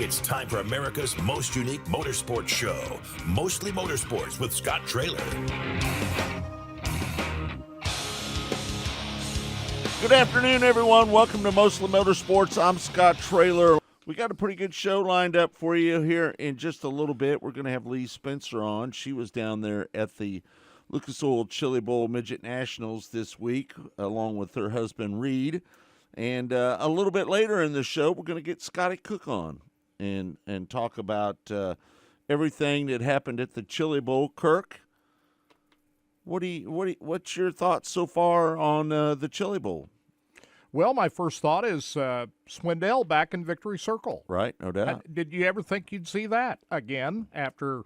It's time for America's most unique motorsports show, Mostly Motorsports with Scott Traylor. Good afternoon, everyone. Welcome to Mostly Motorsports. I'm Scott Traylor. We got a pretty good show lined up for you here in just a little bit. We're going to have Lee Spencer on. She was down there at the Lucas Oil Chili Bowl Midget Nationals this week, along with her husband, Reed. And a little bit later in the show, we're going to get Scotty Cook on and talk about everything that happened at the Chili Bowl. Kirk, what's your thoughts so far on the Chili Bowl? Well, my first thought is Swindell back in Victory Circle. Right, no doubt. Did you ever think you'd see that again after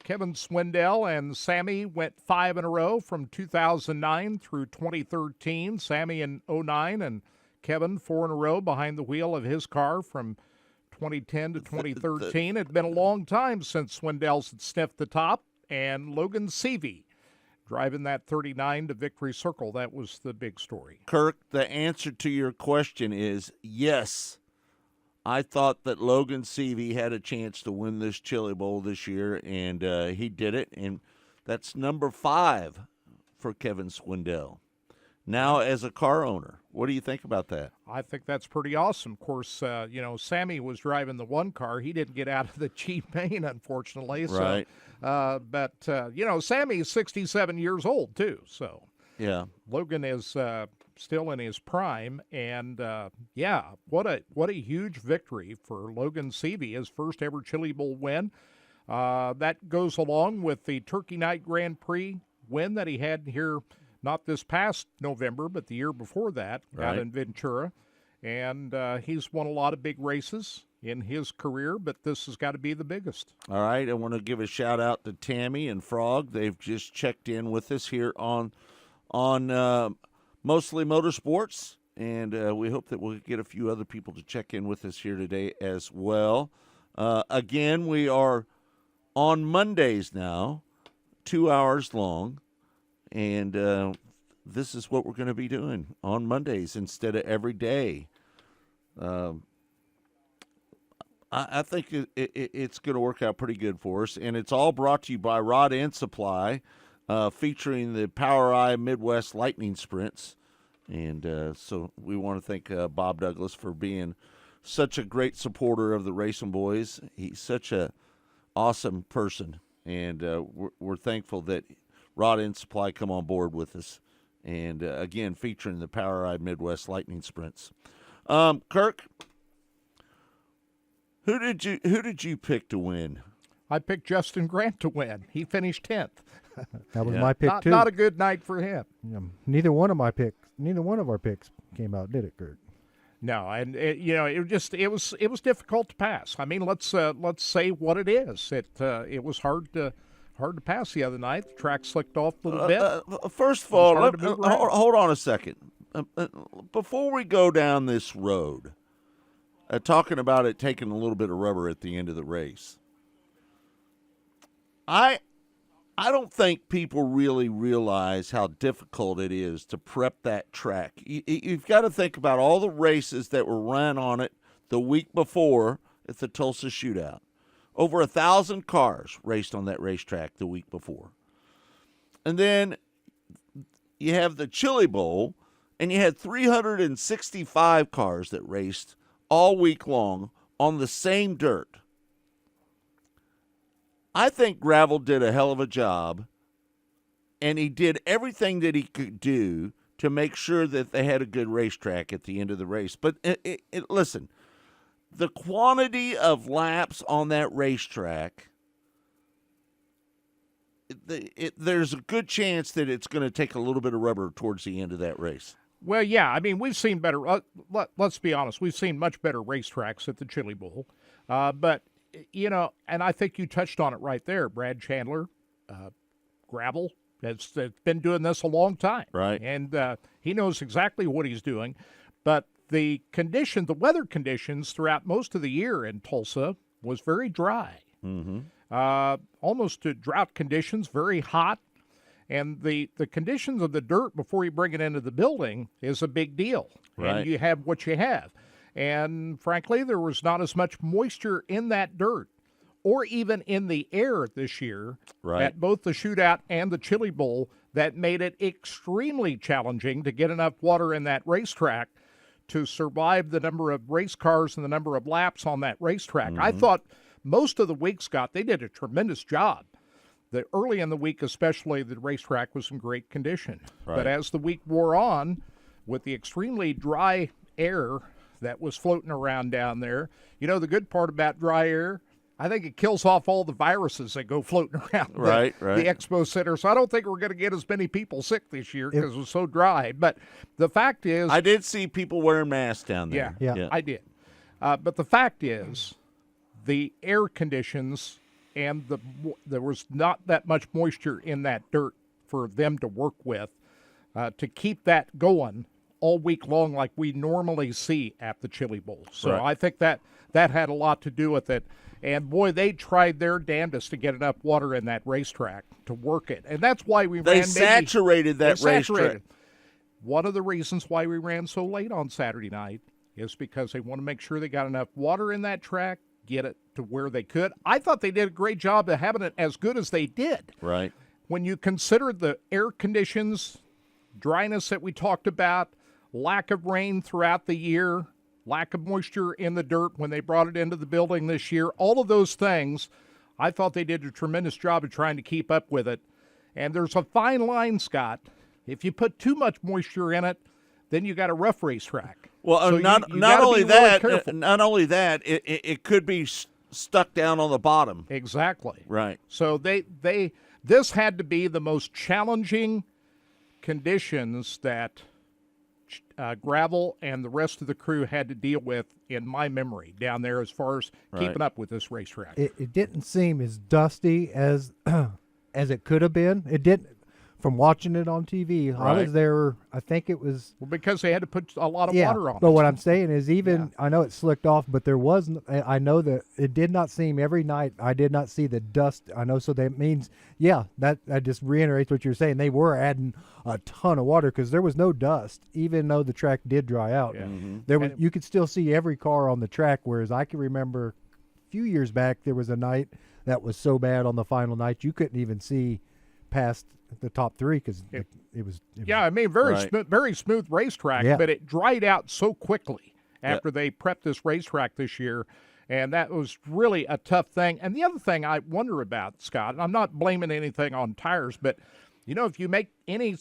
Kevin Swindell and Sammy went 5 in a row from 2009 through 2013? Sammy in 2009 and Kevin 4 in a row behind the wheel of his car from 2010 to 2013. It had been a long time since Swindell's had sniffed the top, and Logan Seavey driving that 39 to Victory Circle. That was the big story. Kirk, the answer to your question is yes. I thought that Logan Seavey had a chance to win this Chili Bowl this year, and he did it. And that's number 5 for Kevin Swindell. Now as a car owner, what do you think about that? I think that's pretty awesome. Of course, Sammy was driving the one car. He didn't get out of the G-Main, unfortunately. Right. But Sammy is 67 years old, too. So yeah, Logan is still in his prime. And, what a huge victory for Logan Seavey, his first ever Chili Bowl win. That goes along with the Turkey Night Grand Prix win that he had here not this past November, but the year before that, out in Ventura. And he's won a lot of big races in his career, but this has got to be the biggest. All right, I want to give a shout-out to Tammy and Frog. They've just checked in with us here on Mostly Motorsports, and we hope that we'll get a few other people to check in with us here today as well. Again, we are on Mondays now, 2 hours long. And this is what we're going to be doing on Mondays instead of every day. I think it's going to work out pretty good for us. And it's all brought to you by Rod End Supply, featuring the POWRi Midwest Lightning Sprints. And so we want to thank Bob Douglas for being such a great supporter of the Racing Boys. He's such a awesome person. And we're thankful that Rod End Supply come on board with us, and again featuring the POWRi Midwest Lightning Sprints. Kirk, who did you pick to win? I picked Justin Grant to win. He finished 10th. That was my pick too. Not a good night for him. Neither one of our picks came out, did it, Kurt? No, and it was difficult to pass. I mean, let's say what it is. It was hard to pass the other night. The track slicked off a little bit. First of all, hold on a second. Before we go down this road, talking about it taking a little bit of rubber at the end of the race, I don't think people really realize how difficult it is to prep that track. You've got to think about all the races that were run on it the week before at the Tulsa Shootout. Over 1,000 cars raced on that racetrack the week before. And then you have the Chili Bowl, and you had 365 cars that raced all week long on the same dirt. I think Gravel did a hell of a job, and he did everything that he could do to make sure that they had a good racetrack at the end of the race. But listen, the quantity of laps on that racetrack, there's a good chance that it's going to take a little bit of rubber towards the end of that race. Well, yeah, I mean, we've seen better, let's be honest, we've seen much better racetracks at the Chili Bowl. But, and I think you touched on it right there, Brad Chandler, Gravel, has been doing this a long time. Right. And he knows exactly what he's doing. But the weather conditions throughout most of the year in Tulsa was very dry. Mm-hmm. Almost to drought conditions, very hot. And the conditions of the dirt before you bring it into the building is a big deal. Right. And you have what you have. And frankly, there was not as much moisture in that dirt or even in the air this year Right. at both the shootout and the Chili Bowl that made it extremely challenging to get enough water in that racetrack to survive the number of race cars and the number of laps on that racetrack. I thought most of the week, Scott, they did a tremendous job. The early in the week, especially, the racetrack was in great condition. Right. But as the week wore on, with the extremely dry air that was floating around down there, you know, the good part about dry air, I think it kills off all the viruses that go floating around Right. the expo center. So I don't think we're going to get as many people sick this year because it was so dry. But the fact is, I did see people wearing masks down there. Yeah. I did. But the fact is, the air conditions and there was not that much moisture in that dirt for them to work with to keep that going all week long like we normally see at the Chili Bowl. So Right. I think that had a lot to do with it. And boy, they tried their damnedest to get enough water in that racetrack to work it. And that's why we They ran saturated that they saturated. racetrack. One of the reasons why we ran so late on Saturday night is because they want to make sure they got enough water in that track, get it to where they could. I thought they did a great job of having it as good as they did. Right. When you consider the air conditions, dryness that we talked about, lack of rain throughout the year, lack of moisture in the dirt when they brought it into the building this year, all of those things, I thought they did a tremendous job of trying to keep up with it. And there's a fine line, Scott. If you put too much moisture in it, then you got a rough racetrack. Well, So not you not gotta only be really that, careful. not only that, it could be stuck down on the bottom. Exactly. Right. So this had to be the most challenging conditions that Gravel and the rest of the crew had to deal with in my memory down there as far as keeping up with this racetrack. It didn't seem as dusty as as it could have been. It didn't. From watching it on TV, I Right. was there. I think it was. Well, because they had to put a lot of Yeah, water on but it. what I'm saying is, even I know it slicked off, but there wasn't. I know that it did not seem every night. I did not see the dust. I know, so that means, that just reiterates what you're saying. They were adding a ton of water because there was no dust, even though the track did dry out. Yeah. There was. And- You could still see every car on the track. Whereas I can remember, a few years back, there was a night that was so bad on the final night you couldn't even see past the top three because it was. Yeah, I mean, very Right. very smooth racetrack, Yeah. but it dried out so quickly after they prepped this racetrack this year, and that was really a tough thing. And the other thing I wonder about, Scott, and I'm not blaming anything on tires, but, if you make any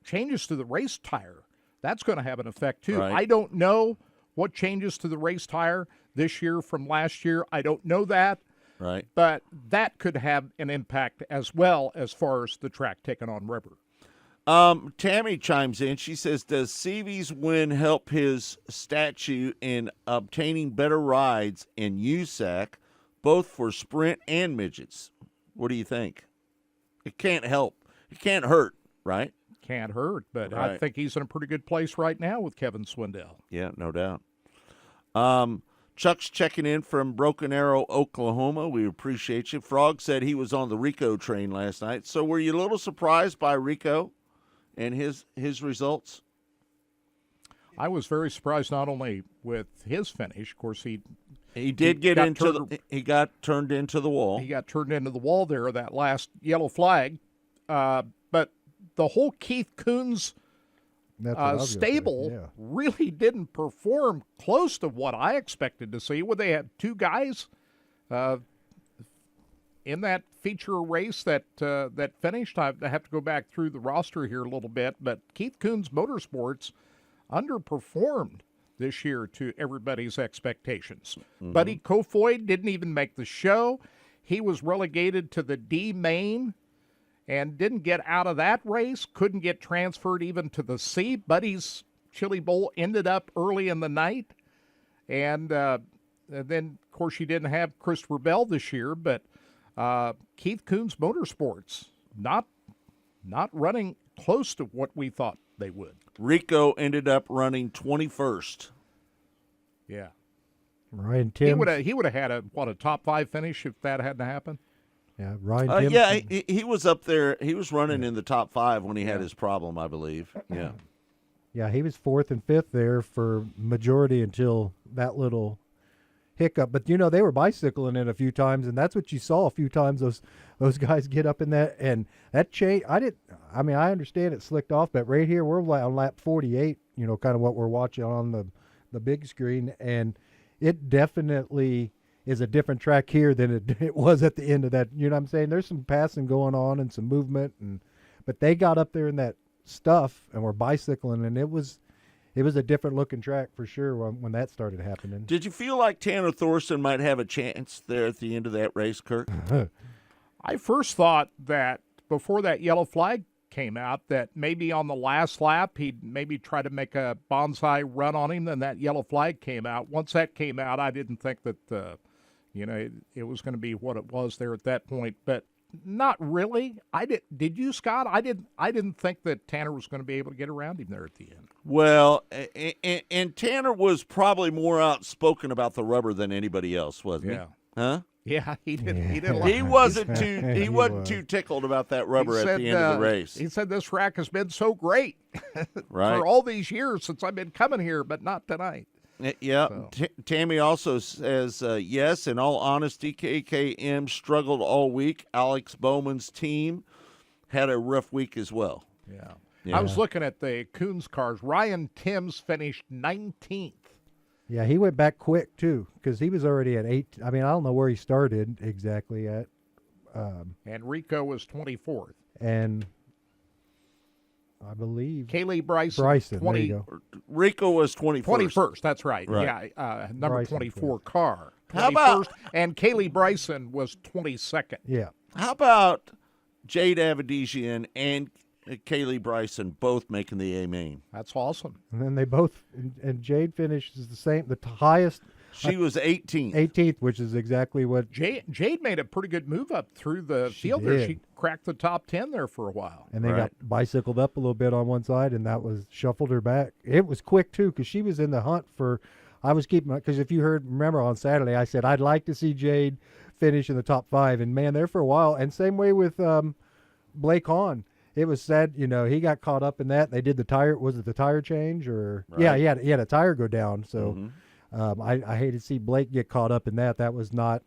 changes to the race tire, that's going to have an effect too. Right. I don't know what changes to the race tire this year from last year. I don't know that. Right. But that could have an impact as well as far as the track taking on rubber. Tammy chimes in. She says, does Seavey's win help his statue in obtaining better rides in USAC, both for sprint and midgets? What do you think? It can't help. It can't hurt, right? Can't hurt, but I Right. think he's in a pretty good place right now with Kevin Swindell. Yeah, no doubt. Chuck's checking in from Broken Arrow, Oklahoma. We appreciate you. Frog said he was on the Rico train last night. So were you a little surprised by Rico and his results? I was very surprised not only with his finish, of course he He did he got turned into the wall. got turned into the wall there, that last yellow flag, but the whole Keith Coons That's what I was gonna say, stable yeah. really didn't perform close to what I expected to see. Would they have two guys in that feature race that finished? I have to go back through the roster here a little bit, but Keith Coons Motorsports underperformed this year to everybody's expectations. Buddy Kofoid didn't even make the show. He was relegated to the D main and didn't get out of that race, couldn't get transferred even to the C. Buddy's Chili Bowl ended up early in the night. And then, of course, you didn't have Christopher Bell this year, but Keith Coons Motorsports not running close to what we thought they would. Rico ended up running 21st. Yeah. Ryan He Tim. would have had a top 5 finish if that hadn't happened. Yeah, Ryan Tim. Yeah, he was up there. He was running in the top 5 when he had his problem, I believe. Yeah. Yeah, he was 4th and 5th there for majority until that little hiccup. But they were bicycling it a few times, and that's what you saw a few times. Those guys get up in that, and that change. I understand it slicked off, but right here we're on lap 48. Kind of what we're watching on the big screen, and it definitely is a different track here than it was at the end of that. You know what I'm saying? There's some passing going on and some movement, but they got up there in that stuff and were bicycling, and it was a different looking track for sure when that started happening. Did you feel like Tanner Thorson might have a chance there at the end of that race, Kirk? I first thought that before that yellow flag came out that maybe on the last lap he'd maybe try to make a bonsai run on him. Then that yellow flag came out. Once that came out, I didn't think that it was going to be what it was there at that point. But not really. Did you, Scott? I didn't think that Tanner was going to be able to get around him there at the end. Well, and Tanner was probably more outspoken about the rubber than anybody else, wasn't he? Huh? Yeah, he did. Yeah. He did. Like He wasn't too. He He wasn't was. too tickled about that rubber He at said, the end of the race. He said this rack has been so great Right. for all these years since I've been coming here, but not tonight. Yeah. So. Tammy also says, yes, in all honesty, KKM struggled all week. Alex Bowman's team had a rough week as well. Yeah. Yeah. I was looking at the Coons cars. Ryan Timms finished 19th. Yeah, he went back quick too because he was already at 8. I mean, I don't know where he started exactly at, And Rico was 24th. and I believe Kaylee Bryson, Bryson. 20, There you go. Rico was 21st. 21st. That's right. Right. Yeah, number Bryson 24 car. How about- 21st, and Kaylee Bryson was 22nd. Yeah, How about Jade Avedizian and Kaylee Bryson both making the A main? That's awesome. and then they both and Jade finishes the same, the highest She was 18th. 18th, which is exactly what. Jade made a pretty good move up through the She field there. did. She cracked the top 10 there for a while. And they Right. got bicycled up a little bit on one side, and that was shuffled her back. It was quick too, because she was in the hunt for. I was keeping because if you remember on Saturday, I said I'd like to see Jade finish in the top 5, and man, there for a while. And same way with Blake Hahn. It was said, he got caught up in that. They did the tire. Was it the tire change or? Right. Yeah, he had a tire go down. So Mhm. I hated to see Blake get caught up in that. That was not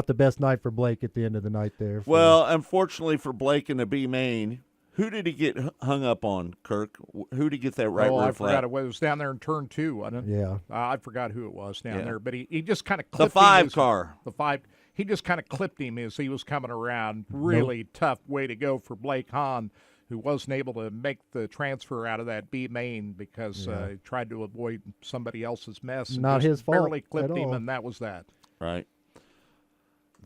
the best night for Blake at the end of the night there. Well, unfortunately for Blake in the B main, who did he get hung up on, Kirk? Who did he get that right I rear forgot flat? it was down there in turn 2, wasn't it? yeah. I forgot who it was down Yeah. there, but he just kind of The clipped 5 him. car. The 5. He just kind of clipped him as he was coming around. Really tough way to go for Blake Hahn, who wasn't able to make the transfer out of that B main because he tried to avoid somebody else's mess. And Not just his fault barely clipped at him, all. and that was that. Right.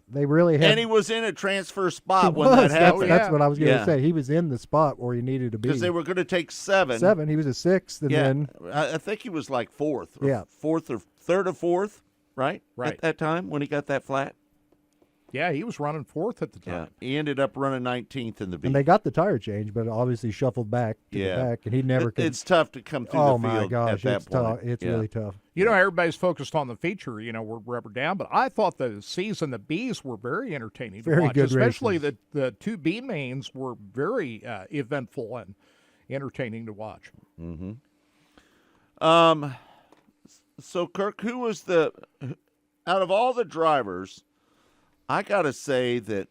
They really had. And he was in a transfer he spot when was. that happened. Oh, That's yeah. what I was going to Yeah. say. He was in the spot where he needed to be. Because they were going to take 7. 7. He was a 6th, and Yeah. then I think he was like 4th. Or Yeah. 4th or 3rd or 4th, right? Right. At that time when he got that flat. Yeah, he was running 4th at the Yeah. time. He ended up running 19th in the B. and they got the tire change, but obviously shuffled back to Yeah. the back, and he never could. It's tough to come through oh the my field gosh, at that it's point. tough. It's Yeah. really tough. Everybody's focused on the feature, we're rubber down, but I thought the C's and the B's were very entertaining to Very watch, good especially races. the 2 B mains were very eventful and entertaining to watch. So Kirk, who was out of all the drivers, I got to say that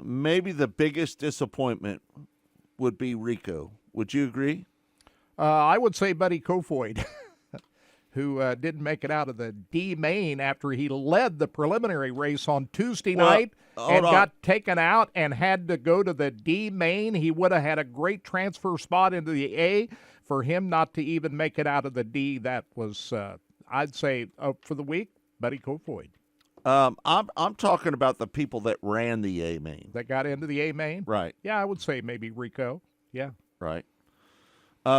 maybe the biggest disappointment would be Rico. Would you agree? I would say Buddy Kofoid, who didn't make it out of the D main after he led the preliminary race on Tuesday Well, night hold and on. got taken out and had to go to the D main. He would have had a great transfer spot into the A. For him not to even make it out of the D, that was, I'd say, for the week, Buddy Kofoid. I'm talking about the people that ran the A main. That got into the A main? Right, Yeah, I would say maybe Rico. Yeah. right.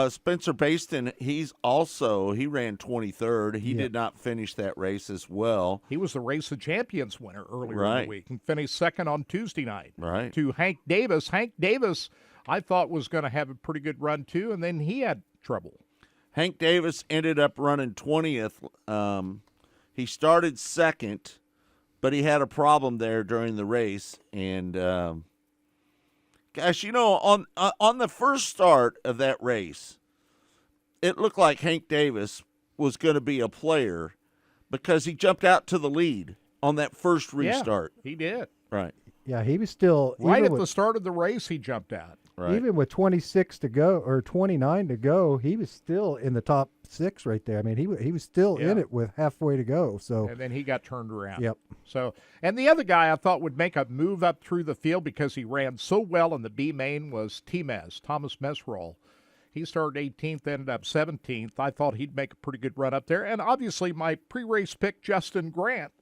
Spencer Baston, he ran 23rd. He did not finish that race as well. He was the Race of Champions winner earlier in Right. the week and finished second on Tuesday night. Right. To Hank Davis. Hank Davis, I thought was going to have a pretty good run too, and then he had trouble. Hank Davis ended up running 20th. He started second, but he had a problem there during the race. And gosh, on the first start of that race, it looked like Hank Davis was going to be a player because he jumped out to the lead on that first restart. Yeah, he did. Right. Yeah, he was still Right at with, the start of the race, he jumped out. Right. Even with 26 to go or 29 to go, he was still in the top 6 right there. I mean, he was still in it with halfway to go. So And then he got turned around. Yep. So, and the other guy I thought would make a move up through the field because he ran so well in the B main was Thomas Mesrol. He started 18th, ended up 17th. I thought he'd make a pretty good run up there. And obviously my pre-race pick, Justin Grant,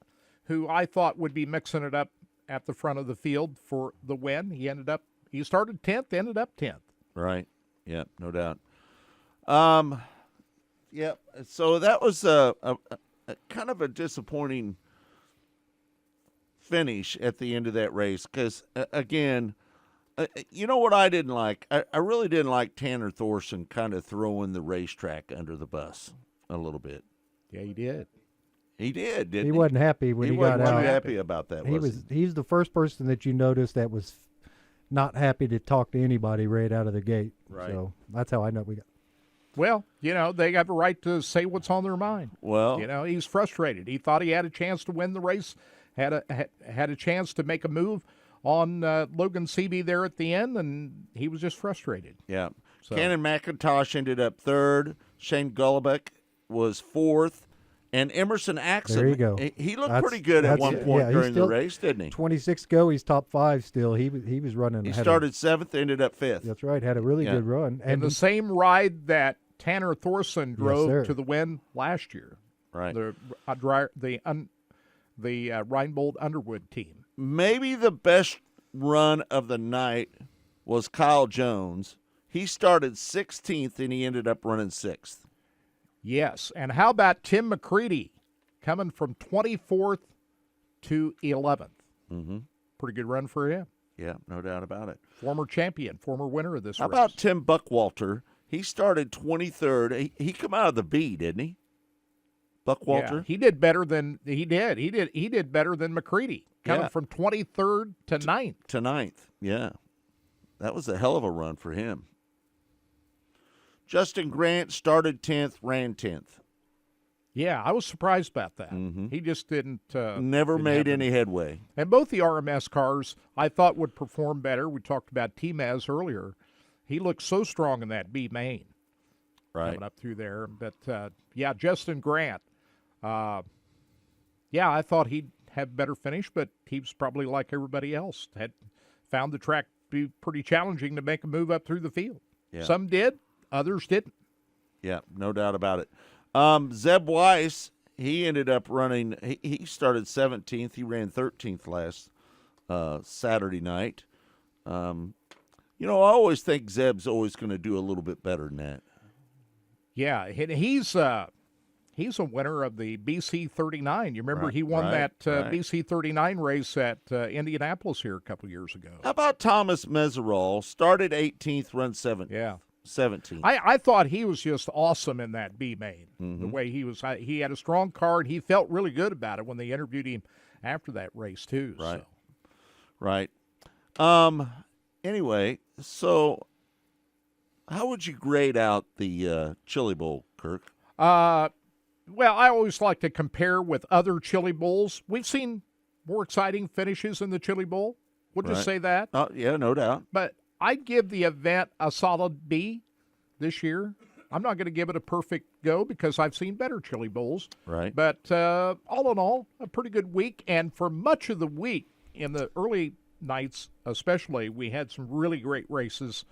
who I thought would be mixing it up at the front of the field for the win. He started 10th, ended up 10th. Right. Yeah, no doubt. Yep. So that was a kind of a disappointing finish at the end of that race because, again, you know what I didn't like? I really didn't like Tanner Thorson kind of throwing the racetrack under the bus a little bit. Yeah, he did. He did, didn't he he? wasn't happy when he got wasn't out. too happy about that. He's the first person that you noticed that was not happy to talk to anybody right out of the gate. Right. So that's how I know we got. Well, they have a right to say what's on their mind. Well, He's frustrated. He thought he had a chance to win the race, had a chance to make a move on Logan Seavey there at the end, and he was just frustrated. yeah. So- Cannon McIntosh ended up third. Shane Golubic was fourth. And Emerson Axon, There you go. he looked That's- pretty good at that's- one point yeah, he's during the still- race, didn't he? 26 go, he's top 5 still. He was running. He ahead of started seventh, ended up fifth. That's right. Had a really Yeah. good run. And the same ride that Tanner Thorson drove sir. to the win last year. Right. The Reinbold Underwood team. Maybe the best run of the night was Kyle Jones. He started 16th, and he ended up running 6th. Yes. And how about Tim McCready coming from 24th to 11th? Mm-hmm. Pretty good run for him. Yeah, no doubt about it. Former champion, former winner of this How race. about Tim Buckwalter? He started 23rd. He come out of the B, didn't he? Buckwalter? Yeah, he did better than he did. He did better than McCready, coming Yeah. from 23rd to 9th. To 9th, yeah. That was a hell of a run for him. Justin Grant started 10th, ran 10th. Yeah, I was surprised about that. Mm-hmm. He just didn't. Never didn't made have any headway. And both the RMS cars, I thought would perform better. We talked about T-Maz earlier. He looked so strong in that B main Right. coming up through there. But, yeah, Justin Grant. Yeah, I thought he'd have better finish, but he was probably like everybody else. Had found the track to be pretty challenging to make a move up through the field. Yeah. Some did, others didn't. Yeah, no doubt about it. Zeb Weiss, he ended up running, he started 17th. He ran 13th last Saturday night. I always think Zeb's always going to do a little bit better than that. Yeah, and he's a winner of the BC 39. You remember Right, he won right, that right. BC 39 race at Indianapolis here a couple years ago. How about Thomas Meserol? Started 18th, run 7th. Yeah. 17th. I thought he was just awesome in that B main. Mm-hmm. The way he was, he had a strong car, and he felt really good about it when they interviewed him after that race too. Right. So. Right. Anyway, so how would you grade out the Chili Bowl, Kirk? Well, I always like to compare with other Chili Bowls. We've seen more exciting finishes in the Chili Bowl. We'll just Right. say that. Yeah, no doubt. But I'd give the event a solid B this year. I'm not going to give it a perfect go because I've seen better Chili Bowls. Right. But all in all, a pretty good week. And for much of the week, in the early nights especially, we had some really great races.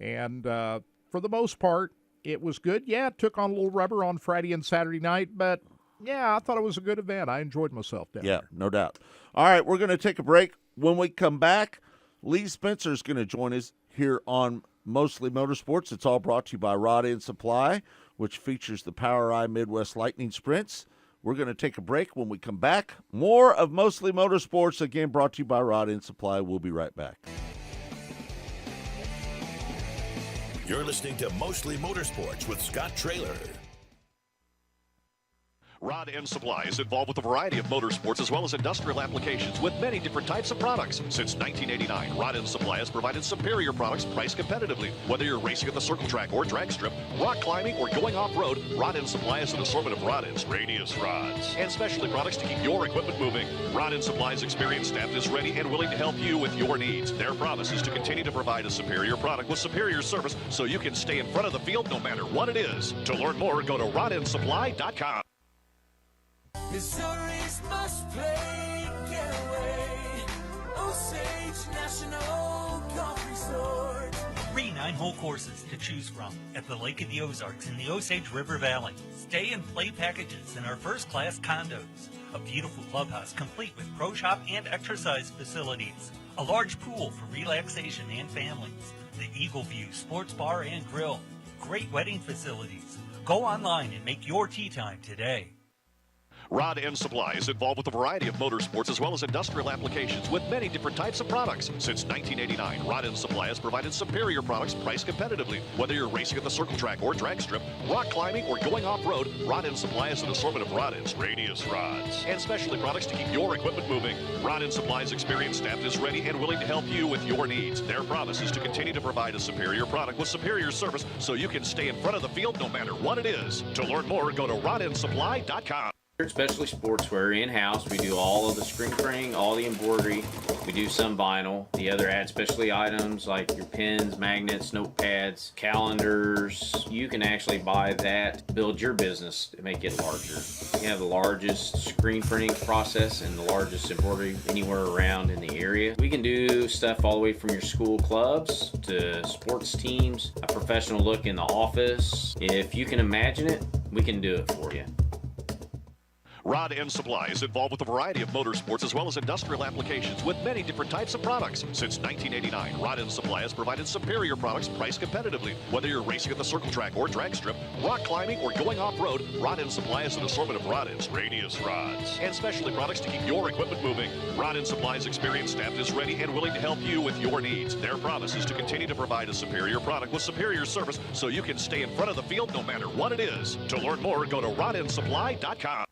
And for the most part, it was good. Yeah, it took on a little rubber on Friday and Saturday night. But, yeah, I thought it was a good event. I enjoyed myself down Yeah, there. no doubt. All right, we're going to take a break. When we come back, Lee Spencer is going to join us here on Mostly Motorsports. It's all brought to you by Rod End Supply, which features the POWRi Midwest Lightning Sprints. We're going to take a break. When we come back, more of Mostly Motorsports, again brought to you by Rod End Supply. We'll be right back. You're listening to Mostly Motorsports with Scott Traylor. Rod End Supply is involved with a variety of motorsports as well as industrial applications with many different types of products. Since 1989, Rod End Supply has provided superior products priced competitively. Whether you're racing at the circle track or drag strip, rock climbing, or going off-road, Rod End Supply has an assortment of rod ends, radius rods, and specialty products to keep your equipment moving. Rod End Supply's experienced staff is ready and willing to help you with your needs. Their promise is to continue to provide a superior product with superior service so you can stay in front of the field no matter what it is. To learn more, go to rodendsupply.com. Missouri's must-play getaway, Osage National Golf Resort. 3 9-hole courses to choose from at the Lake of the Ozarks in the Osage River Valley. Stay and play packages in our first-class condos. A beautiful clubhouse complete with pro shop and exercise facilities. A large pool for relaxation and families. The Eagle View Sports Bar and Grill. Great wedding facilities. Go online and make your tee time today. Rod End Supply is involved with a variety of motorsports as well as industrial applications with many different types of products. Since 1989, Rod End Supply has provided superior products priced competitively. Whether you're racing at the circle track or drag strip, rock climbing, or going off-road, Rod End Supply has an assortment of rod ends, radius rods, and specialty products to keep your equipment moving. Rod End Supply's experienced staff is ready and willing to help you with your needs. Their promise is to continue to provide a superior product with superior service so you can stay in front of the field no matter what it is. To learn more, go to rodendsupply.com. Especially sportswear in-house. We do all of the screen printing, all the embroidery. We do some vinyl. The other add specialty items like your pens, magnets, notepads, calendars. You can actually buy that, build your business to make it larger. We have the largest screen printing process and the largest embroidery anywhere around in the area. We can do stuff all the way from your school clubs to sports teams, a professional look in the office. If you can imagine it, we can do it for you. Rod End Supply is involved with a variety of motorsports as well as industrial applications with many different types of products. Since 1989, Rod End Supply has provided superior products priced competitively. Whether you're racing at the circle track or drag strip, rock climbing, or going off-road, Rod End Supply has an assortment of rod ends, radius rods, and specialty products to keep your equipment moving. Rod End Supply's experienced staff is ready and willing to help you with your needs. Their promise is to continue to provide a superior product with superior service so you can stay in front of the field no matter what it is. To learn more, go to rodendsupply.com.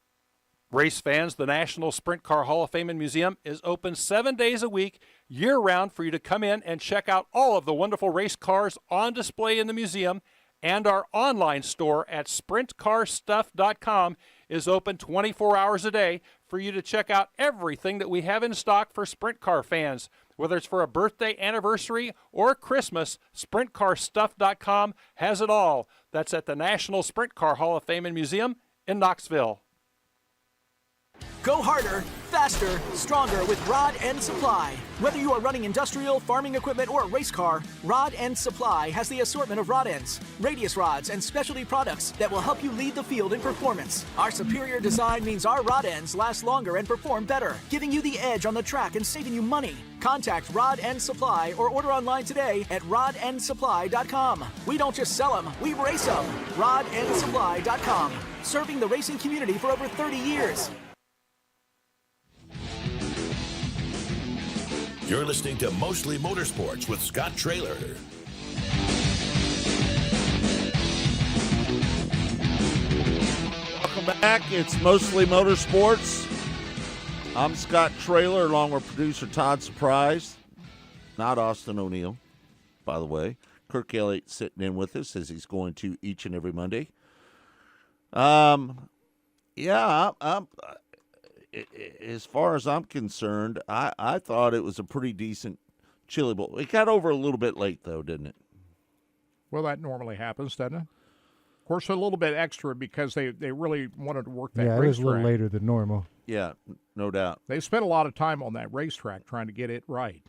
Race fans, the National Sprint Car Hall of Fame and Museum is open 7 days a week, year-round, for you to come in and check out all of the wonderful race cars on display in the museum, and our online store at sprintcarstuff.com is open 24 hours a day for you to check out everything that we have in stock for sprint car fans. Whether it's for a birthday, anniversary, or Christmas, sprintcarstuff.com has it all. That's at the National Sprint Car Hall of Fame and Museum in Knoxville. Go harder, faster, stronger with Rod End Supply. Whether you are running industrial, farming equipment, or a race car, Rod End Supply has the assortment of rod ends, radius rods, and specialty products that will help you lead the field in performance. Our superior design means our rod ends last longer and perform better, giving you the edge on the track and saving you money. Contact Rod End Supply or order online today at rodendsupply.com. We don't just sell them, we race them. rodendsupply.com. Serving the racing community for over 30 years. You're listening to Mostly Motorsports with Scott Traylor. Welcome back. It's Mostly Motorsports. I'm Scott Traylor along with producer Todd Surprise. Not Austin O'Neill, by the way. Kirk Elliott sitting in with us as he's going to each and every Monday. As far as I'm concerned, I thought it was a pretty decent Chili Bowl. It got over a little bit late, though, didn't it? Well, that normally happens, doesn't it? Of course, a little bit extra because they really wanted to work that racetrack. Yeah, it was a little later than normal. Yeah, no doubt. They spent a lot of time on that racetrack trying to get it right.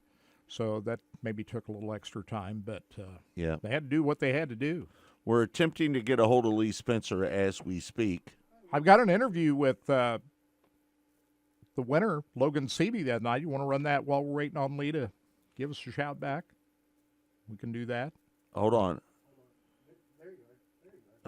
So that maybe took a little extra time, but yeah, they had to do what they had to do. We're attempting to get a hold of Lee Spencer as we speak. I've got an interview with the winner, Logan Seavey, that night. You want to run that while we're waiting on Lee to give us a shout back? We can do that. Hold on.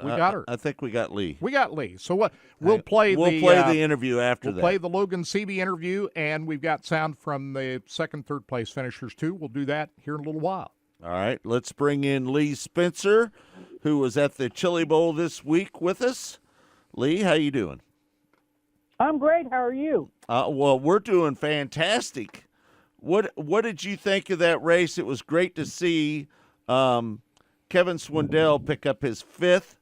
We got her. I think we got Lee. We got Lee. So what? We'll play the interview after that. We'll play the Logan Seavey interview, and we've got sound from the second, third place finishers too. We'll do that here in a little while. All right. Let's bring in Lee Spencer, who was at the Chili Bowl this week with us. Lee, how you doing? I'm great. How are you? Well, we're doing fantastic. What did you think of that race? It was great to see Kevin Swindell pick up his 5th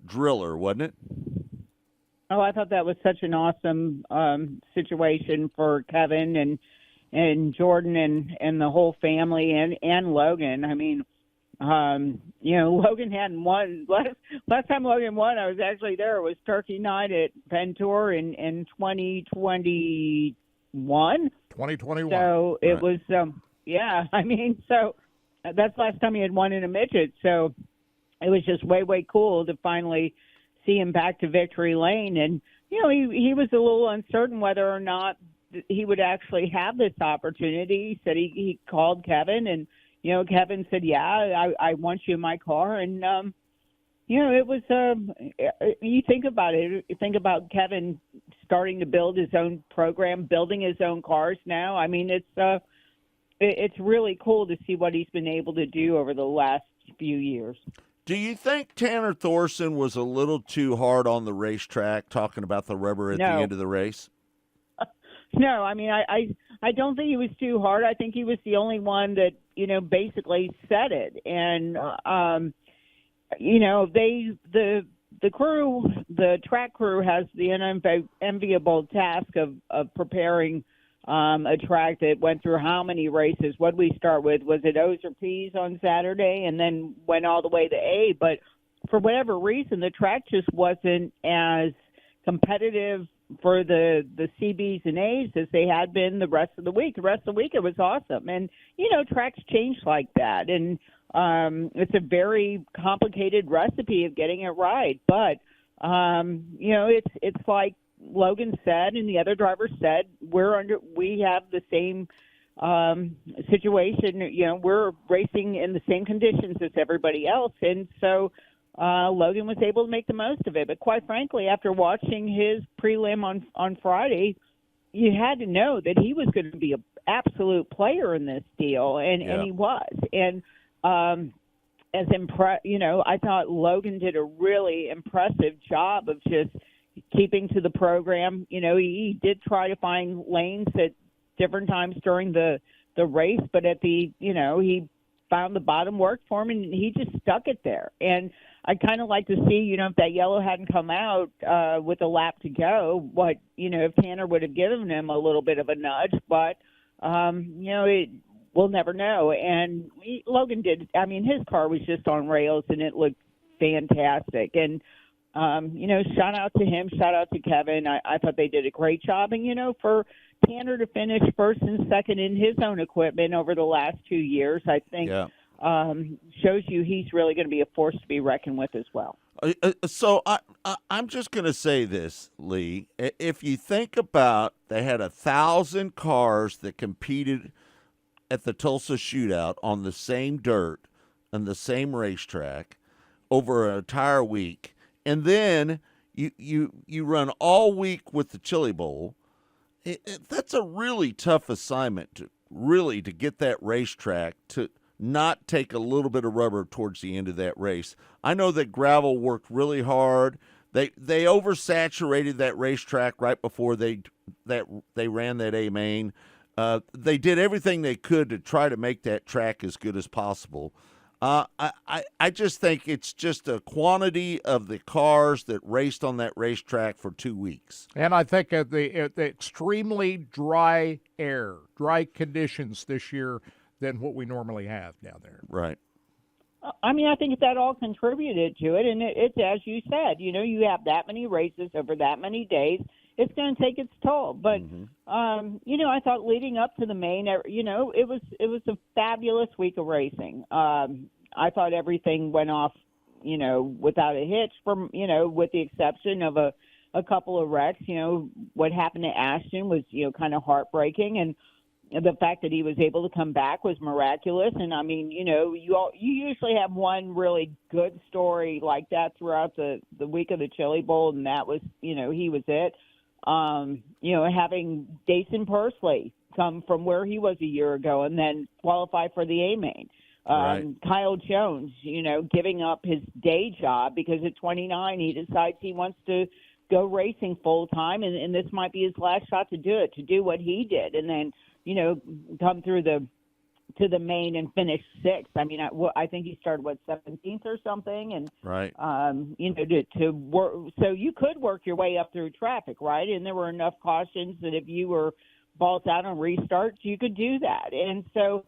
driller, wasn't it? Oh, I thought that was such an awesome situation for Kevin and Jordan and the whole family and Logan. I mean, Logan hadn't won. Last time Logan won, I was actually there. It was Turkey Night at Ventura in 2021. 2021. So it was, I mean, so that's the last time he had won in a midget. So it was just way, way cool to finally see him back to victory lane. And, he was a little uncertain whether or not he would actually have this opportunity. He said he called Kevin, and, Kevin said, yeah, I want you in my car. And, it was, you think about it, you think about Kevin starting to build his own program, building his own cars now. I mean, it's really cool to see what he's been able to do over the last few years. Do you think Tanner Thorson was a little too hard on the racetrack, talking about the rubber at the end of the race? No, I mean, I don't think he was too hard. I think he was the only one that, basically said it. And, the crew, the track crew has the unenviable task of preparing a track that went through how many races? What did we start with? Was it O's or P's on Saturday and then went all the way to A? But for whatever reason, the track just wasn't as competitive for the CBs and A's as they had been the rest of the week. The rest of the week, it was awesome. And, tracks change like that. And it's a very complicated recipe of getting it right. But, it's like Logan said and the other drivers said, we have the same situation. We're racing in the same conditions as everybody else. And so Logan was able to make the most of it. But quite frankly, after watching his prelim on Friday, you had to know that he was going to be an absolute player in this deal, and he was. And I thought Logan did a really impressive job of just keeping to the program. He did try to find lanes at different times during the race, but at the he found the bottom worked for him, and he just stuck it there. And I kind of like to see, if that yellow hadn't come out with a lap to go, if Tanner would have given him a little bit of a nudge. But, we'll never know. And Logan did. I mean, his car was just on rails, and it looked fantastic. And, shout out to him, shout out to Kevin. I thought they did a great job. And, for Tanner to finish first and second in his own equipment over the last 2 years, I think shows you he's really going to be a force to be reckoned with as well. So I'm just going to say this, Lee. If you think about, they had 1,000 cars that competed at the Tulsa Shootout on the same dirt and the same racetrack over an entire week, and then you run all week with the Chili Bowl. That's a really tough assignment to get that racetrack to not take a little bit of rubber towards the end of that race. I know that gravel worked really hard. They oversaturated that racetrack right before they ran that A main. They did everything they could to try to make that track as good as possible. I just think it's just a quantity of the cars that raced on that racetrack for 2 weeks. And I think the extremely dry conditions this year than what we normally have down there. Right. I mean, I think that all contributed to it. And it's as you said, you have that many races over that many days. It's going to take its toll. But, I thought leading up to the main, it was a fabulous week of racing. I thought everything went off, without a hitch with the exception of a couple of wrecks. What happened to Ashton was, kind of heartbreaking. And the fact that he was able to come back was miraculous. And I mean, you usually have one really good story like that throughout the week of the Chili Bowl. And that was, he was it. Having Jason Pursley come from where he was a year ago and then qualify for the A-Main. Kyle Jones, giving up his day job because at 29 he decides he wants to go racing full time, and this might be his last shot to do what he did, and then come through to the main and finish sixth. I mean, I think he started 17th or something, and right. To work, so you could work your way up through traffic, right? And there were enough cautions that if you were balls out on restarts, you could do that. And so,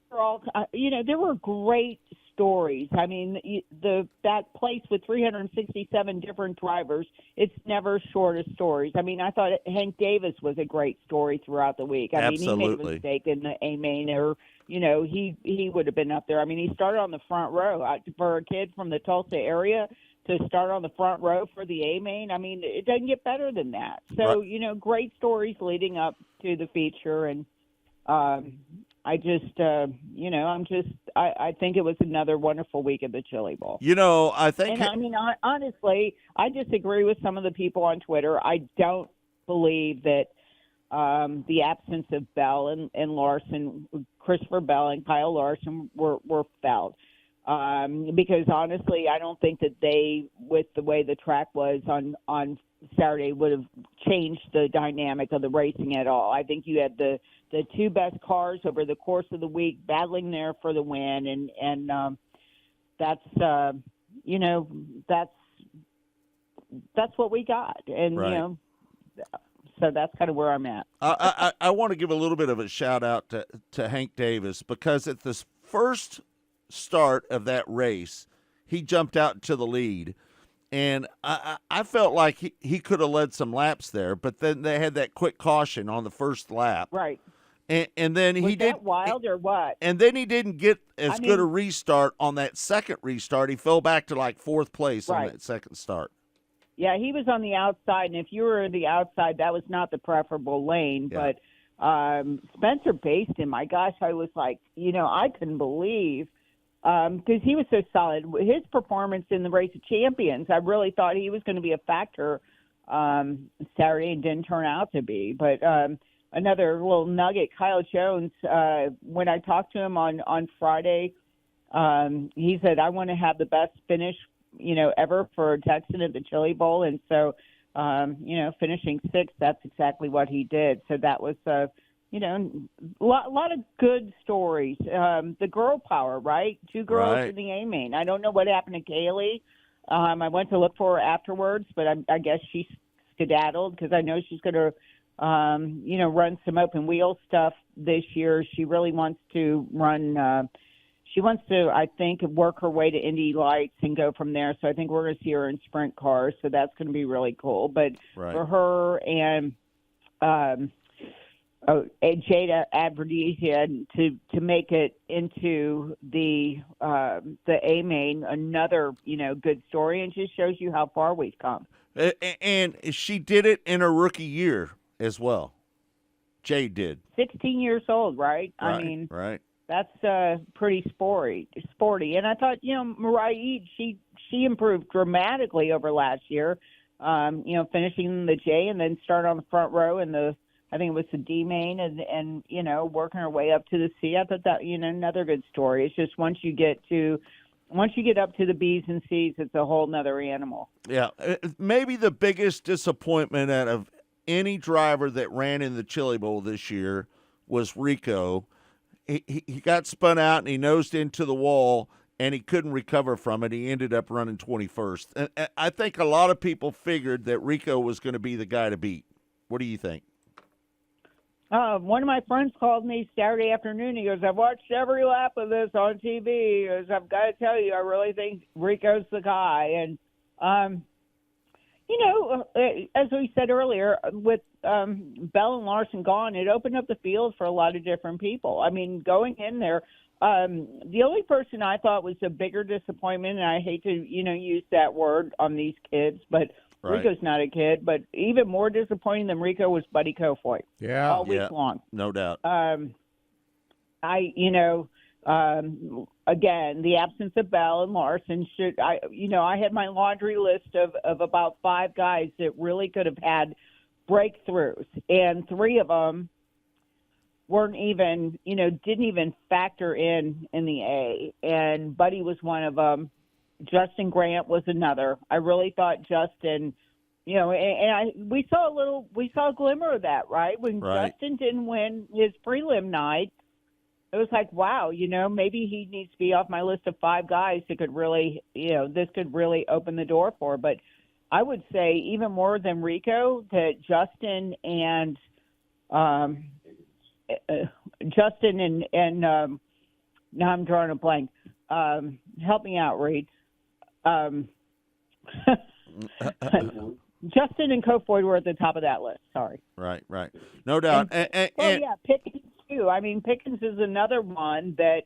there were great stories. I mean, that place with 367 different drivers, it's never short of stories. I mean, I thought Hank Davis was a great story throughout the week. I mean, he made a mistake in the A-main, or he would have been up there. I mean, he started on the front row. For a kid from the Tulsa area to start on the front row for the A-main, I mean, it doesn't get better than that. So, great stories leading up to the feature, and I think it was another wonderful week at the Chili Bowl. I think. And I mean, honestly, I disagree with some of the people on Twitter. I don't believe that the absence of Bell and Larson, Christopher Bell and Kyle Larson were fouled. Because honestly, I don't think that they, with the way the track was on Saturday, would have changed the dynamic of the racing at all. I think you had the two best cars over the course of the week battling there for the win, and that's what we got, and right. So that's kind of where I'm at. I want to give a little bit of a shout out to Hank Davis, because at the first start of that race, he jumped out to the lead. And I felt like he could have led some laps there, but then they had that quick caution on the first lap. Right. And then was he did. That wild or what? And then he didn't get as good a restart on that second restart. He fell back to like fourth place on that second start. Yeah, he was on the outside, and if you were the outside, that was not the preferable lane. Yeah. But Spencer Bayston, my gosh, I was like, I couldn't believe. Because he was so solid. His performance in the Race of Champions, I really thought he was going to be a factor Saturday, and didn't turn out to be. But another little nugget, Kyle Jones, when I talked to him on Friday, he said, I want to have the best finish, ever for a Texan at the Chili Bowl. And so, finishing sixth, that's exactly what he did. So that was a lot of good stories. The girl power, right? Two girls in the A-main. I don't know what happened to Kaylee. I went to look for her afterwards, but I guess she skedaddled, because I know she's going to, run some open wheel stuff this year. She really wants to run. She wants to, I think, work her way to Indy Lights and go from there. So I think we're going to see her in sprint cars. So that's going to be really cool. But for her and Jada Aberdeen to make it into the A-main, another good story, and just shows you how far we've come. And she did it in her rookie year as well. Jade did. 16 years old, right? I mean, that's pretty sporty. And I thought, Mariah Eade, she improved dramatically over last year. Finishing the J and then start on the front row in I think it was the D main, and working her way up to the C. I thought that another good story. It's just once you get up to the B's and C's, it's a whole nother animal. Yeah, maybe the biggest disappointment out of any driver that ran in the Chili Bowl this year was Rico. He got spun out and he nosed into the wall, and he couldn't recover from it. He ended up running 21st. And I think a lot of people figured that Rico was going to be the guy to beat. What do you think? One of my friends called me Saturday afternoon. He goes, I've watched every lap of this on TV. He goes, I've got to tell you, I really think Rico's the guy. And, as we said earlier, with Bell and Larson gone, it opened up the field for a lot of different people. I mean, going in there, the only person I thought was a bigger disappointment, and I hate to, use that word on these kids, but Rico's not a kid, but even more disappointing than Rico was Buddy Kofoid. Yeah. All week long. No doubt. Again, the absence of Bell and Larson I had my laundry list of about 5 guys that really could have had breakthroughs, and 3 of them weren't even, didn't even factor in the A, and Buddy was one of them. Justin Grant was another. I really thought Justin, we saw a glimmer of that, right? When Right. Justin didn't win his prelim night, it was like, wow, maybe he needs to be off my list of 5 guys that could really, this could really open the door for. But I would say even more than Rico, that Justin and now I'm drawing a blank. Help me out, Reed. Justin and Kofoid were at the top of that list. Sorry. Right. No doubt. And Pickens too. I mean, Pickens is another one that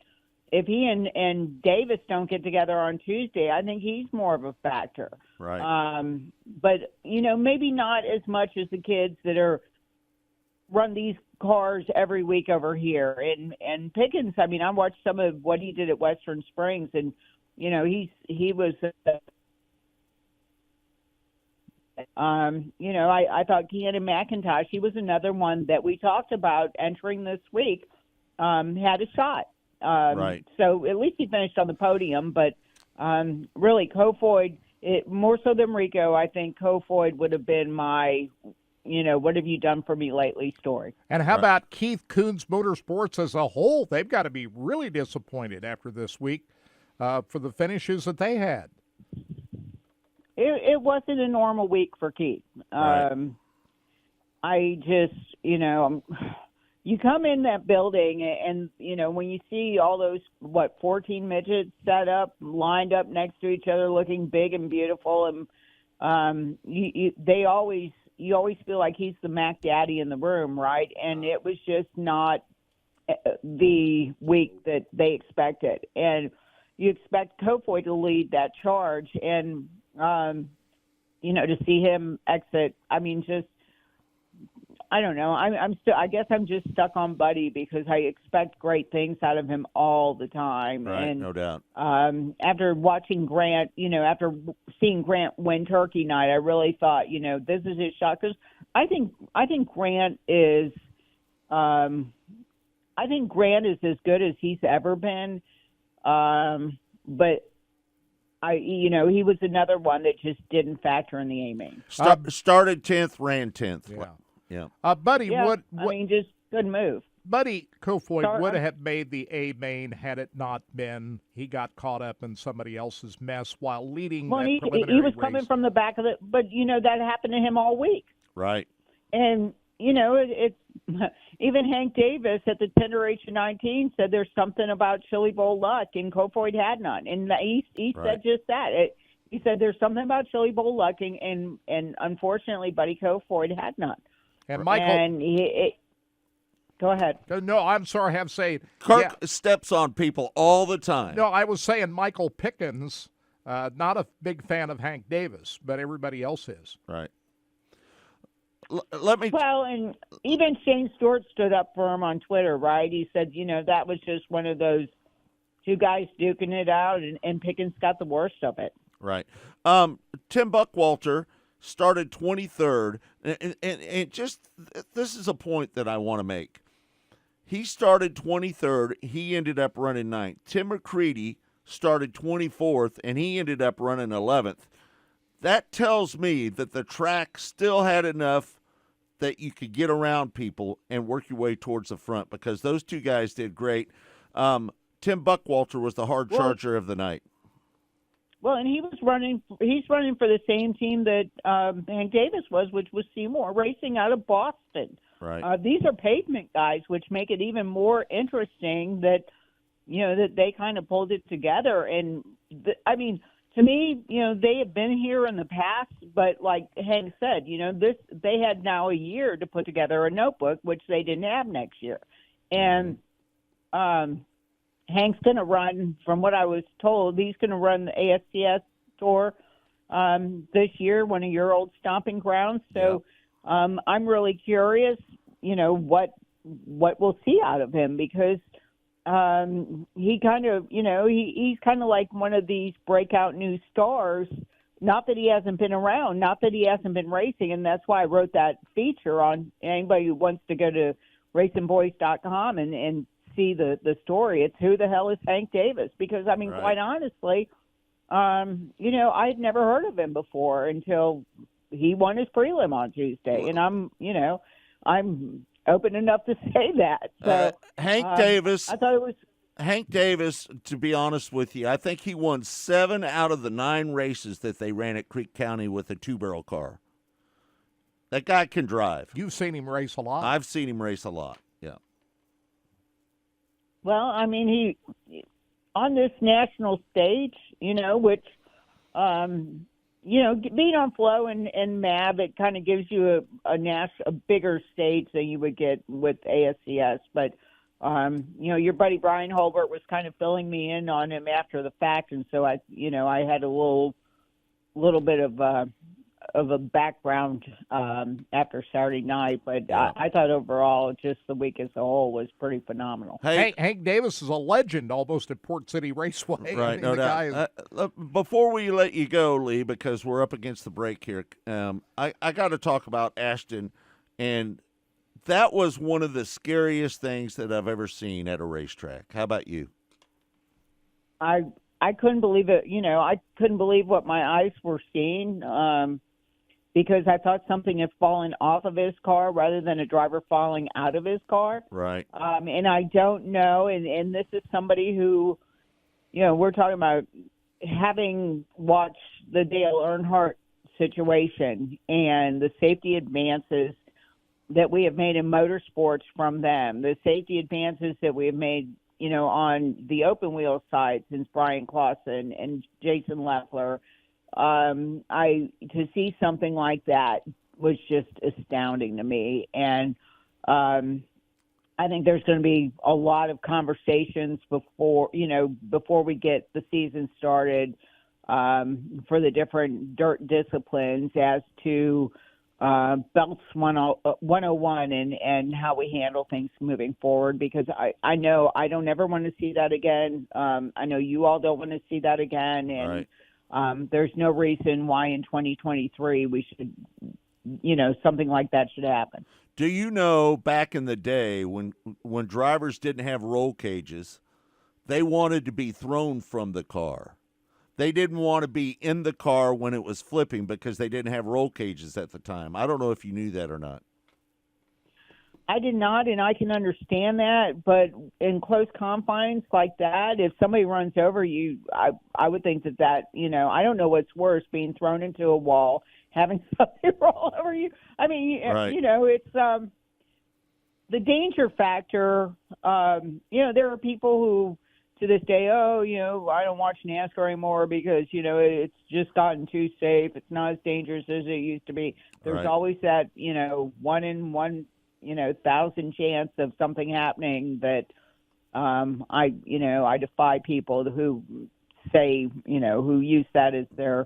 if he and Davis don't get together on Tuesday, I think he's more of a factor. Right. But maybe not as much as the kids that run these cars every week over here. And Pickens, I mean, I watched some of what he did at Western Springs, and he was. I thought Keanu McIntosh, he was another one that we talked about entering this week, had a shot. Right. So at least he finished on the podium, but really Kofoid, more so than Rico, I think Kofoid would have been my, what have you done for me lately story. And how about Keith Kunz Motorsports as a whole? They've got to be really disappointed after this week for the finishes that they had. It wasn't a normal week for Keith. Right. I just, you come in that building and, when you see all those, 14 midgets set up, lined up next to each other, looking big and beautiful, and you always feel like he's the Mac Daddy in the room, right? And it was just not the week that they expected. And you expect Kofoid to lead that charge, and to see him exit, I mean, just, I don't know. I guess I'm just stuck on Buddy because I expect great things out of him all the time. Right, and, no doubt. After watching Grant, after seeing Grant win Turkey Night, I really thought, this is his shot. Because I think Grant is, as good as he's ever been. But he was another one that just didn't factor in the A-main. Started 10th, ran 10th. Yeah. Yeah. Buddy, just good move. Buddy Kofoid would have made the A-main had it not been he got caught up in somebody else's mess while leading that preliminary he was race. coming from the back of it, but, that happened to him all week. Right. And, it's even Hank Davis at the tender age of 19 said there's something about Chili Bowl luck, and Kofoid had none. And he said just that. He said there's something about Chili Bowl luck, and unfortunately, Buddy Kofoid had none. And Michael, and go ahead. No, I'm sorry, I'm saying Kirk steps on people all the time. No, I was saying Michael Pickens, not a big fan of Hank Davis, but everybody else is. Right. Well, and even Shane Stewart stood up for him on Twitter, right? He said, that was just one of those two guys duking it out, and Pickens got the worst of it. Right. Tim Buckwalter started 23rd, and just this is a point that I want to make. He started 23rd. He ended up running 9th. Tim McCready started 24th, and he ended up running 11th. That tells me that the track still had enough that you could get around people and work your way towards the front, because those two guys did great. Tim Buckwalter was the hard charger of the night. Well, and he's running for the same team that Hank Davis was, which was Seymour Racing out of Boston. Right. These are pavement guys, which make it even more interesting that, that they kind of pulled it together. And, to me, they have been here in the past, but like Hank said, they had now a year to put together a notebook, which they didn't have next year. And Hank's going to run, from what I was told, he's going to run the ASTS Tour this year, one of your old stomping grounds. So I'm really curious, what we'll see out of him, because he kind of, he's kind of like one of these breakout new stars. Not that he hasn't been around, not that he hasn't been racing, and that's why I wrote that feature on anybody who wants to go to racingboys.com and see the story. It's who the hell is Hank Davis? Because, quite honestly, I'd never heard of him before until he won his prelim on Tuesday, and I'm open enough to say that. So Hank Davis. I thought it was. Hank Davis, to be honest with you, I think he won 7 out of the 9 races that they ran at Creek County with a 2-barrel car. That guy can drive. You've seen him race a lot. I've seen him race a lot. Yeah. Well, I mean, he on this national stage, which, being on Flow and MAV, it kind of gives you a bigger stage than you would get with ASCS. But, your buddy Brian Holbert was kind of filling me in on him after the fact, and so I had a little bit of a background after Saturday night, but I thought overall just the week as a whole was pretty phenomenal. Hey, Hank Davis is a legend almost at Port City Raceway. Right, no doubt. Before we let you go, Lee, because we're up against the break here, I got to talk about Ashton, and that was one of the scariest things that I've ever seen at a racetrack. How about you? I couldn't believe it. I couldn't believe what my eyes were seeing. Because I thought something had fallen off of his car rather than a driver falling out of his car. Right. And I don't know, and this is somebody who, we're talking about having watched the Dale Earnhardt situation and the safety advances that we have made in motorsports from them, the safety advances that we have made, on the open wheel side since Brian Clausen and Jason Leffler. To see something like that was just astounding to me. And I think there's going to be a lot of conversations before we get the season started for the different dirt disciplines as to Belts 101 and how we handle things moving forward, because I know I don't ever want to see that again. I know you all don't want to see that again. And right. There's no reason why in 2023 we should, something like that should happen. Do you know back in the day when drivers didn't have roll cages, they wanted to be thrown from the car. They didn't want to be in the car when it was flipping because they didn't have roll cages at the time. I don't know if you knew that or not. I did not, and I can understand that, but in close confines like that, if somebody runs over you, I would think that, I don't know what's worse, being thrown into a wall, having somebody roll over you. I mean, right. It's the danger factor. There are people who, to this day, I don't watch NASCAR anymore because, it's just gotten too safe. It's not as dangerous as it used to be. There's right. always that, 1 in 1,000 chance of something happening that I defy people who say, who use that as their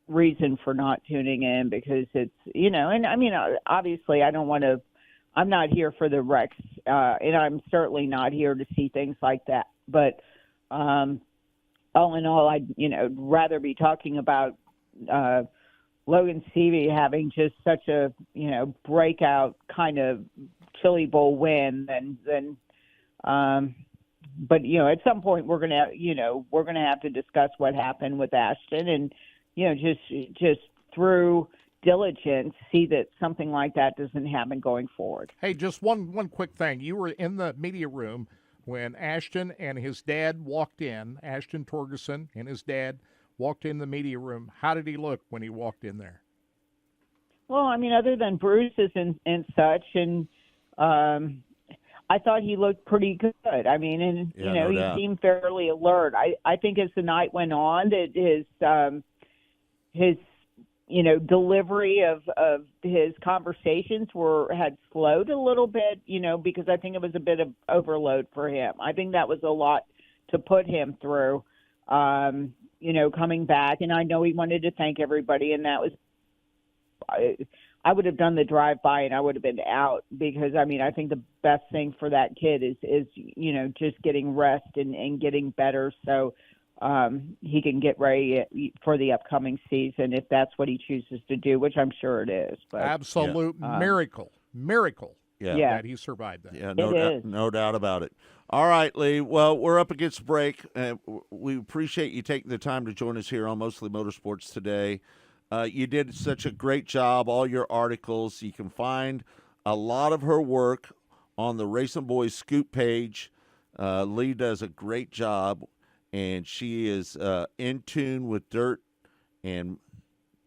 reason for not tuning in, because it's, and I mean, obviously I'm not here for the wrecks, and I'm certainly not here to see things like that. But all in all, I'd, rather be talking about Logan Seavey having just such a, breakout kind of Chili Bowl win than but, at some point we're going to have to discuss what happened with Ashton and, just through diligence, see that something like that doesn't happen going forward. Hey, just one quick thing. You were in the media room when Ashton and his dad walked in, Ashton Torgerson and his dad walked in the media room. How did he look when he walked in there? Well, I mean, other than bruises and such, and I thought he looked pretty good. I mean, and no doubt. He seemed fairly alert. I think as the night went on, that his delivery of his conversations had slowed a little bit, because I think it was a bit of overload for him. I think that was a lot to put him through. Coming back, and I know he wanted to thank everybody, and that was, I would have done the drive-by and I would have been out, because, I mean, I think the best thing for that kid is just getting rest and getting better so he can get ready for the upcoming season if that's what he chooses to do, which I'm sure it is. But, absolute miracle that he survived that. Yeah, no doubt about it. All right, Lee. Well, we're up against break. We appreciate you taking the time to join us here on Mostly Motorsports today. You did such a great job, all your articles. You can find a lot of her work on the Racing Boys Scoop page. Lee does a great job, and she is in tune with dirt and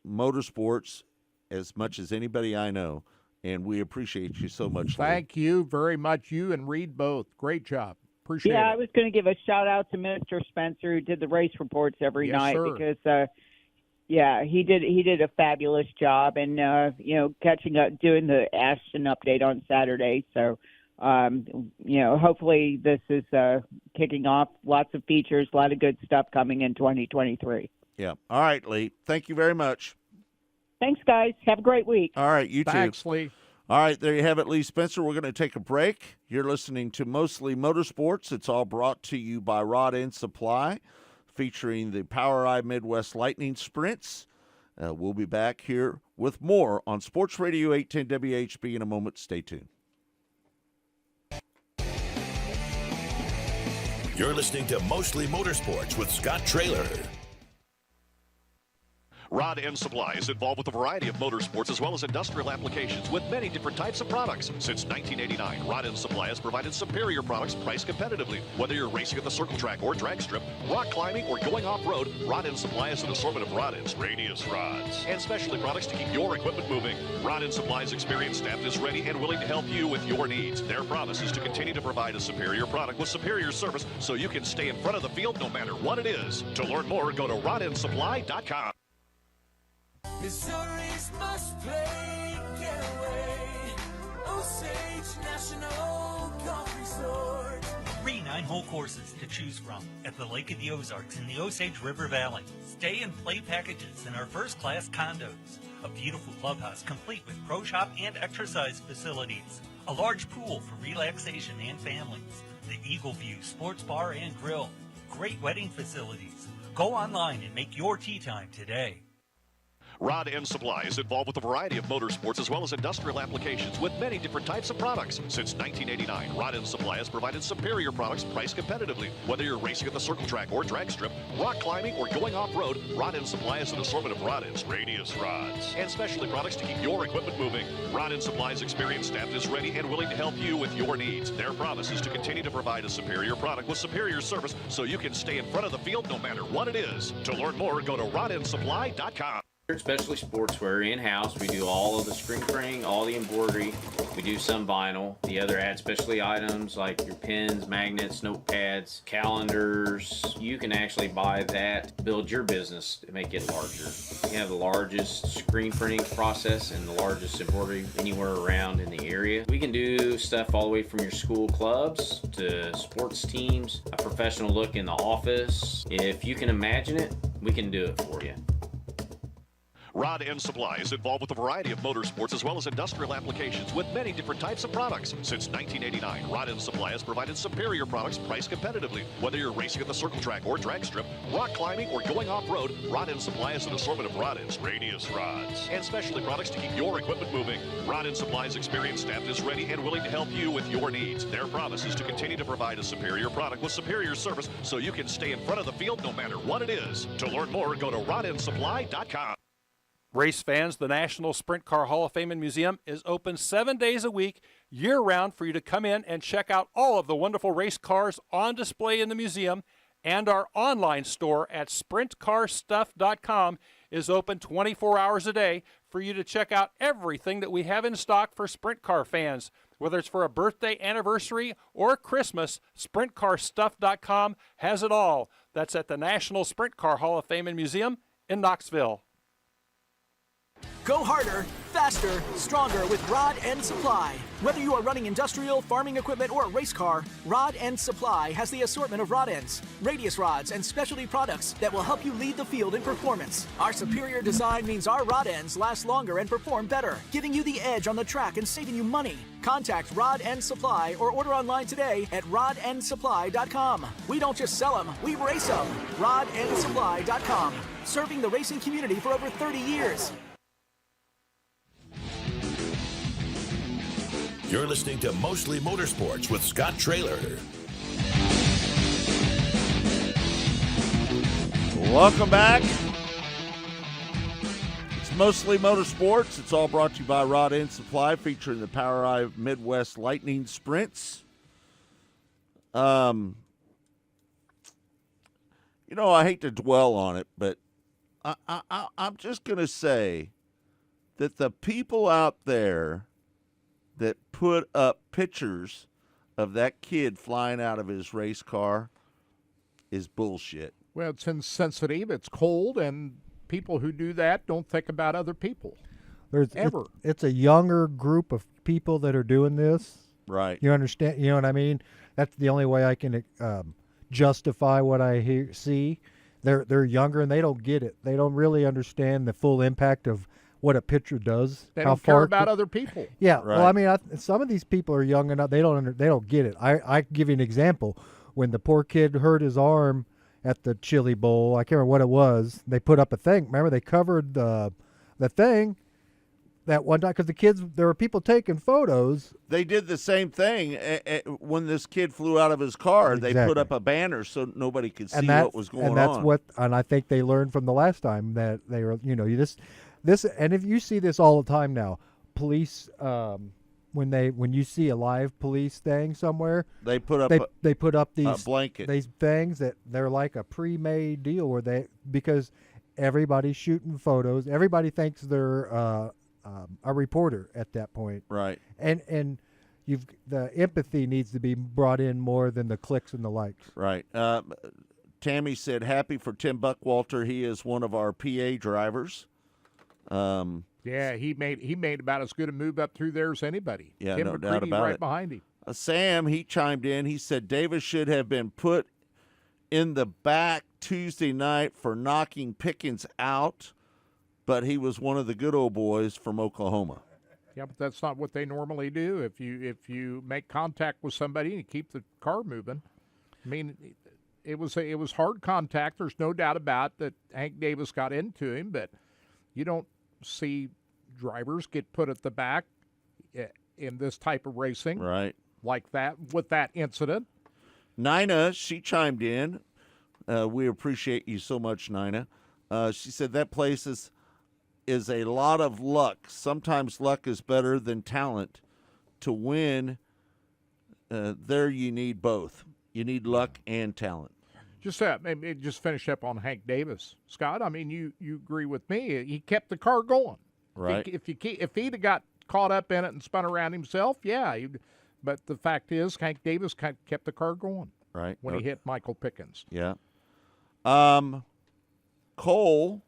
motorsports as much as anybody I know, and we appreciate you so much. Thank you very much. You and Reed both. Great job. Appreciate it. Yeah, I was going to give a shout out to Mr. Spencer, who did the race reports every Yes, night, sir. because he did a fabulous job, and catching up, doing the Ashton update on Saturday. So hopefully this is kicking off lots of features, a lot of good stuff coming in 2023. Yeah. All right, Lee. Thank you very much. Thanks, guys. Have a great week. All right, you too. Thanks, Lee. All right, there you have it, Lee Spencer. We're going to take a break. You're listening to Mostly Motorsports. It's all brought to you by Rod End Supply, featuring the POWRi Midwest Lightning Sprints. We'll be back here with more on Sports Radio 810 WHB in a moment. Stay tuned. You're listening to Mostly Motorsports with Scott Traylor. Rod End Supply is involved with a variety of motorsports as well as industrial applications with many different types of products. Since 1989, Rod End Supply has provided superior products priced competitively. Whether you're racing at the circle track or drag strip, rock climbing, or going off-road, Rod End Supply has an assortment of rod ends, radius rods, and specialty products to keep your equipment moving. Rod End Supply's experienced staff is ready and willing to help you with your needs. Their promise is to continue to provide a superior product with superior service so you can stay in front of the field no matter what it is. To learn more, go to rodendsupply.com. Missouri's must-play getaway. Osage National Golf Resort. 3 9-hole courses to choose from at the Lake of the Ozarks in the Osage River Valley. Stay and play packages in our first-class condos. A beautiful clubhouse complete with pro shop and exercise facilities. A large pool for relaxation and families. The Eagle View Sports Bar and Grill. Great wedding facilities. Go online and make your tee time today. Rod End Supply is involved with a variety of motorsports as well as industrial applications with many different types of products. Since 1989, Rod End Supply has provided superior products priced competitively. Whether you're racing at the circle track or drag strip, rock climbing, or going off-road, Rod End Supply has an assortment of rod ends, radius rods, and specialty products to keep your equipment moving. Rod End Supply's experienced staff is ready and willing to help you with your needs. Their promise is to continue to provide a superior product with superior service so you can stay in front of the field no matter what it is. To learn more, go to rodendsupply.com. Especially sportswear in-house. We do all of the screen printing, all the embroidery. We do some vinyl. The other add specialty items like your pins, magnets, notepads, calendars. You can actually buy that, build your business to make it larger. We have the largest screen printing process and the largest embroidery anywhere around in the area. We can do stuff all the way from your school clubs to sports teams, a professional look in the office. If you can imagine it, we can do it for you. Rod End Supply is involved with a variety of motorsports as well as industrial applications with many different types of products. Since 1989, Rod End Supply has provided superior products priced competitively. Whether you're racing at the circle track or drag strip, rock climbing, or going off-road, Rod End Supply has an assortment of rod ends, radius rods, and specialty products to keep your equipment moving. Rod End Supply's experienced staff is ready and willing to help you with your needs. Their promise is to continue to provide a superior product with superior service so you can stay in front of the field no matter what it is. To learn more, go to rodendsupply.com. Race fans, the National Sprint Car Hall of Fame and Museum is open 7 days a week, year-round, for you to come in and check out all of the wonderful race cars on display in the museum. And our online store at sprintcarstuff.com is open 24 hours a day for you to check out everything that we have in stock for sprint car fans. Whether it's for a birthday, anniversary, or Christmas, sprintcarstuff.com has it all. That's at the National Sprint Car Hall of Fame and Museum in Knoxville. Go harder, faster, stronger with Rod End Supply. Whether you are running industrial, farming equipment, or a race car, Rod End Supply has the assortment of rod ends, radius rods, and specialty products that will help you lead the field in performance. Our superior design means our rod ends last longer and perform better, giving you the edge on the track and saving you money. Contact Rod End Supply or order online today at rodendsupply.com. We don't just sell them, we race them. rodendsupply.com. Serving the racing community for over 30 years. You're listening to Mostly Motorsports with Scott Traylor. Welcome back. Mostly Motorsports. It's all brought to you by Rod End Supply, featuring the POWRi Midwest Lightning Sprints. I hate to dwell on it, but I'm just going to say that the people out there that put up pictures of that kid flying out of his race car is bullshit. Well, it's insensitive, it's cold, and people who do that don't think about other people. It's a younger group of people that are doing this. Right. You understand? You know what I mean? That's the only way I can justify what I see. They're younger and they don't get it. They don't really understand the full impact of what a picture does. They how don't far care about other people. Yeah. Right. Well, I mean, some of these people are young enough. They don't get it. I give you an example. When the poor kid hurt his arm at the Chili Bowl, I can't remember what it was. They put up a thing. Remember, they covered the thing that one time because there were people taking photos. They did the same thing when this kid flew out of his car. Exactly. They put up a banner so nobody could see what was going on. And that's and I think they learned from the last time that they were, this, and if you see this all the time now, police, when you see a live police thing somewhere, they put up they put up these blanket, these things that they're like a pre-made deal because everybody's shooting photos. Everybody thinks they're a reporter at that point, right? And the empathy needs to be brought in more than the clicks and the likes, right? Tammy said, "Happy for Tim Buckwalter. He is one of our PA drivers." Yeah, he made about as good a move up through there as anybody. Yeah, Tim no McCready doubt about right it. behind him. Sam, he chimed in. He said Davis should have been put in the back Tuesday night for knocking Pickens out, but he was one of the good old boys from Oklahoma. Yeah, but that's not what they normally do. If you make contact with somebody and you keep the car moving, I mean, it was hard contact. There's no doubt about that. Hank Davis got into him, but you don't see drivers get put at the back in this type of racing, right? Like that with that incident. Nina, she chimed in. We appreciate you so much, Nina. She said that place is a lot of luck. Sometimes luck is better than talent. To win, there you need both. You need luck and talent. Just finish up on Hank Davis, Scott. I mean, you agree with me? He kept the car going, right? If he'd have got caught up in it and spun around himself, yeah. But the fact is, Hank Davis kept the car going, right? When he hit Michael Pickens. Yeah. Cole,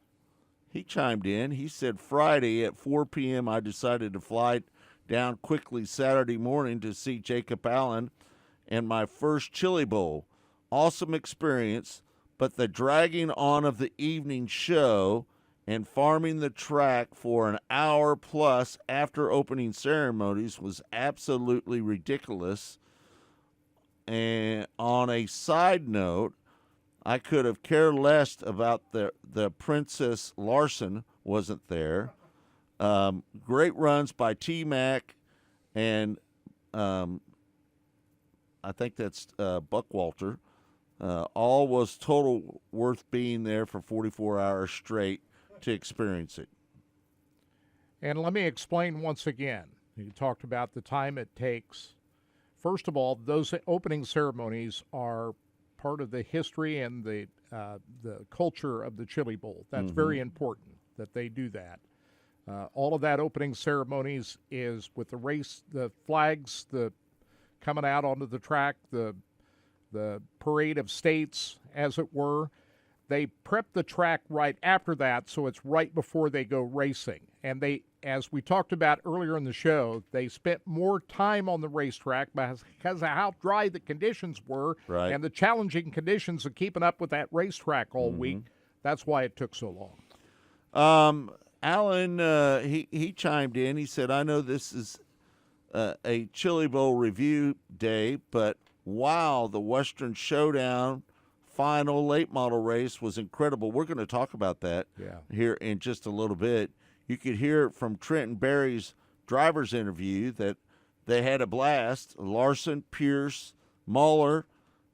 he chimed in. He said Friday at 4 p.m. I decided to fly down quickly Saturday morning to see Jacob Allen and my first Chili Bowl. Awesome experience, but the dragging on of the evening show and farming the track for an hour plus after opening ceremonies was absolutely ridiculous. And on a side note, I could have cared less about the Princess Larson wasn't there. Great runs by T-Mac and I think that's Buckwalter. All was total worth being there for 44 hours straight to experience it. And let me explain once again. You talked about the time it takes. First of all, those opening ceremonies are part of the history and the culture of the Chili Bowl. That's very important that they do that. All of that opening ceremonies is with the race, the flags, the coming out onto the track, the parade of states, as it were. They prep the track right after that, so it's right before they go racing. And they, as we talked about earlier in the show, they spent more time on the racetrack because of how dry the conditions were and the challenging conditions of keeping up with that racetrack all week. That's why it took so long. Alan, he chimed in. He said, I know this is a Chili Bowl review day, but wow, the Western Showdown final late model race was incredible. We're going to talk about that here in just a little bit. You could hear from Trenton Berry's driver's interview that they had a blast. Larson, Pierce, Muller,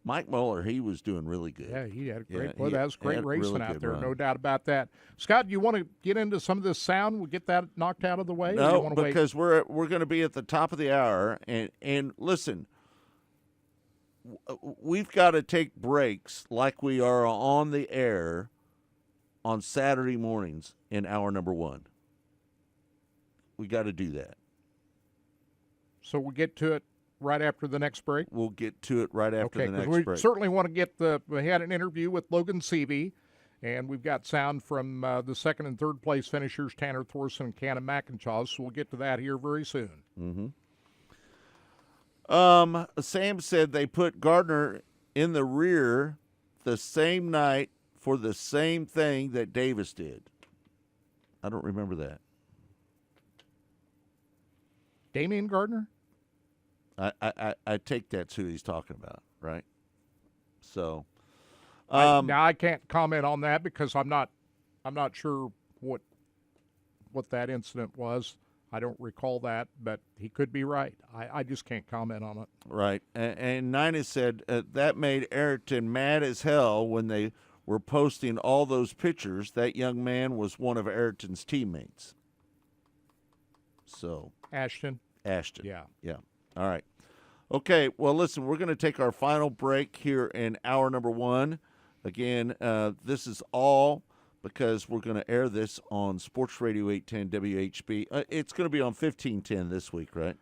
Mike Muller, he was doing really good. Yeah, he had a great. Yeah, Well, that was he great had a racing really out good there, run. no doubt about that. Scott, you want to get into some of this sound? We'll get that knocked out of the way. or you No, wanna wait? because we're going to be at the top of the hour, and listen, we've got to take breaks like we are on the air on Saturday mornings in hour number 1. We got to do that. So we'll get to it right after the next break. We'll get to it right after Okay, the 'cause next we break. certainly want to get we had an interview with Logan Seavey, and we've got sound from the second and third place finishers, Tanner Thorson and Cannon McIntosh, so we'll get to that here very soon. Sam said they put Gardner in the rear the same night for the same thing that Davis did. I don't remember that. Damian Gardner? I take that's who he's talking about, right? So, Now I can't comment on that because I'm not sure what that incident was. I don't recall that, but he could be right. I just can't comment on it. right. And Nina said that made Ayrton mad as hell when they were posting all those pictures. That young man was one of Ayrton's teammates. So, Ashton? Ashton. Yeah. All right. Okay, well, listen, we're going to take our final break here in hour number 1. Again, this is all because we're going to air this on Sports Radio 810 WHB. It's going to be on 1510 this week, right?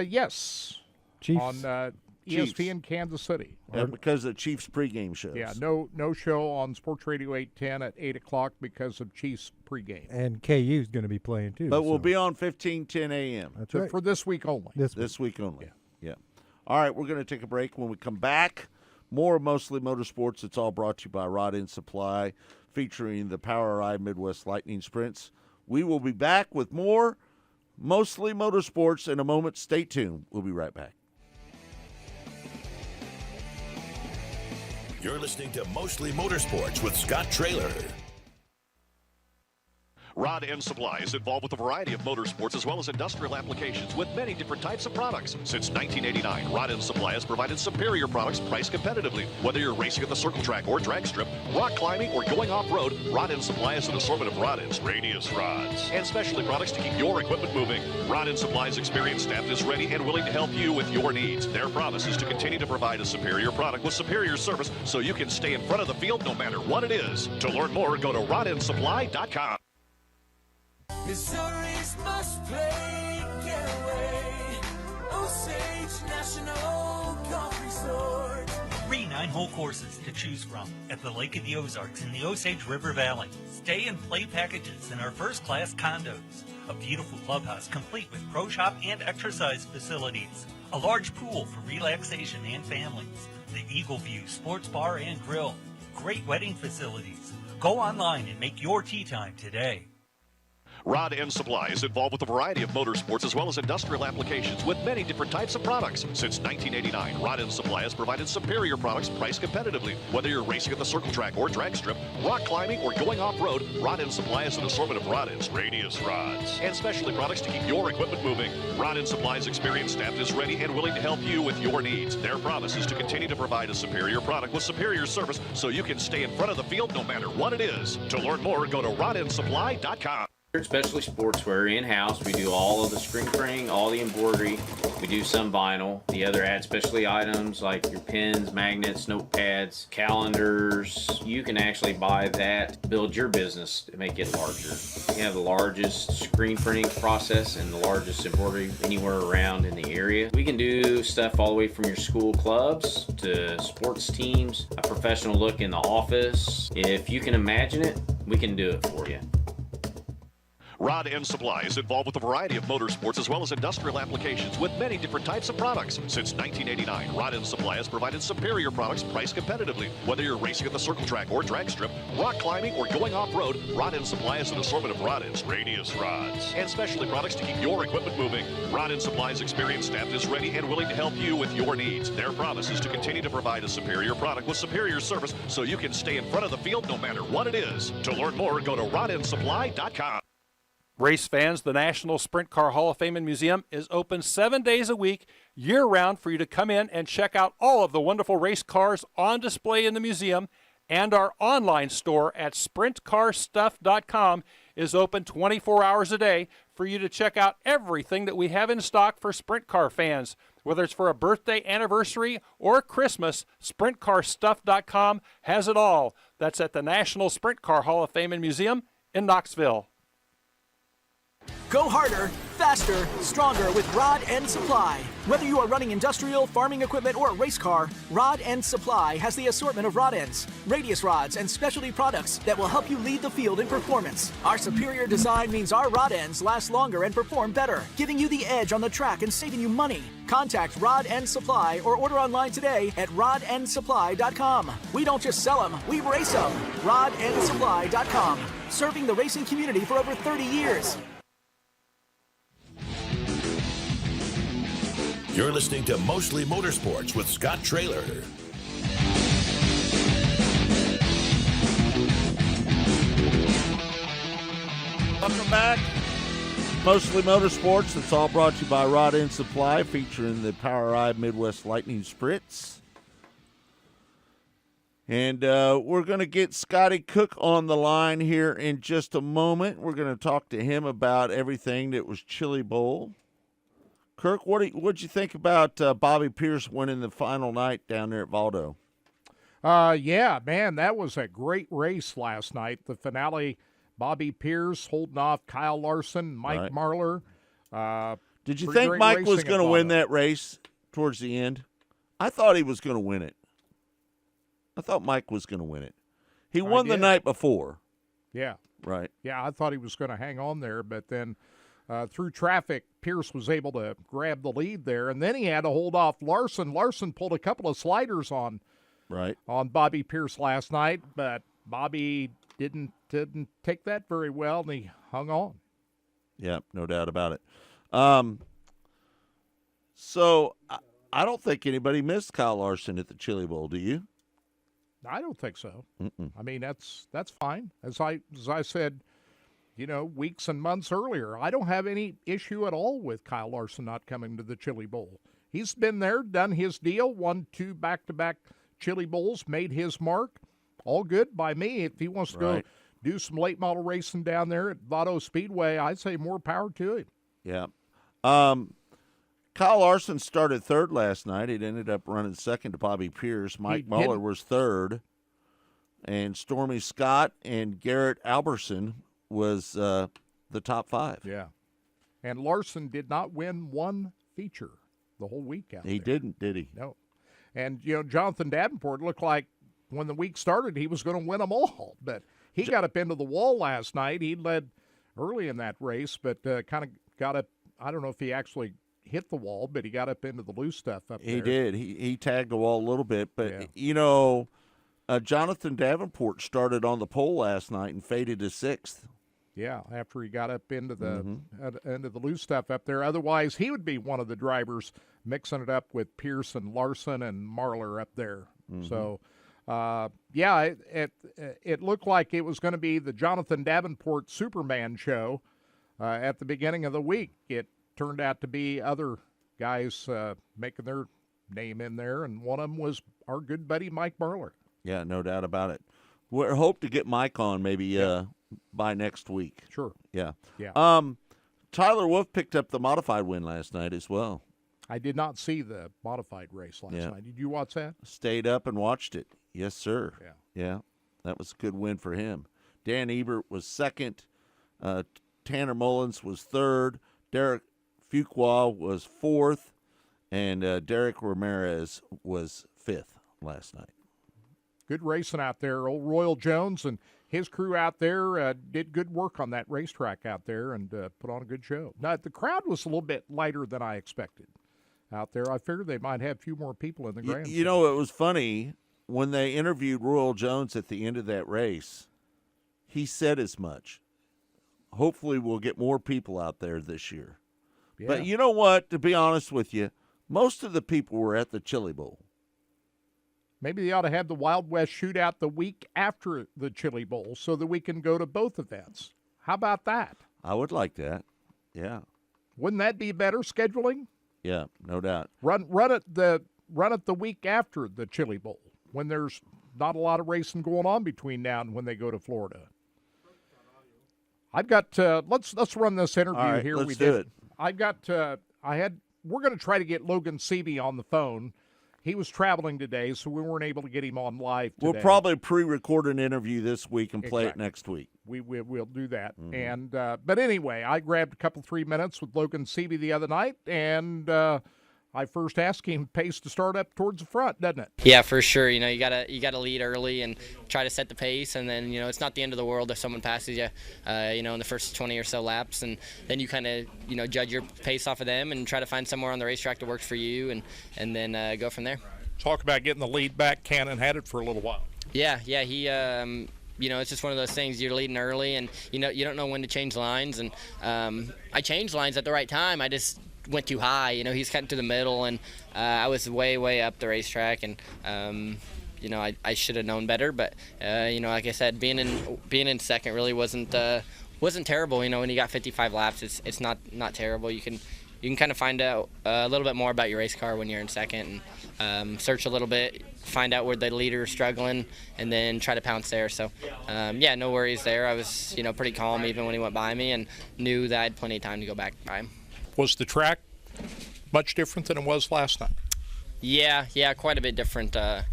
Yes. Chiefs. On ESPN Kansas City. Because of Chiefs pregame shows. Yeah, no show on Sports Radio 810 at 8 o'clock because of Chiefs pregame. And KU's going to be playing too. But we'll so. be on 1510 a.m. That's So right. for this week only. This week only. Yeah. All right, we're going to take a break. When we come back, more Mostly Motorsports. It's all brought to you by Rod End Supply, featuring the PowerI Midwest Lightning Sprints. We will be back with more Mostly Motorsports in a moment. Stay tuned. We'll be right back. You're listening to Mostly Motorsports with Scott Traylor. Rod End Supply is involved with a variety of motorsports as well as industrial applications with many different types of products. Since 1989, Rod End Supply has provided superior products priced competitively. Whether you're racing at the circle track or drag strip, rock climbing, or going off-road, Rod End Supply has an assortment of rod ends, radius rods, and specialty products to keep your equipment moving. Rod End Supply's experienced staff is ready and willing to help you with your needs. Their promise is to continue to provide a superior product with superior service so you can stay in front of the field no matter what it is. To learn more, go to rodendsupply.com. Missouri's must play getaway. Osage National Golf Resort. 3 9-hole courses to choose from at the Lake of the Ozarks in the Osage River Valley. Stay and play packages in our first-class condos. A beautiful clubhouse complete with pro shop and exercise facilities. A large pool for relaxation and families. The Eagle View Sports Bar and Grill. Great wedding facilities. Go online and make your tee time today. Rod End Supply is involved with a variety of motorsports as well as industrial applications with many different types of products. Since 1989, Rod End Supply has provided superior products priced competitively. Whether you're racing at the circle track or drag strip, rock climbing, or going off-road, Rod End Supply has an assortment of rod ends, radius rods, and specialty products to keep your equipment moving. Rod End Supply's experienced staff is ready and willing to help you with your needs. Their promise is to continue to provide a superior product with superior service so you can stay in front of the field no matter what it is. To learn more, go to rodendsupply.com. Especially sportswear in-house. We do all of the screen printing, all the embroidery. We do some vinyl. The other ad specialty items like your pens, magnets, notepads, calendars. You can actually buy that to build your business to make it larger. We have the largest screen printing process and the largest embroidery anywhere around in the area. We can do stuff all the way from your school clubs to sports teams, a professional look in the office. If you can imagine it, we can do it for you. Rod End Supply is involved with a variety of motorsports as well as industrial applications with many different types of products. Since 1989, Rod End Supply has provided superior products priced competitively. Whether you're racing at the circle track or drag strip, rock climbing, or going off-road, Rod End Supply has an assortment of rod ends, radius rods, and specialty products to keep your equipment moving. Rod End Supply's experienced staff is ready and willing to help you with your needs. Their promise is to continue to provide a superior product with superior service so you can stay in front of the field no matter what it is. To learn more, go to rodendsupply.com. Race fans, the National Sprint Car Hall of Fame and Museum is open 7 days a week, year-round, for you to come in and check out all of the wonderful race cars on display in the museum. And our online store at sprintcarstuff.com is open 24 hours a day for you to check out everything that we have in stock for sprint car fans. Whether it's for a birthday, anniversary, or Christmas, sprintcarstuff.com has it all. That's at the National Sprint Car Hall of Fame and Museum in Knoxville. Go harder, faster, stronger with Rod End Supply. Whether you are running industrial, farming equipment, or a race car, Rod End Supply has the assortment of rod ends, radius rods, and specialty products that will help you lead the field in performance. Our superior design means our rod ends last longer and perform better, giving you the edge on the track and saving you money. Contact Rod End Supply or order online today at rodendsupply.com. We don't just sell them, we race them. rodendsupply.com. Serving the racing community for over 30 years. You're listening to Mostly Motorsports with Scott Traylor. Welcome back. Mostly Motorsports. It's all brought to you by Rod End Supply, featuring the POWRi Midwest Lightning Spritz. And we're going to get Scotty Cook on the line here in just a moment. We're going to talk to him about everything that was Chili Bowl. Kirk, what'd you think about Bobby Pierce winning the final night down there at Valdo? Yeah, man, that was a great race last night. The finale, Bobby Pierce holding off Kyle Larson, Mike Marlar. Did you think Mike was going to win that race towards the end? I thought he was going to win it. I thought Mike was going to win it. He won the night before. Yeah. Right. Yeah, I thought he was going to hang on there, but then through traffic, Pierce was able to grab the lead there, and then he had to hold off Larson. Larson pulled a couple of sliders on Bobby Pierce last night, but Bobby didn't take that very well, and he hung on. Yeah, no doubt about it. So I don't think anybody missed Kyle Larson at the Chili Bowl, do you? I don't think so. I mean, that's fine. As I said, weeks and months earlier, I don't have any issue at all with Kyle Larson not coming to the Chili Bowl. He's been there, done his deal, won 2 back-to-back Chili Bowls, made his mark. All good by me. If he wants to go do some late model racing down there at Vado Speedway, I'd say more power to him. Yeah. Kyle Larson started third last night. It ended up running second to Bobby Pierce. Mike Muller was third. And Stormy Scott and Garrett Alberson was the top 5. Yeah. And Larson did not win one feature the whole week out there. He didn't, did he? No. And, Jonathan Davenport looked like when the week started he was going to win them all. But he got up into the wall last night. He led early in that race, but kind of got up. I don't know if he actually hit the wall, but he got up into the loose stuff up there. He did. He tagged the wall a little bit. But, Jonathan Davenport started on the pole last night and faded to 6th. Yeah, after he got up into the into the loose stuff up there. Otherwise, he would be one of the drivers mixing it up with Pierce and Larson and Marlar up there. So, it looked like it was going to be the Jonathan Davenport Superman show at the beginning of the week. It turned out to be other guys making their name in there, and one of them was our good buddy Mike Marlar. Yeah, no doubt about it. We hope to get Mike on maybe by next week. Sure. Yeah. Yeah. Tyler Wolf picked up the modified win last night as well. I did not see the modified race last night. Did you watch that? Stayed up and watched it. Yes, sir. Yeah. Yeah. That was a good win for him. Dan Ebert was second. Tanner Mullins was third. Derek Fuqua was fourth. And Derek Ramirez was fifth last night. Good racing out there. Old Royal Jones and his crew out there did good work on that racetrack out there and put on a good show. Now, the crowd was a little bit lighter than I expected out there. I figured they might have a few more people in the grandstand. It was funny. When they interviewed Royal Jones at the end of that race, he said as much. Hopefully we'll get more people out there this year. Yeah. But you know what? To be honest with you, most of the people were at the Chili Bowl. Maybe they ought to have the Wild West shootout the week after the Chili Bowl so that we can go to both events. How about that? I would like that. Yeah. Wouldn't that be better scheduling? Yeah, no doubt. Run it the week after the Chili Bowl when there's not a lot of racing going on between now and when they go to Florida. I've got let's run this interview All right, here. let's do it. I've got we're going to try to get Logan Seavey on the phone. He was traveling today, so we weren't able to get him on live today. We'll probably pre-record an interview this week and play it Exactly. next week. We'll do that. Mm-hmm. And but anyway, I grabbed a couple 3 minutes with Logan Seavey the other night, and I first asked him pace to start up towards the front, doesn't it? Yeah, for sure. You know, you gotta lead early and try to set the pace, and then it's not the end of the world if someone passes you, in the first 20 or so laps, and then you kind of judge your pace off of them and try to find somewhere on the racetrack that works for you, and then go from there. Talk about getting the lead back. Cannon had it for a little while. Yeah, he. It's just one of those things. You're leading early, and you don't know when to change lines. And I changed lines at the right time. I just went too high. He's cutting to the middle, and I was way up the racetrack, and I should have known better. But like I said, being in second really wasn't terrible. When you got 55 laps, it's not terrible. You can kind of find out a little bit more about your race car when you're in second, and search a little bit, find out where the leader is struggling, and then try to pounce there. So, no worries there. I was, pretty calm even when he went by me, and knew that I had plenty of time to go back by him. Was the track much different than it was last night? Yeah, quite a bit different. I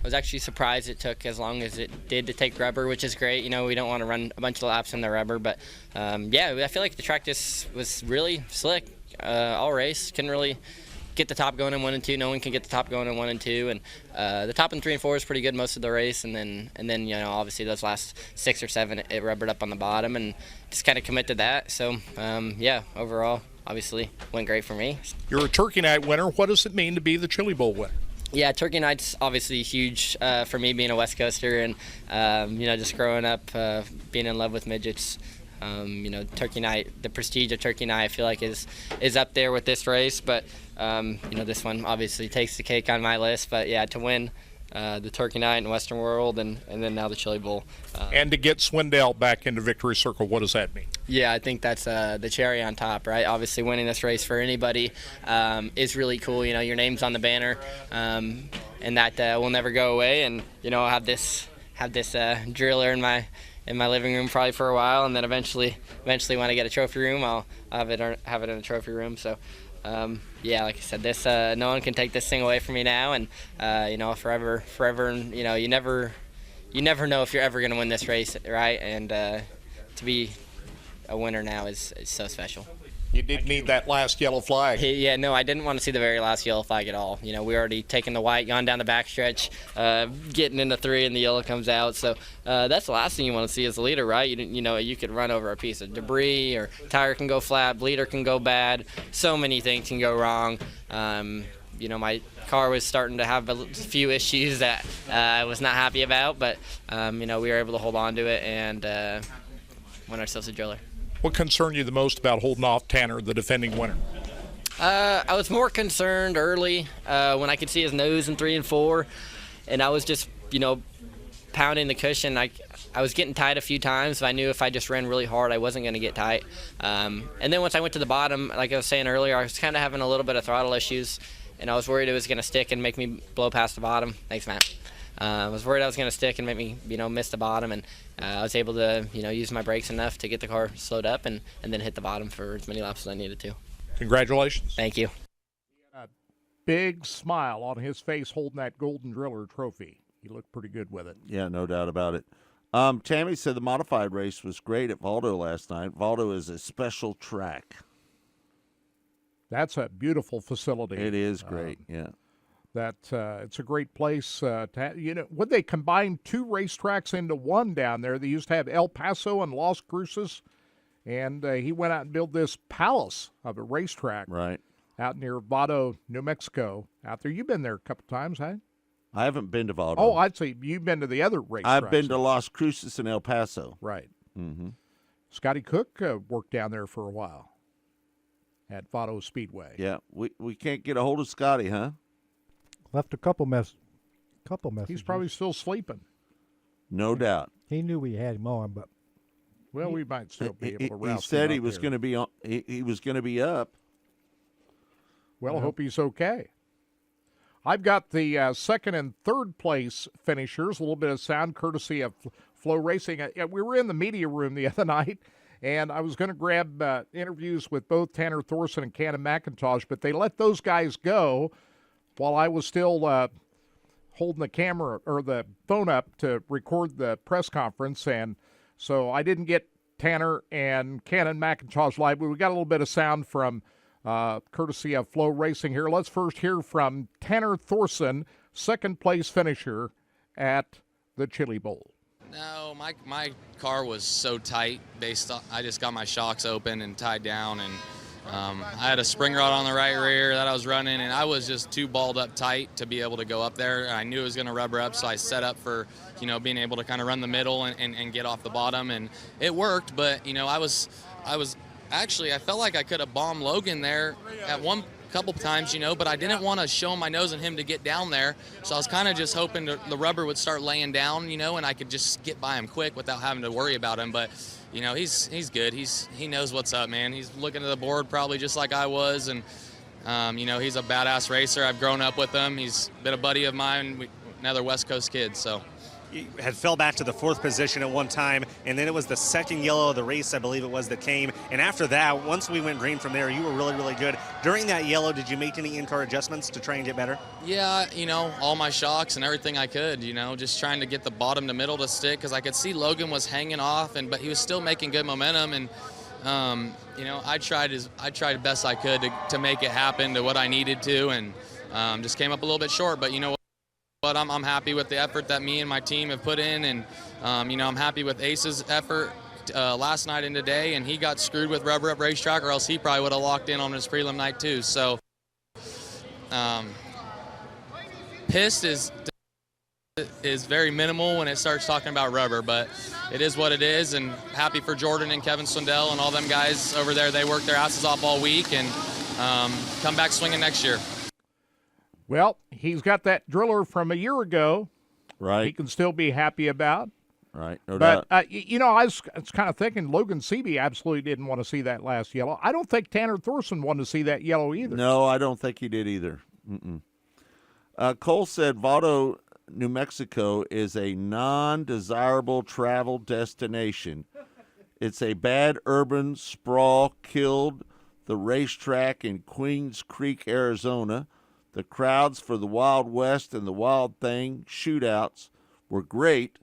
was actually surprised it took as long as it did to take rubber, which is great. We don't want to run a bunch of laps in the rubber, but I feel like the track just was really slick all race. Couldn't really get the top going in 1 and 2. No one can get the top going in 1 and 2, and the top in 3 and 4 is pretty good most of the race, and then obviously those last 6 or 7 it rubbered up on the bottom, and just kind of commit to that. So overall obviously went great for me. You're a Turkey Night winner. What does it mean to be the Chili Bowl winner? Yeah, Turkey Night's obviously huge for me, being a West Coaster, and just growing up being in love with midgets. Turkey Night, the prestige of Turkey Night, I feel like is up there with this race, but this one obviously takes the cake on my list. But yeah, to win the Turkey Night and Western World, and then now the Chili Bowl, and to get Swindell back into Victory Circle, what does that mean? Yeah, I think that's the cherry on top, right? Obviously, winning this race for anybody is really cool. Your name's on the banner, and that will never go away. And I'll have this driller in my living room probably for a while, and then eventually when I get a trophy room, I'll have it in a trophy room. So like I said, this no one can take this thing away from me now, and forever, and you never know if you're ever going to win this race, right? And to be a winner now is so special. You did need that last yellow flag. Yeah, no, I didn't want to see the very last yellow flag at all. We already taken the white, gone down the backstretch, getting into 3, and the yellow comes out. So that's the last thing you want to see as a leader, right? You could run over a piece of debris, or tire can go flat, bleeder can go bad. So many things can go wrong. My car was starting to have a few issues that I was not happy about, but we were able to hold on to it and win ourselves a driller. What concerned you the most about holding off Tanner, the defending winner? I was more concerned early when I could see his nose in 3 and 4, and I was just, pounding the cushion. I was getting tight a few times, but I knew if I just ran really hard, I wasn't going to get tight. And then once I went to the bottom, like I was saying earlier, I was kind of having a little bit of throttle issues, and I was worried it was going to stick and make me blow past the bottom. Thanks, Matt. I was worried I was going to stick and make me, miss the bottom, and I was able to, use my brakes enough to get the car slowed up and then hit the bottom for as many laps as I needed to. Congratulations. Thank you. A big smile on his face holding that Golden Driller trophy. He looked pretty good with it. Yeah, no doubt about it. Tammy said the modified race was great at Valdo last night. Valdo is a special track. That's a beautiful facility. It is great, yeah. That it's a great place to have, would they combine 2 racetracks into one down there? They used to have El Paso and Las Cruces, and he went out and built this palace of a racetrack right out near Vado, New Mexico. Out there, you've been there a couple times, huh? I haven't been to Valdo. Oh, I'd say you've been to the other racetracks. I've been to Las Cruces and El Paso. Right. Mm-hmm. Scotty Cook worked down there for a while at Vado Speedway. Yeah, we can't get a hold of Scotty, huh? Left a couple messages. He's probably still sleeping. No doubt. He knew we had him on, but Well, we might still be able to roust him. He said he up was here. going to be on. He was going to be up. Well, hope he's okay. I've got the second and third place finishers. A little bit of sound courtesy of Flow Racing. We were in the media room the other night, and I was going to grab interviews with both Tanner Thorson and Cannon McIntosh, but they let those guys go while I was still holding the camera or the phone up to record the press conference, and so I didn't get Tanner and Cannon McIntosh live, but we got a little bit of sound from courtesy of Flow Racing here. Let's first hear from Tanner Thorson, second place finisher at the Chili Bowl. No, my car was so tight based on, I just got my shocks open and tied down, and I had a spring rod on the right rear that I was running, and I was just too balled up tight to be able to go up there. I knew it was going to rubber up, so I set up for, being able to kind of run the middle and get off the bottom, and it worked. But I was actually, I felt like I could have bombed Logan there at one couple times, but I didn't want to show my nose and him to get down there, so I was kind of just hoping the rubber would start laying down, and I could just get by him quick without having to worry about him. But he's good. He knows what's up, man. He's looking at the board probably just like I was, and he's a badass racer. I've grown up with him. He's been a buddy of mine. Another West Coast kid, so. You had fell back to the fourth position at one time, and then it was the second yellow of the race, I believe it was, that came. And after that, once we went green from there, you were really, really good. During that yellow, did you make any in-car adjustments to try and get better? Yeah, all my shocks and everything I could, just trying to get the bottom to middle to stick, because I could see Logan was hanging off, but he was still making good momentum. And, I tried best I could to make it happen to what I needed to, and just came up a little bit short. But But I'm happy with the effort that me and my team have put in, and I'm happy with Ace's effort last night and today, and he got screwed with Rubber Up Racetrack, or else he probably would have locked in on his prelim night too. So pissed is very minimal when it starts talking about rubber, but it is what it is, and happy for Jordan and Kevin Swindell and all them guys over there. They worked their asses off all week and come back swinging next year. Well, he's got that driller from a year ago. Right. He can still be happy about. Right. No but, doubt. I was kind of thinking Logan Seavey absolutely didn't want to see that last yellow. I don't think Tanner Thorson wanted to see that yellow either. No, I don't think he did either. Cole said Vado, New Mexico is a non-desirable travel destination. It's a bad urban sprawl, killed the racetrack in Queens Creek, Arizona. The crowds for the Wild West and the Wild Thing shootouts were great.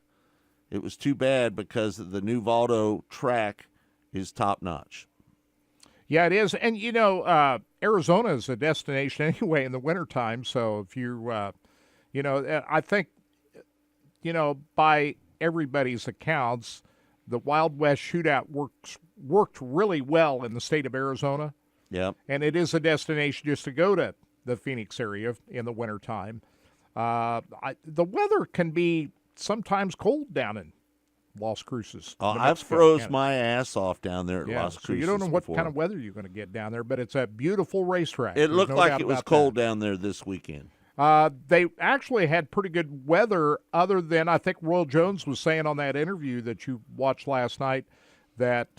It was too bad because the new Valdo track is top-notch. Yeah, it is. And, Arizona is a destination anyway in the wintertime. So if you, I think, by everybody's accounts, the Wild West shootout worked really well in the state of Arizona. Yep. And it is a destination just to go to the Phoenix area in the wintertime. The weather can be sometimes cold down in Las Cruces. I've froze my ass off down there at Las Cruces. So you don't know what before. kind of weather you're going to get down there, but it's a beautiful racetrack. It looked like it was cold down there this weekend. They actually had pretty good weather, other than I think Royal Jones was saying on that interview that you watched last night that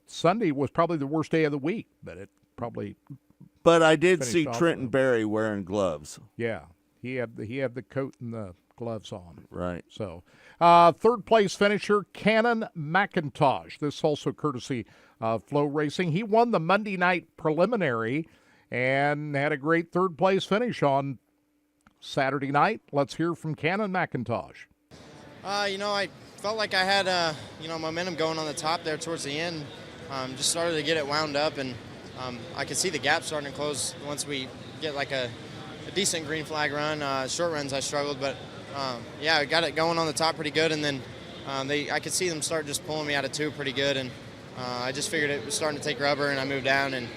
Sunday was probably the worst day of the week, but it probably. But I did see Trenton Berry wearing gloves. Yeah, he had the coat and the gloves on. Right. So, third place finisher Cannon McIntosh. This also courtesy of Flow Racing. He won the Monday night preliminary and had a great third place finish on Saturday night. Let's hear from Cannon McIntosh. I felt like I had momentum going on the top there towards the end. Just started to get it wound up, and I could see the gap starting to close once we get like a decent green flag run. Short runs I struggled, but I got it going on the top pretty good, and then I could see them start just pulling me out of two pretty good, and I just figured it was starting to take rubber, and I moved down, and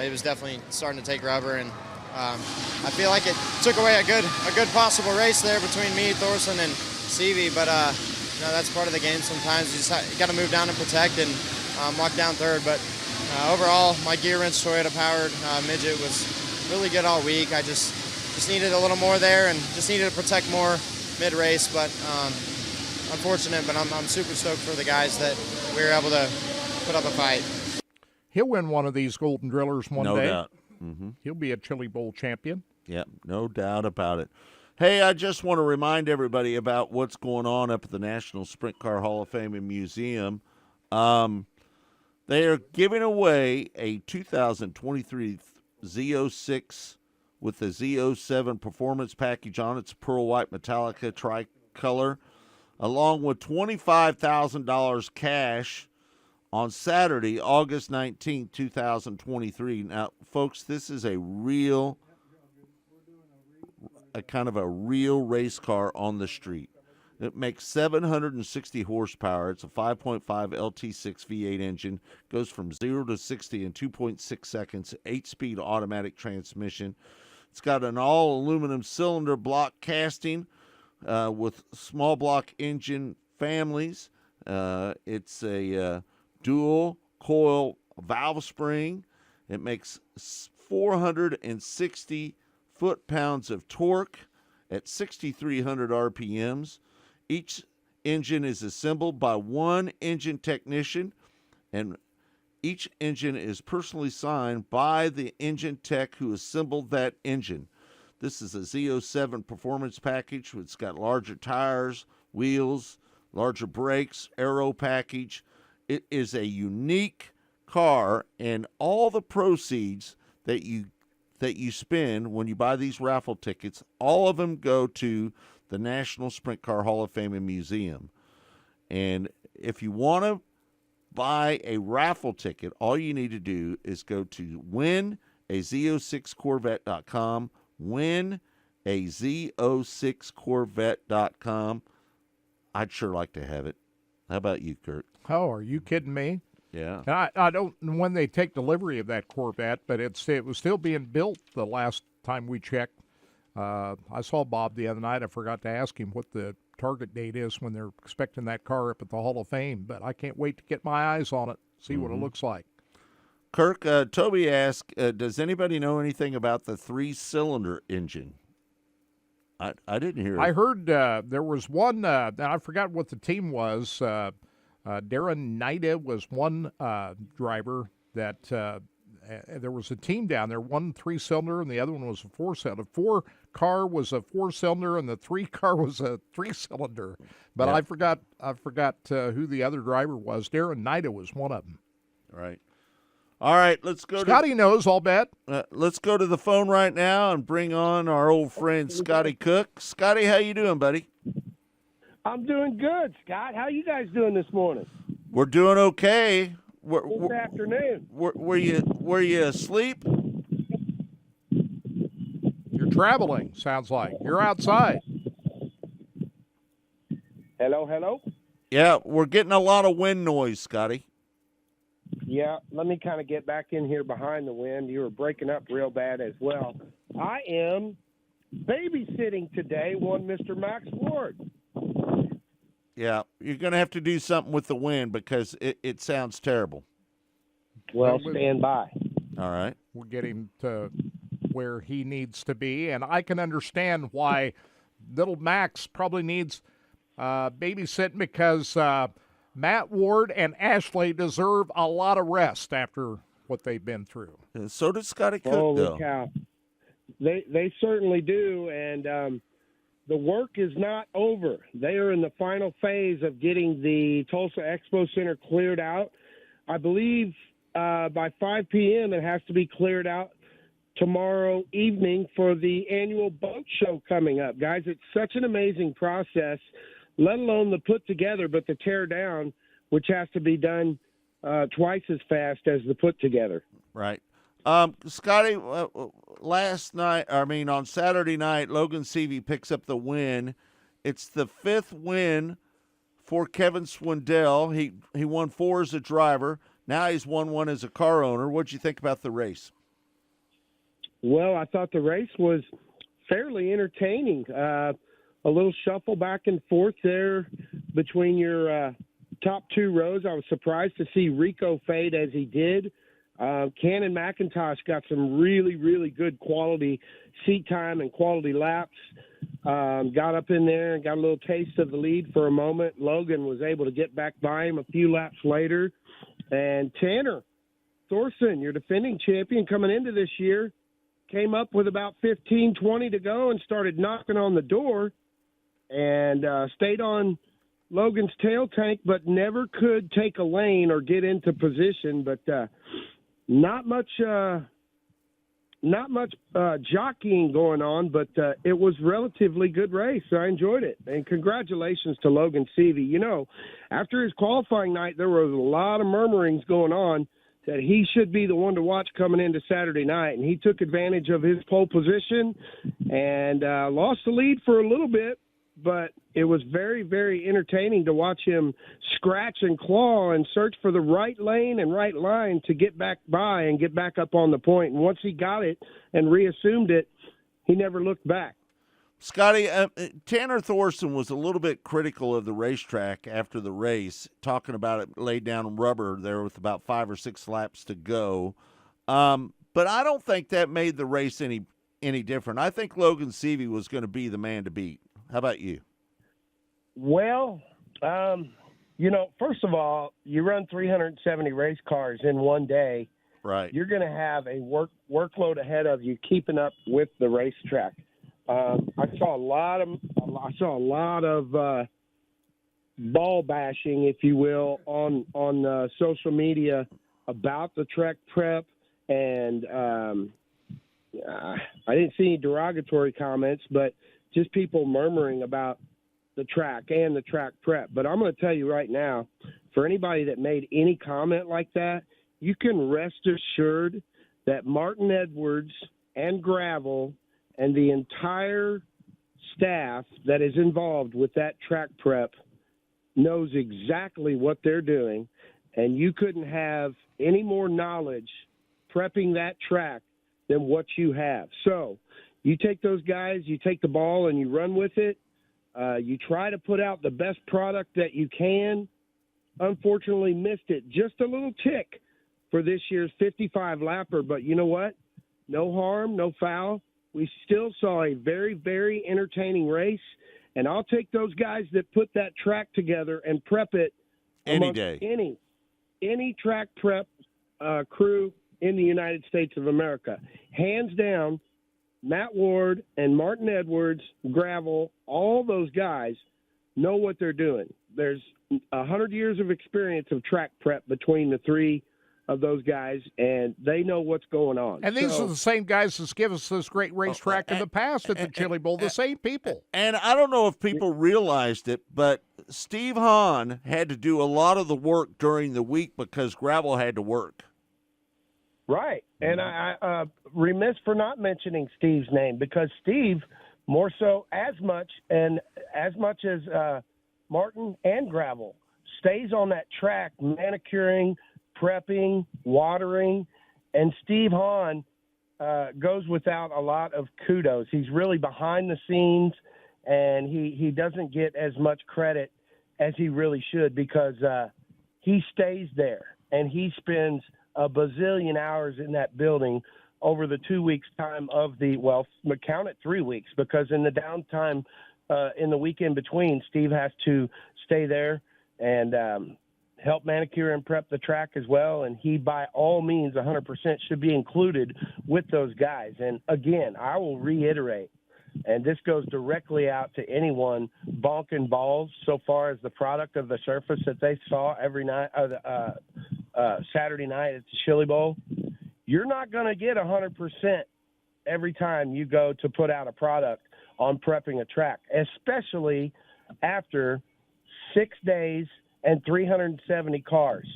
it was definitely starting to take rubber, and I feel like it took away a good possible race there between me, Thorson, and Seavey, but that's part of the game. Sometimes you got to move down and protect and lock down third, but overall, my gear wrench Toyota powered midget was really good all week. I just needed a little more there and just needed to protect more mid-race, but unfortunate, but I'm super stoked for the guys that we were able to put up a fight. He'll win one of these Golden Drillers one No day. doubt. Mm-hmm. He'll be a Chili Bowl champion. Yep, no doubt about it. Hey, I just want to remind everybody about what's going on up at the National Sprint Car Hall of Fame and Museum. They are giving away a 2023 Z06 with the Z07 performance package on its pearl white Metallica tricolor, along with $25,000 cash on Saturday, August 19, 2023. Now, folks, this is a kind of a real race car on the street. It makes 760 horsepower. It's a 5.5 LT6 V8 engine. Goes from 0 to 60 in 2.6 seconds. 8-speed automatic transmission. It's got an all-aluminum cylinder block casting with small block engine families. It's a dual coil valve spring. It makes 460 foot-pounds of torque at 6,300 RPMs. Each engine is assembled by one engine technician, and each engine is personally signed by the engine tech who assembled that engine. This is a Z07 performance package. It's got larger tires, wheels, larger brakes, aero package. It is a unique car, and all the proceeds that you spend when you buy these raffle tickets, all of them go to the National Sprint Car Hall of Fame and Museum. And if you want to buy a raffle ticket, all you need to do is go to winaz06corvette.com, winaz06corvette.com. I'd sure like to have it. How about you, Kurt? Oh, are you kidding me? Yeah. And I don't know when they take delivery of that Corvette, but it was still being built the last time we checked. I saw Bob the other night. I forgot to ask him what the target date is when they're expecting that car up at the Hall of Fame, but I can't wait to get my eyes on it, see what it looks like. Kirk, Toby asked, does anybody know anything about the 3-cylinder engine? I didn't hear it. I heard there was one, I forgot what the team was. Darren Nida was one driver that there was a team down there, one 3-cylinder and the other one was a 4-cylinder. 4-car was a 4-cylinder and the 3-car was a 3-cylinder. But Yeah. I forgot who the other driver was. Darren Nida was one of them. Right. All right, let's go. Scotty knows, I'll bet. Let's go to the phone right now and bring on our old friend Scotty Cook. Scotty, how you doing, buddy? I'm doing good, Scott. How you guys doing this morning? We're doing okay. This afternoon. Were you asleep? You're traveling, sounds like. You're outside. Hello? Yeah, we're getting a lot of wind noise, Scotty. Yeah, let me kind of get back in here behind the wind. You were breaking up real bad as well. I am babysitting today one Mr. Max Ward. Yeah, you're going to have to do something with the wind because it sounds terrible. Well, stand by. All right. We'll get him to where he needs to be, and I can understand why little Max probably needs babysitting because Matt Ward and Ashley deserve a lot of rest after what they've been through. And so does Scotty Cook, Holy though. cow. They certainly do, and the work is not over. They are in the final phase of getting the Tulsa Expo Center cleared out. I believe by 5 p.m. it has to be cleared out tomorrow evening for the annual boat show coming up. Guys, it's such an amazing process, let alone the put together, but the tear down, which has to be done twice as fast as the put together. Right. Scotty, on Saturday night, Logan Seavey picks up the win. It's the 5th win for Kevin Swindell. He won 4 as a driver. Now he's won 1 as a car owner. What'd you think about the race? Well, I thought the race was fairly entertaining. A little shuffle back and forth there between your top 2 rows. I was surprised to see Rico fade as he did. Cannon McIntosh got some really, really good quality seat time and quality laps. got up in there and got a little taste of the lead for a moment. Logan was able to get back by him a few laps later. And Tanner Thorson, your defending champion coming into this year, came up with about 15, 20 to go and started knocking on the door and stayed on Logan's tail tank, but never could take a lane or get into position. But not much jockeying going on, but it was relatively good race. So I enjoyed it. And congratulations to Logan Seavey. You know, after his qualifying night, there was a lot of murmurings going on that he should be the one to watch coming into Saturday night. And he took advantage of his pole position and lost the lead for a little bit, but it was very, very entertaining to watch him scratch and claw and search for the right lane and right line to get back by and get back up on the point. And once he got it and reassumed it, he never looked back. Scotty, Tanner Thorson was a little bit critical of the racetrack after the race, talking about it laid down rubber there with about 5 or 6 laps to go. But I don't think that made the race any different. I think Logan Seavey was going to be the man to beat. How about you? Well, you know, first of all, you run 370 race cars in one day. Right. You're going to have a workload ahead of you keeping up with the racetrack. I saw a lot of ball bashing, if you will, on social media about the track prep, and I didn't see any derogatory comments, but just people murmuring about the track and the track prep. But I'm going to tell you right now, for anybody that made any comment like that, you can rest assured that Martin Edwards and Gravel and the entire staff that is involved with that track prep knows exactly what they're doing, and you couldn't have any more knowledge prepping that track than what you have. So you take those guys, you take the ball and you run with it. You try to put out the best product that you can. Unfortunately, missed it just a little tick for this year's 55 lapper, but you know what? No harm, no foul. We still saw a very, very entertaining race, and I'll take those guys that put that track together and prep it any day. Any track prep crew in the United States of America. Hands down, Matt Ward and Martin Edwards, Gravel, all those guys know what they're doing. There's 100 years of experience of track prep between the three of those guys, and they know what's going on. And these are the same guys that give us this great racetrack in the past at the Chili Bowl, the same people. And I don't know if people realized it, but Steve Hahn had to do a lot of the work during the week because Gravel had to work. Right. And I remiss for not mentioning Steve's name, because Steve, more so as much as Martin and Gravel, stays on that track manicuring, prepping, watering, and Steve Hahn goes without a lot of kudos. He's really behind the scenes, and he doesn't get as much credit as he really should, because he stays there and he spends a bazillion hours in that building over the 2 weeks time of the, well, count it 3 weeks, because in the downtime in the week in between, Steve has to stay there and help manicure and prep the track as well. And he, by all means, 100% should be included with those guys. And again, I will reiterate, and this goes directly out to anyone bonking balls so far as the product of the surface that they saw every night, Saturday night at the Chili Bowl. You're not going to get 100% every time you go to put out a product on prepping a track, especially after 6 days and 370 cars.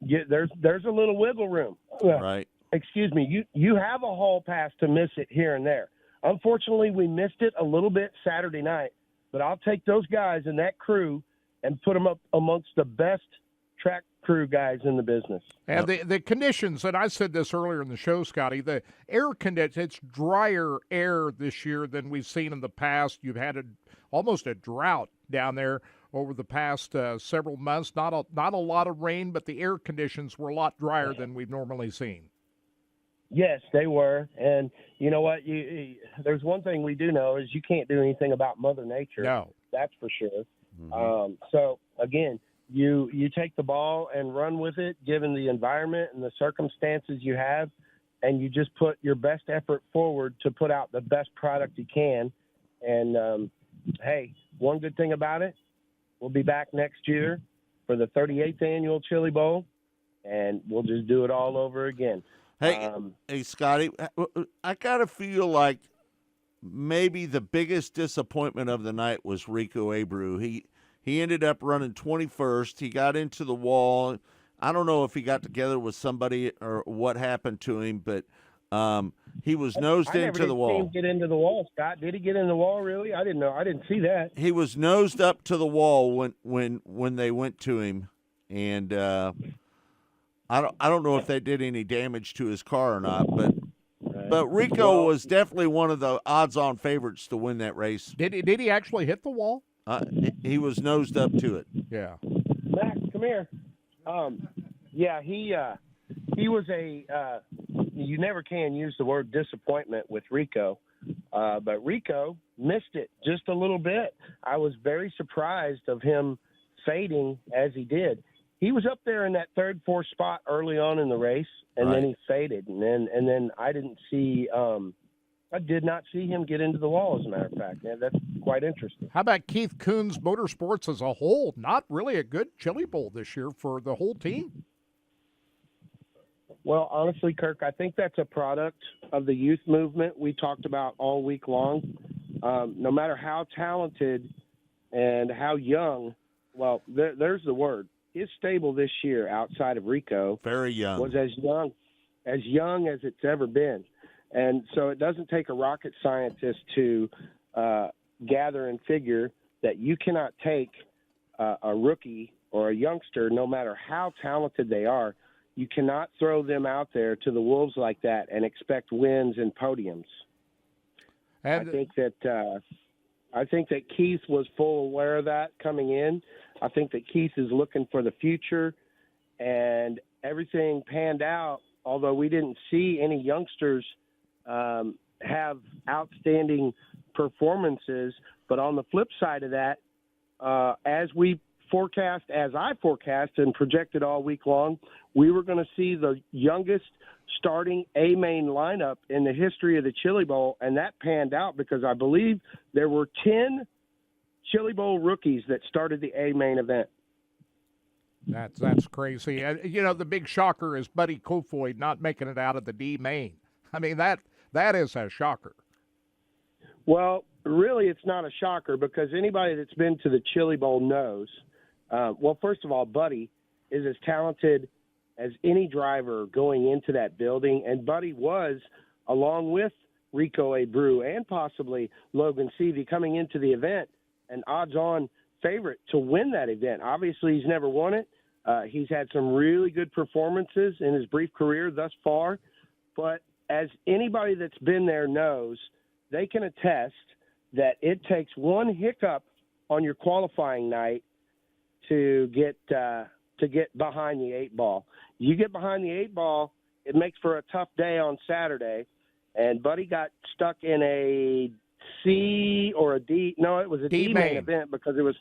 There's a little wiggle room. Right. Excuse me. You have a hall pass to miss it here and there. Unfortunately, we missed it a little bit Saturday night, but I'll take those guys and that crew and put them up amongst the best track crew guys in the business. And the conditions, and I said this earlier in the show, Scotty, the air conditions, it's drier air this year than we've seen in the past. You've had almost a drought down there over the past several months. Not a lot of rain, but the air conditions were a lot drier than we've normally seen. Yes, they were. And you know what? There's one thing we do know is you can't do anything about Mother Nature. No. That's for sure. So, again, you take the ball and run with it, given the environment and the circumstances you have, and you just put your best effort forward to put out the best product you can. And, hey, one good thing about it, we'll be back next year for the 38th annual Chili Bowl, and we'll just do it all over again. Hey, Scotty, I gotta feel like maybe the biggest disappointment of the night was Rico Abreu. He ended up running 21st. He got into the wall. I don't know if he got together with somebody or what happened to him, but he was nosed into the wall. I never did see him get into the wall, Scott. Did he get in the wall, really? I didn't know. I didn't see that. He was nosed up to the wall when they went to him, and I don't know if they did any damage to his car or not, but Rico was definitely one of the odds-on favorites to win that race. Did he actually hit the wall? He was nosed up to it. Yeah. Max, come here. Yeah, he was a you never can use the word disappointment with Rico, but Rico missed it just a little bit. I was very surprised of him fading as he did. He was up there in that third, fourth spot early on in the race, and then he faded, and then I did not see him get into the wall. As a matter of fact, yeah, that's quite interesting. How about Keith Kunz Motorsports as a whole? Not really a good Chili Bowl this year for the whole team. Well, honestly, Kirk, I think that's a product of the youth movement we talked about all week long. No matter how talented and how young, well, there's the word. His stable this year, outside of Rico, very young, was as young as it's ever been, and so it doesn't take a rocket scientist to gather and figure that you cannot take a rookie or a youngster, no matter how talented they are. You cannot throw them out there to the wolves like that and expect wins and podiums. And I think that Keith was full aware of that coming in. I think that Keith is looking for the future, and everything panned out, although we didn't see any youngsters have outstanding performances. But on the flip side of that, as I forecast and projected all week long, we were going to see the youngest starting A-main lineup in the history of the Chili Bowl, and that panned out because I believe there were 10 Chili Bowl rookies that started the A-main event. That's crazy. And, the big shocker is Buddy Kofoid not making it out of the D-main. I mean, that is a shocker. Well, really, it's not a shocker because anybody that's been to the Chili Bowl knows. Well, first of all, Buddy is as talented as any driver going into that building, and Buddy was, along with Rico Abreu and possibly Logan Seavey, coming into the event, an odds-on favorite to win that event. Obviously, he's never won it. He's had some really good performances in his brief career thus far, but as anybody that's been there knows, they can attest that it takes one hiccup on your qualifying night to get behind the eight ball. You get behind the eight ball, it makes for a tough day on Saturday. And Buddy got stuck in a C or a D. No, it was a D-main event because it was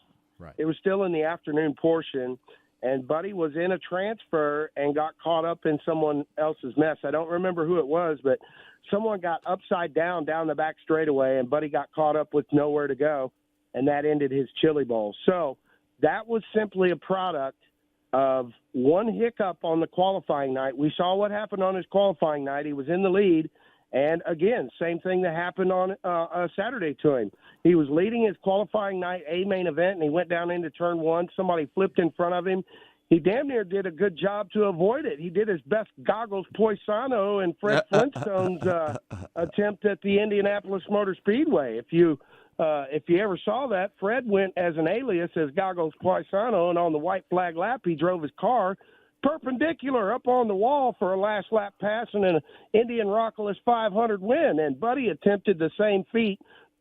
still in the afternoon portion. And Buddy was in a transfer and got caught up in someone else's mess. I don't remember who it was, but someone got upside down the back straightaway, and Buddy got caught up with nowhere to go, and that ended his Chili Bowl. So that was simply a product of one hiccup on the qualifying night. We saw what happened on his qualifying night. He was in the lead, and again, same thing that happened on Saturday to him. He was leading his qualifying night A-main event, and he went down into turn one. Somebody flipped in front of him. He damn near did a good job to avoid it. He did his best Goggles Poisano and Fred Flintstone's attempt at the Indianapolis Motor Speedway. If you ever saw that, Fred went as an alias as Goggles Poisano, and on the white flag lap, he drove his car perpendicular up on the wall for a last lap pass and an Indian Rockless 500 win. And Buddy attempted the same feat.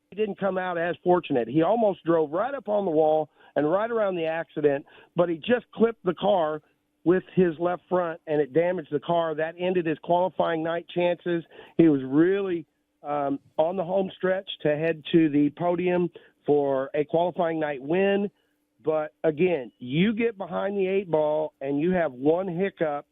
He didn't come out as fortunate. He almost drove right up on the wall and right around the accident, but he just clipped the car with his left front, and it damaged the car. That ended his qualifying night chances. He was really on the home stretch to head to the podium for a qualifying night win. But, again, you get behind the 8 ball and you have one hiccup,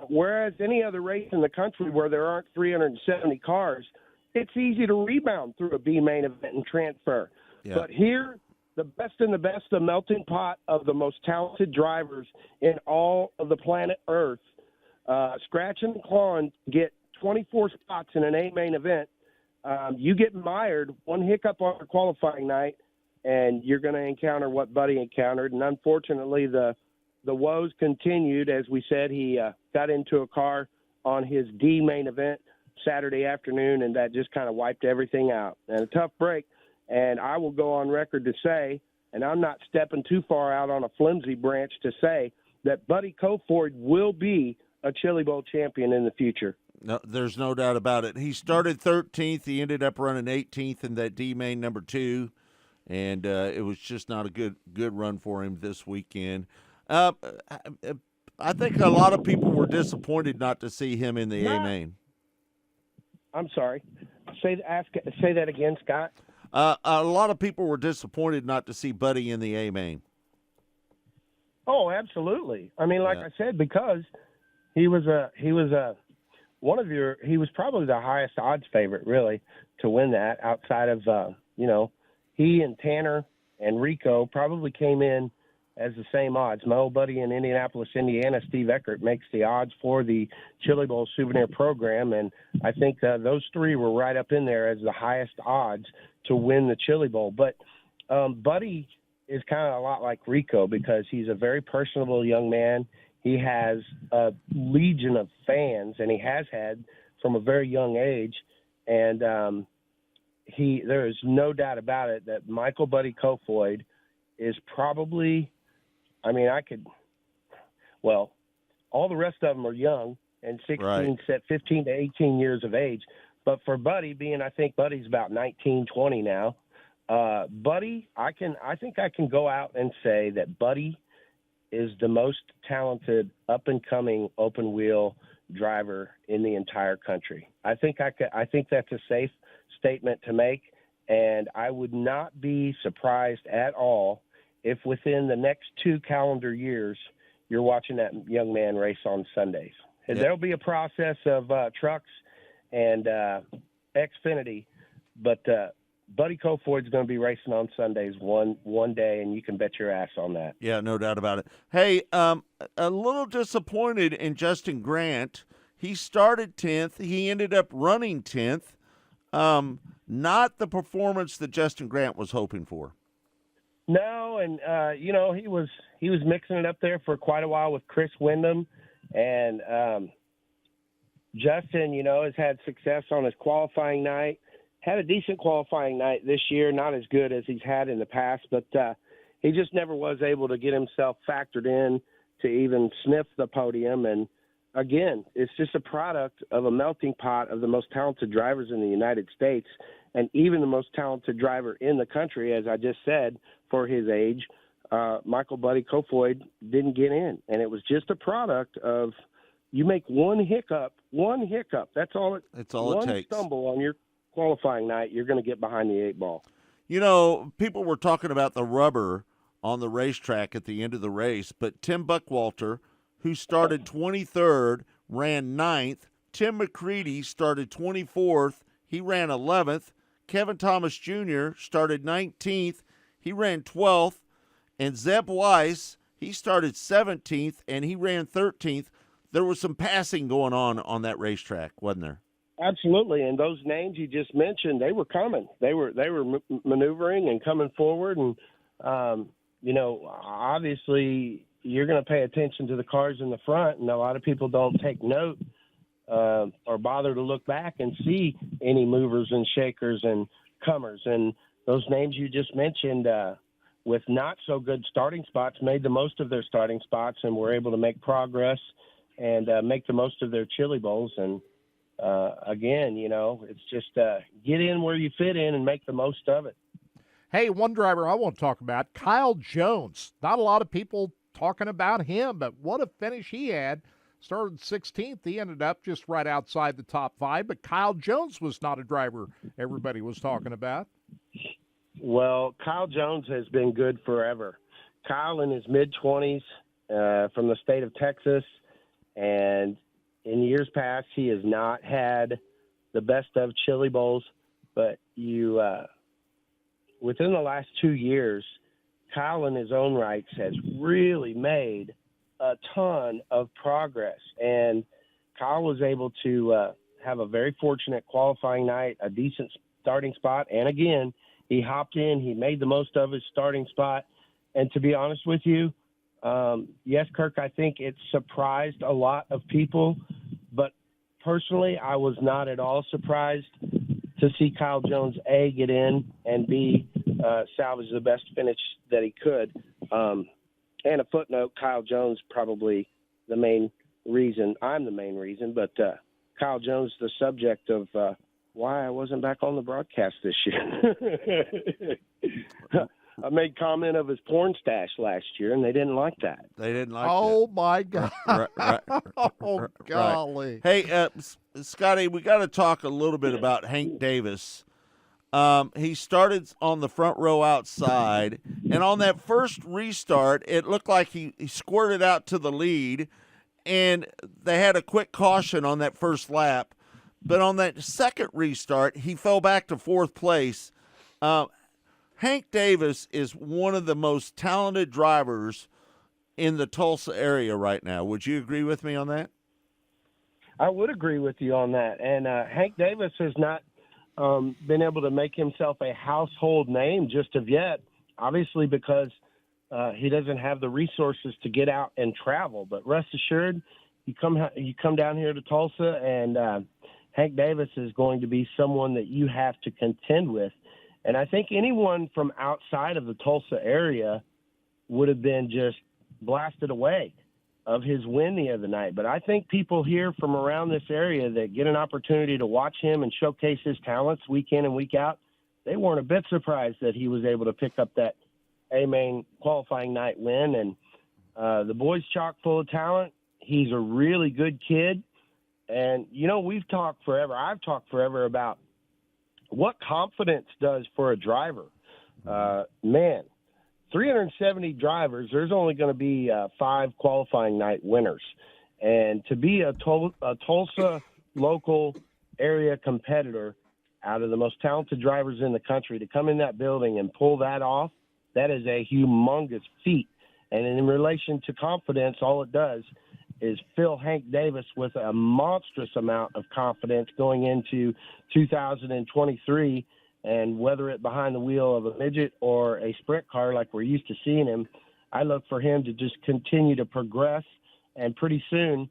whereas any other race in the country where there aren't 370 cars, it's easy to rebound through a B main event and transfer. Yeah. But here, the best and the best, the melting pot of the most talented drivers in all of the planet Earth, scratching and clawing, get 24 spots in an A main event. You get mired, one hiccup on a qualifying night, and you're going to encounter what Buddy encountered. And unfortunately, the woes continued. As we said, he got into a car on his D main event Saturday afternoon, and that just kind of wiped everything out. And a tough break. And I will go on record to say, and I'm not stepping too far out on a flimsy branch to say, that Buddy Kofoid will be a Chili Bowl champion in the future. No, there's no doubt about it. He started 13th. He ended up running 18th in that D main number 2. And it was just not a good run for him this weekend. I think a lot of people were disappointed not to see him in the A main. I'm sorry. Say that again, Scott. A lot of people were disappointed not to see Buddy in the A main. Oh, absolutely. I mean, like I said, because he was probably the highest odds favorite, really, to win that. Outside of he and Tanner and Rico probably came in as the same odds. My old buddy in Indianapolis, Indiana, Steve Eckert, makes the odds for the Chili Bowl souvenir program, and I think those three were right up in there as the highest odds to win the Chili Bowl. But Buddy is kind of a lot like Rico because he's a very personable young man. He has a legion of fans, and he has had from a very young age, and there is no doubt about it that Michael Buddy Kofoid is probably, all the rest of them are young and 15 to 18 years of age. But for Buddy, I think Buddy's about 19, 20 now. Buddy, I think I can go out and say that Buddy is the most talented up-and-coming open-wheel driver in the entire country. I think that's a safe statement to make, and I would not be surprised at all if within the next 2 calendar years you're watching that young man race on Sundays. And there'll be a process of trucks and Xfinity, but Buddy Kofoid's going to be racing on Sundays one day, and you can bet your ass on that. Yeah, no doubt about it. Hey, a little disappointed in Justin Grant. He started 10th. He ended up running 10th. Not the performance that Justin Grant was hoping for. No, and he was mixing it up there for quite a while with Chris Windom, and Justin, has had success on his qualifying night. Had a decent qualifying night this year, not as good as he's had in the past, but he just never was able to get himself factored in to even sniff the podium. And again, it's just a product of a melting pot of the most talented drivers in the United States, and even the most talented driver in the country, as I just said, for his age, Michael Buddy Kofoid didn't get in. And it was just a product of you make one hiccup. That's all it takes. One stumble on your qualifying night, you're going to get behind the 8 ball. People were talking about the rubber on the racetrack at the end of the race, but Tim Buckwalter, who started 23rd, ran 9th. Tim McCready started 24th. He ran 11th. Kevin Thomas Jr. started 19th. He ran 12th. And Zeb Weiss, he started 17th, and he ran 13th. There was some passing going on that racetrack, wasn't there? Absolutely, and those names you just mentioned, they were coming. They were maneuvering and coming forward, and obviously you're going to pay attention to the cars in the front, and a lot of people don't take note or bother to look back and see any movers and shakers and comers. And those names you just mentioned, with not so good starting spots, made the most of their starting spots and were able to make progress and make the most of their Chili Bowls. And again, it's just get in where you fit in and make the most of it. Hey, one driver I want to talk about, Kyle Jones. Not a lot of people talking about him. But what a finish he had. Started 16th. He ended up just right outside the top 5. But Kyle Jones was not a driver everybody was talking about. Well, Kyle Jones has been good forever. Kyle in his mid-20s from the state of Texas, and in years past he has not had the best of Chili Bowls, but within the last 2 years, Kyle in his own rights has really made a ton of progress, and Kyle was able to have a very fortunate qualifying night, a decent starting spot, and again, he hopped in, he made the most of his starting spot, and to be honest with you, yes, Kirk, I think it surprised a lot of people, but personally, I was not at all surprised to see Kyle Jones, A, get in, and B, salvage the best finish that he could. And a footnote, Kyle Jones probably the main reason. I'm the main reason, but Kyle Jones the subject of why I wasn't back on the broadcast this year. I made comment of his porn stash last year, and they didn't like that. They didn't like Oh, my God. Right. Oh, golly. Hey, Scotty, we got to talk a little bit about Hank Davis. He started on the front row outside, and on that first restart, it looked like he squirted out to the lead, and they had a quick caution on that first lap. But on that second restart, he fell back to fourth place. Hank Davis is one of the most talented drivers in the Tulsa area right now. Would you agree with me on that? I would agree with you on that. And Hank Davis has not been able to make himself a household name just of yet, obviously because he doesn't have the resources to get out and travel. But rest assured, you come down here to Tulsa, and Hank Davis is going to be someone that you have to contend with. And I think anyone from outside of the Tulsa area would have been just blasted away of his win the other night. But I think people here from around this area that get an opportunity to watch him and showcase his talents week in and week out, they weren't a bit surprised that he was able to pick up that A-Main qualifying night win. And the boy's chock full of talent. He's a really good kid. And, you know, we've talked forever. I've talked forever about what confidence does for a driver. Man, 370 drivers, there's only going to be 5 qualifying night winners. And to be a Tulsa local area competitor out of the most talented drivers in the country, to come in that building and pull that off, that is a humongous feat. And in relation to confidence, all it does is fill Hank Davis with a monstrous amount of confidence going into 2023. And whether it behind the wheel of a midget or a sprint car like we're used to seeing him, I look for him to just continue to progress. And pretty soon,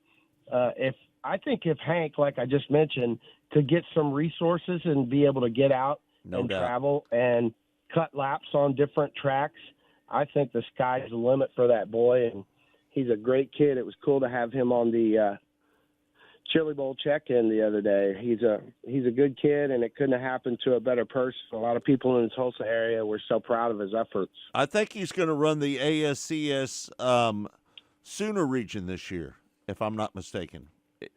if Hank, like I just mentioned, could get some resources and be able to get out and travel and cut laps on different tracks, I think the sky's the limit for that boy. And he's a great kid. It was cool to have him on the Chili Bowl check-in the other day. He's a good kid, and it couldn't have happened to a better person. A lot of people in the Tulsa area were so proud of his efforts. I think he's going to run the ASCS Sooner region this year, if I'm not mistaken.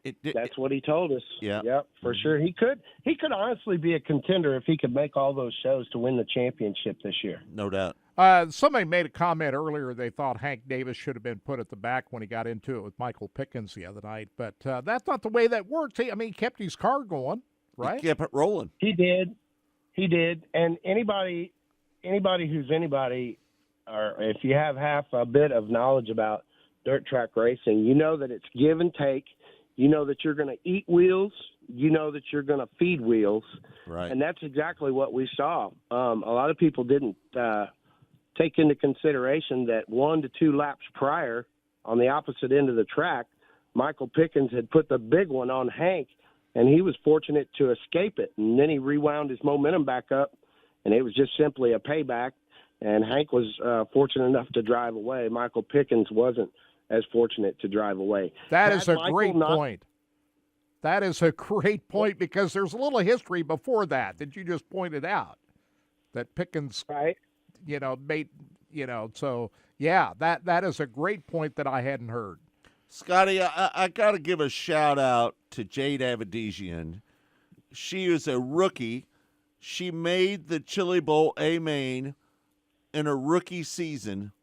That's what he told us. Yeah. Yep, for sure. He could honestly be a contender if he could make all those shows to win the championship this year. No doubt. Somebody made a comment earlier. They thought Hank Davis should have been put at the back when he got into it with Michael Pickens the other night. But that's not the way that works. He kept his car going, right? He kept it rolling. He did. And anybody who's anybody, or if you have half a bit of knowledge about dirt track racing, you know that it's give and take. You know that you're going to eat wheels. You know that you're going to feed wheels. Right. And that's exactly what we saw. A lot of people didn't take into consideration that 1 to 2 laps prior on the opposite end of the track, Michael Pickens had put the big one on Hank, and he was fortunate to escape it. And then he rewound his momentum back up, and it was just simply a payback. And Hank was fortunate enough to drive away. Michael Pickens wasn't as fortunate to drive away. That is a great point. That is a great point, because there's a little history before that you just pointed out, that Pickens, right, So yeah, that is a great point that I hadn't heard. Scotty, I got to give a shout out to Jade Avedisian. She is a rookie. She made the Chili Bowl A-Main in a rookie season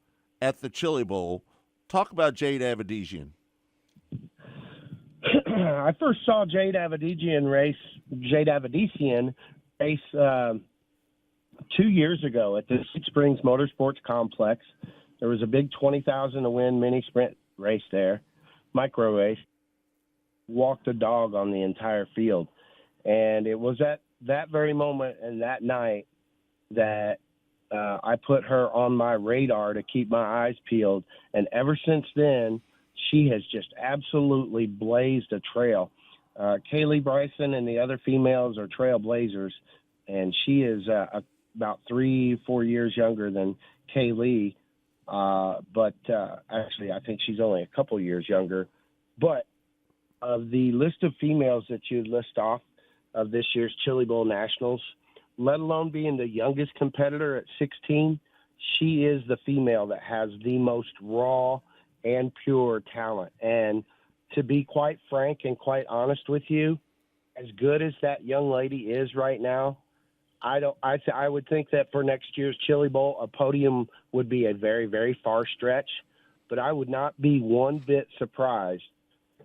at the Chili Bowl. Talk about Jade Avedisian. I first saw Jade Avedisian race 2 years ago at the Six Springs Motorsports Complex. There was a big 20,000 to win mini sprint race there, micro race. Walked a dog on the entire field. And it was at that very moment and that night that I put her on my radar to keep my eyes peeled. And ever since then, she has just absolutely blazed a trail. Kaylee Bryson and the other females are trailblazers, and she is about 3-4 years younger than Kaylee. But actually, I think she's only a couple years younger. But of the list of females that you list off of this year's Chili Bowl Nationals, let alone being the youngest competitor at 16, she is the female that has the most raw and pure talent. And to be quite frank and quite honest with you, as good as that young lady is right now, I would think that for next year's Chili Bowl, a podium would be a very, very far stretch. But I would not be one bit surprised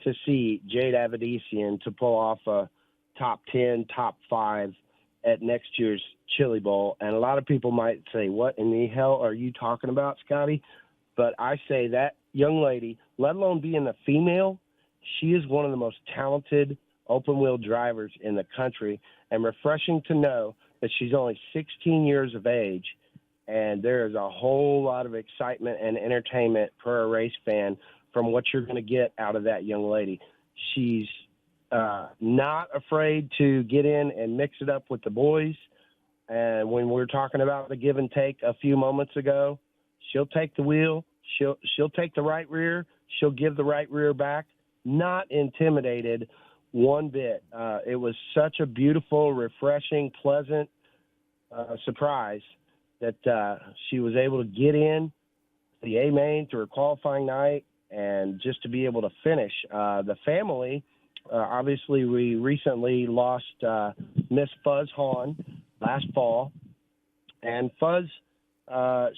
to see Jade Avedisian to pull off a top 10, top 5 at next year's Chili Bowl. And a lot of people might say, what in the hell are you talking about, Scotty? But I say that young lady, let alone being a female, she is one of the most talented open-wheel drivers in the country, and refreshing to know that she's only 16 years of age, and there is a whole lot of excitement and entertainment for a race fan from what you're going to get out of that young lady. She's not afraid to get in and mix it up with the boys, and when we were talking about the give and take a few moments ago, she'll take the wheel, she'll take the right rear, she'll give the right rear back, not intimidated one bit. It was such a beautiful, refreshing, pleasant surprise that she was able to get in the A-Main through her qualifying night and just to be able to finish. The family, obviously we recently lost Miss Fuzz Hahn last fall, and Fuzz,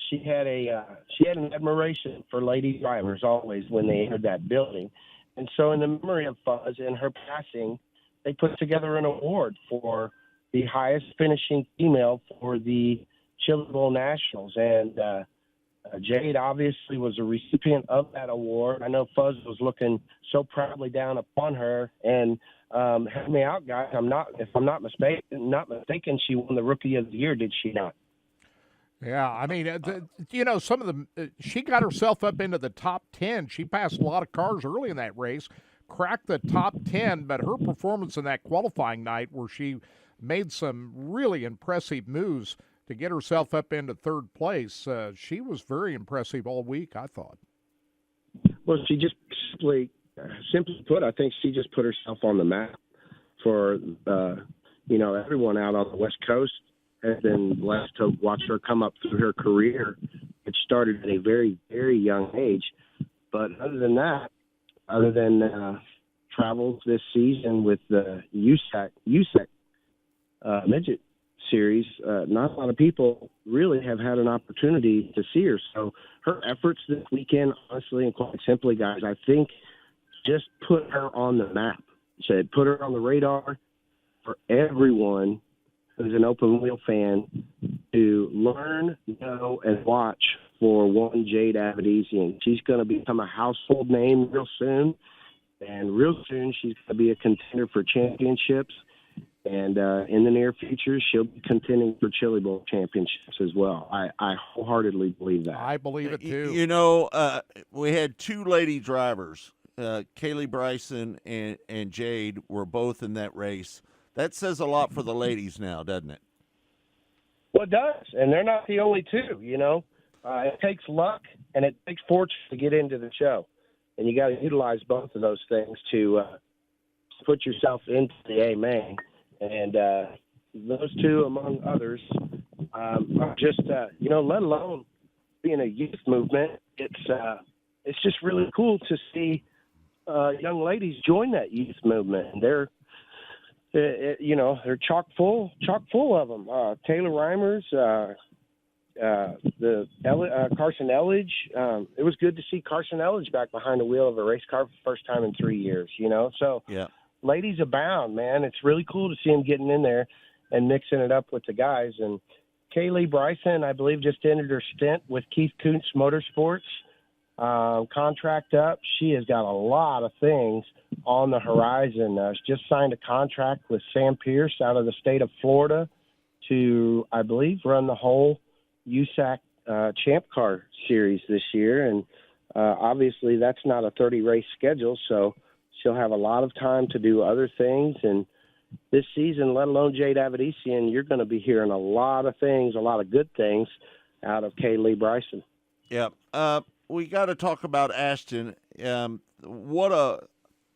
she had an admiration for lady drivers always when they entered that building. And so in the memory of Fuzz and her passing, they put together an award for the highest finishing female for the Chili Bowl Nationals. And Jade obviously was a recipient of that award. I know Fuzz was looking so proudly down upon her. And help me out, guys. If I'm not mistaken, she won the Rookie of the Year, did she not? Yeah, I mean, some of them, she got herself up into the top 10. She passed a lot of cars early in that race, cracked the top 10, but her performance in that qualifying night where she made some really impressive moves to get herself up into third place, she was very impressive all week, I thought. Well, she just simply put, I think she just put herself on the map for, everyone out on the West Coast. Has been blessed to watch her come up through her career, which started at a very, very young age. But other than that, travels this season with the USAC midget series, not a lot of people really have had an opportunity to see her. So her efforts this weekend, honestly and quite simply, guys, I think just put her on the map. Said put her on the radar for everyone who's an open wheel fan to learn, know, and watch for one Jade Avedisian. She's going to become a household name real soon, and real soon she's going to be a contender for championships. And in the near future, she'll be contending for Chili Bowl championships as well. I wholeheartedly believe that. I believe it too. We had two lady drivers, Kaylee Bryson and Jade, were both in that race. That says a lot for the ladies now, doesn't it? Well, it does, and they're not the only two, It takes luck and it takes fortune to get into the show, and you got to utilize both of those things to put yourself into the A-Main. And those two, among others, are just, let alone being a youth movement, it's just really cool to see young ladies join that youth movement. And they're chock full of them. Taylor Reimers, Carson Elledge. It was good to see Carson Elledge back behind the wheel of a race car for the first time in 3 years. So yeah. Ladies abound, man. It's really cool to see him getting in there and mixing it up with the guys. And Kaylee Bryson, I believe, just ended her stint with Keith Kuntz Motorsports. Contract up. She has got a lot of things on the horizon. She just signed a contract with Sam Pierce out of the state of Florida to, I believe, run the whole USAC Champ Car Series this year. And obviously that's not a 30-race schedule, so she'll have a lot of time to do other things. And this season, let alone Jade Avedisian, you're going to be hearing a lot of things, a lot of good things out of Kaylee Bryson. Yeah. We got to talk about Ashton. What a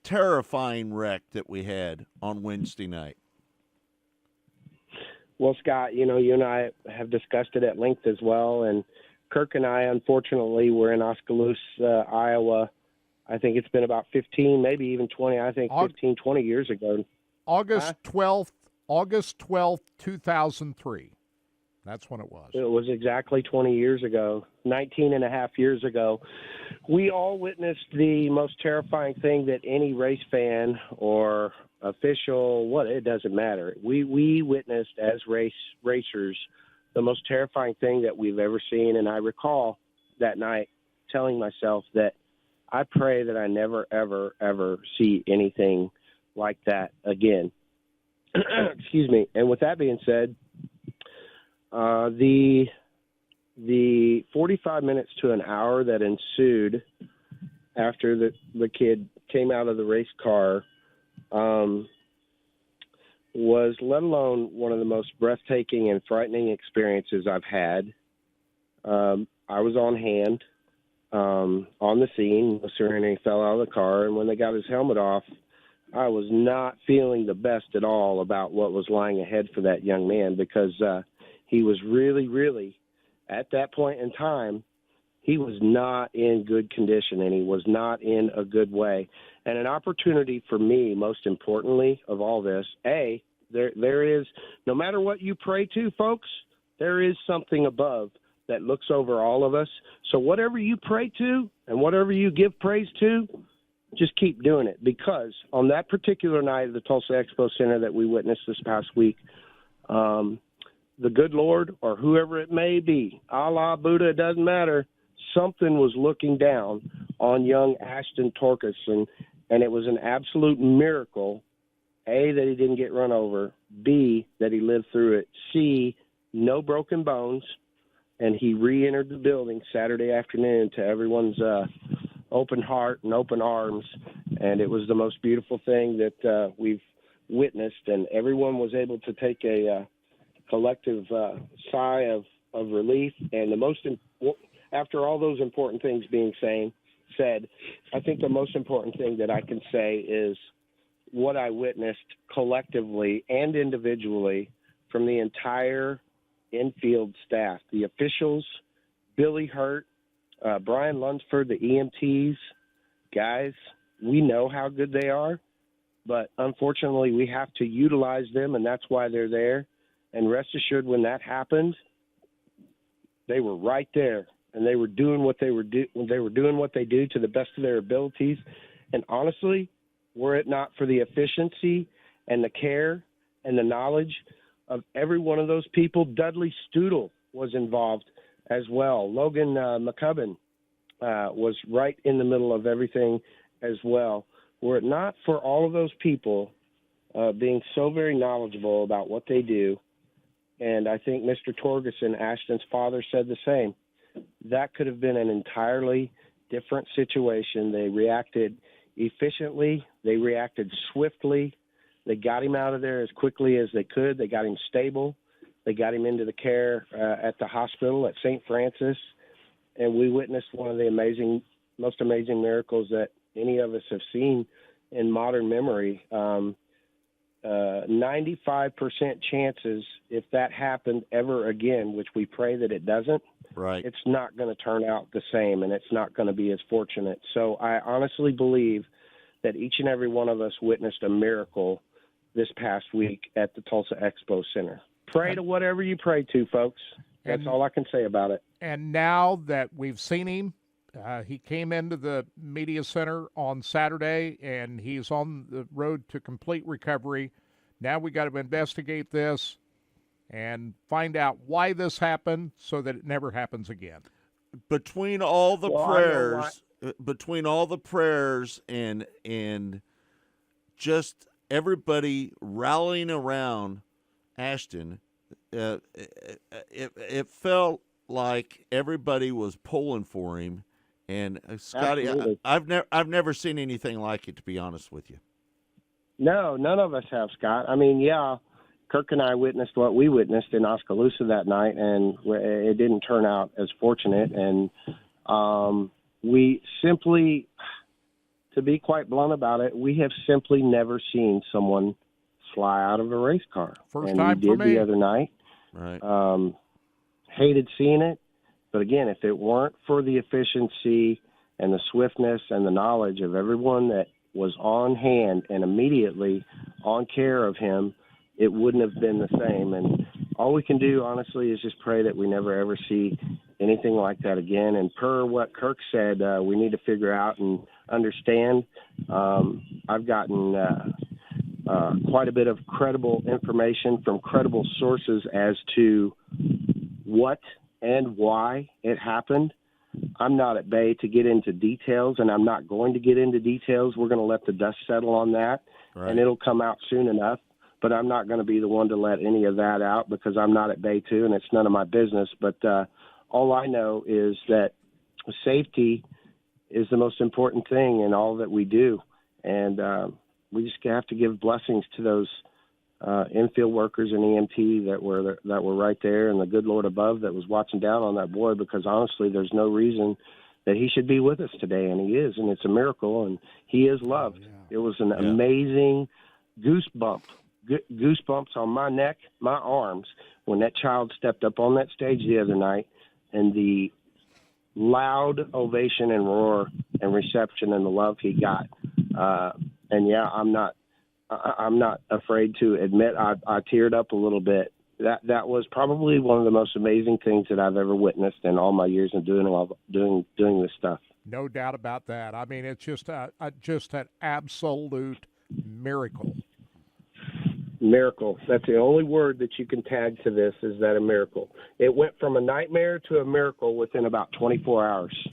terrifying wreck that we had on Wednesday night. Well, Scott, you and I have discussed it at length as well. And Kirk and I, unfortunately, were in Oskaloosa, Iowa. I think it's been about 15, maybe even 20, 20 years ago. August 12th, 2003. That's when it was. It was exactly 20 years ago, 19 and a half years ago. We all witnessed the most terrifying thing that any race fan or official, it doesn't matter. We witnessed as racers the most terrifying thing that we've ever seen. And I recall that night telling myself that I pray that I never, ever, ever see anything like that again. Excuse me. And with that being said, the 45 minutes to an hour that ensued after the kid came out of the race car was, let alone one of the most breathtaking and frightening experiences I've had. I was on hand on the scene. Mr. Henry fell out of the car, and when they got his helmet off, I was not feeling the best at all about what was lying ahead for that young man, because he was really, really, at that point in time, he was not in good condition, and he was not in a good way. And an opportunity for me, most importantly of all this, there is, no matter what you pray to, folks, there is something above that looks over all of us. So whatever you pray to and whatever you give praise to, just keep doing it. Because on that particular night at the Tulsa Expo Center that we witnessed this past week, the good Lord, or whoever it may be, Allah, Buddha, it doesn't matter, something was looking down on young Ashton Torkelson, and it was an absolute miracle, A, that he didn't get run over, B, that he lived through it, C, no broken bones, and he re-entered the building Saturday afternoon to everyone's open heart and open arms, and it was the most beautiful thing that we've witnessed, and everyone was able to take a collective sigh of relief. And after all those important things being said, I think the most important thing that I can say is what I witnessed collectively and individually from the entire infield staff, the officials, Billy Hurt, Brian Lunsford, the EMTs. Guys, we know how good they are, but unfortunately we have to utilize them, and that's why they're there. And rest assured, when that happened, they were right there, and they were doing what they doing what they do to the best of their abilities. And honestly, were it not for the efficiency and the care and the knowledge of every one of those people, Dudley Stoodle was involved as well. Logan McCubbin was right in the middle of everything as well. Were it not for all of those people being so very knowledgeable about what they do, and I think Mr. Torgerson, Ashton's father, said the same, that could have been an entirely different situation. They reacted efficiently. They reacted swiftly. They got him out of there as quickly as they could. They got him stable. They got him into the care at the hospital at St. Francis. And we witnessed one of the most amazing miracles that any of us have seen in modern memory. 95% chances, if that happened ever again, which we pray that it doesn't, Right. it's not going to turn out the same, and it's not going to be as fortunate. So I honestly believe that each and every one of us witnessed a miracle this past week at the Tulsa Expo Center. Pray to whatever you pray to, folks. That's all I can say about it. And now that we've seen him, he came into the media center on Saturday, and he's on the road to complete recovery. Now we got to investigate this and find out why this happened so that it never happens again. Between all the prayers and just everybody rallying around Ashton, it felt like everybody was pulling for him. And Scotty, I've never seen anything like it, to be honest with you. No, none of us have, Scott. I mean, yeah, Kirk and I witnessed what we witnessed in Oskaloosa that night, and it didn't turn out as fortunate. And we simply, to be quite blunt about it, we have simply never seen someone fly out of a race car. First and time we for did me. the other night. Right. Hated seeing it. But again, if it weren't for the efficiency and the swiftness and the knowledge of everyone that was on hand and immediately on care of him, it wouldn't have been the same. And all we can do, honestly, is just pray that we never, ever see anything like that again. And per what Kirk said, we need to figure out and understand. I've gotten quite a bit of credible information from credible sources as to what and why it happened. I'm not at bay to get into details, and I'm not going to get into details. We're going to let the dust settle on that, and it'll come out soon enough. But I'm not going to be the one to let any of that out because I'm not at bay too, and it's none of my business. But all I know is that safety is the most important thing in all that we do, and we just have to give blessings to those infield workers and EMT that were right there, and the good Lord above that was watching down on that boy, because honestly, there's no reason that he should be with us today, and he is, and it's a miracle, and he is loved. It was an amazing goosebumps on my neck, my arms, when that child stepped up on that stage the other night, and the loud ovation and roar and reception and the love he got. And yeah, I'm not afraid to admit I teared up a little bit. That was probably one of the most amazing things that I've ever witnessed in all my years of doing this stuff. No doubt about that. I mean, it's just an absolute miracle. Miracle. That's the only word that you can tag to this, is that a miracle. It went from a nightmare to a miracle within about 24 hours,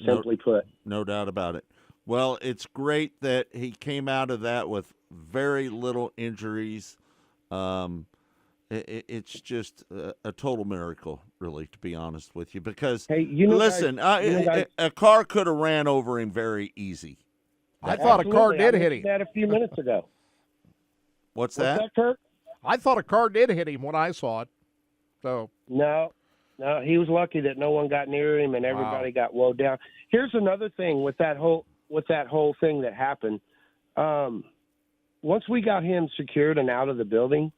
simply put. No doubt about it. Well, it's great that he came out of that with very little injuries. It's just a total miracle, really, to be honest with you. Because, listen, a car could have ran over him very easy. I thought a car did hit him. That a few minutes ago. What's that, Kirk? I thought a car did hit him when I saw it. So No, he was lucky that no one got near him and everybody got woed down. Here's another thing with that whole thing that happened. Once we got him secured and out of the building,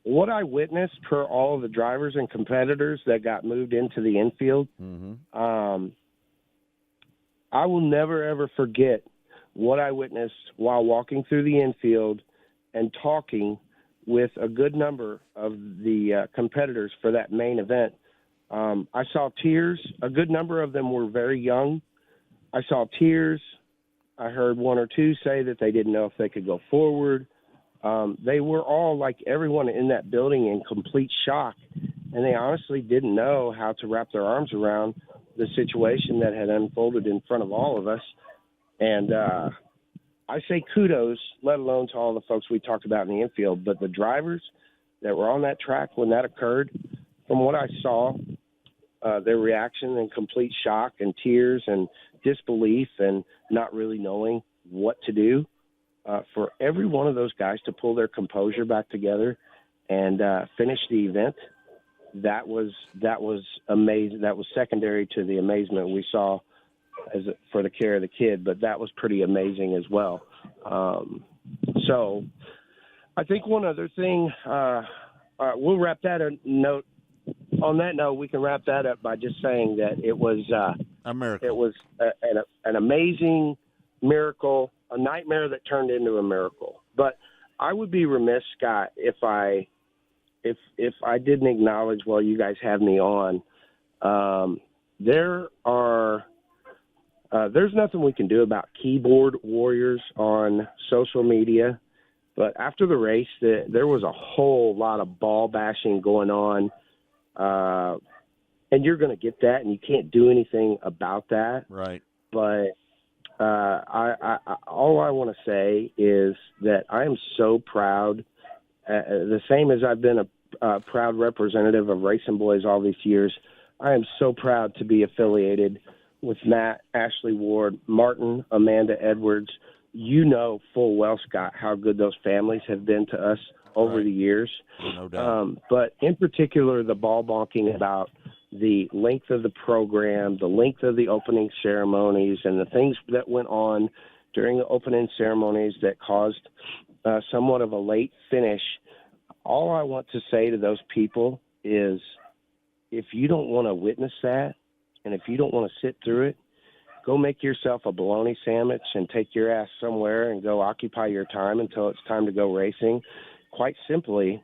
what I witnessed for all of the drivers and competitors that got moved into the infield, I will never, ever forget what I witnessed while walking through the infield and talking with a good number of the competitors for that main event. I saw tears. A good number of them were very young. I saw tears. I heard one or two say that they didn't know if they could go forward. They were all, like everyone in that building, in complete shock, and they honestly didn't know how to wrap their arms around the situation that had unfolded in front of all of us. And I say kudos, let alone to all the folks we talked about in the infield, but the drivers that were on that track when that occurred, from what I saw, their reaction in complete shock and tears and disbelief and not really knowing what to do, for every one of those guys to pull their composure back together and finish the event, that was amazing. That was secondary to the amazement we saw for the care of the kid, but that was pretty amazing as well. So I think one other thing, we'll wrap that note on that note, we can wrap that up by just saying that it was a miracle. It was an amazing miracle, a nightmare that turned into a miracle. But I would be remiss, Scott, if I didn't acknowledge while you guys have me on. There's nothing we can do about keyboard warriors on social media. But after the race, there was a whole lot of ball bashing going on. And you're going to get that, and you can't do anything about that. Right. But all I want to say is that I am so proud, the same as I've been a proud representative of Racing Boys all these years. I am so proud to be affiliated with Matt, Ashley Ward, Martin, Amanda Edwards. You know full well, Scott, how good those families have been to us over the years. No doubt. But in particular, the ball bonking about the length of the program, the length of the opening ceremonies, and the things that went on during the opening ceremonies that caused somewhat of a late finish. All I want to say to those people is, if you don't want to witness that, and if you don't want to sit through it, go make yourself a bologna sandwich and take your ass somewhere and go occupy your time until it's time to go racing. Quite simply,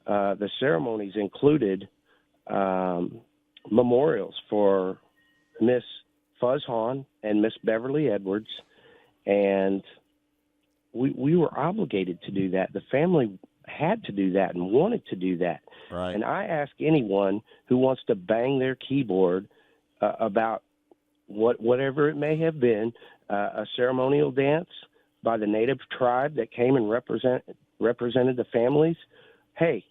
the ceremonies included memorials for Miss Fuzz Hahn and Miss Beverly Edwards, and we were obligated to do that. The family had to do that and wanted to do that. Right. And I ask anyone who wants to bang their keyboard about whatever it may have been, a ceremonial dance by the native tribe that came and represented the families. Hey,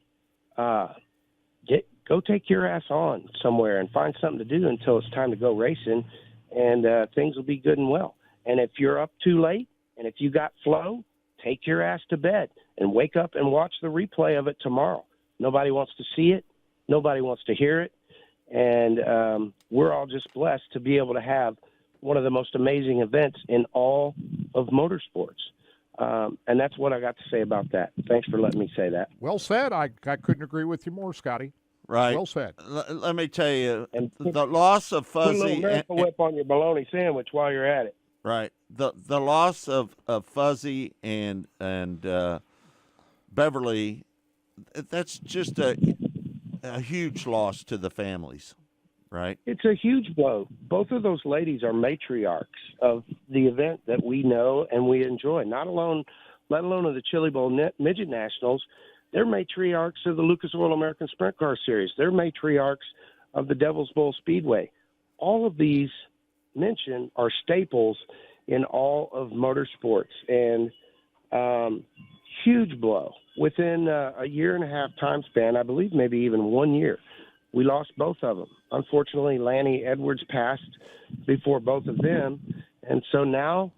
go take your ass on somewhere and find something to do until it's time to go racing, and things will be good and well. And if you're up too late, and if you got flow, take your ass to bed and wake up and watch the replay of it tomorrow. Nobody wants to see it. Nobody wants to hear it. And we're all just blessed to be able to have one of the most amazing events in all of motorsports. And that's what I got to say about that. Thanks for letting me say that. Well said. I couldn't agree with you more, Scotty. Right. Well said. Let me tell you, the loss of Put a Fuzzy little Miracle Whip on your bologna sandwich while you're at it. Right. The loss of Fuzzy and Beverly, that's just a huge loss to the families, right? It's a huge blow. Both of those ladies are matriarchs of the event that we know and we enjoy. Let alone of the Chili Bowl Midget Nationals. They're matriarchs of the Lucas Oil American Sprint Car Series. They're matriarchs of the Devil's Bowl Speedway. All of these mentioned are staples in all of motorsports, and huge blow. Within a year and a half time span, I believe maybe even 1 year, we lost both of them. Unfortunately, Lanny Edwards passed before both of them, and so now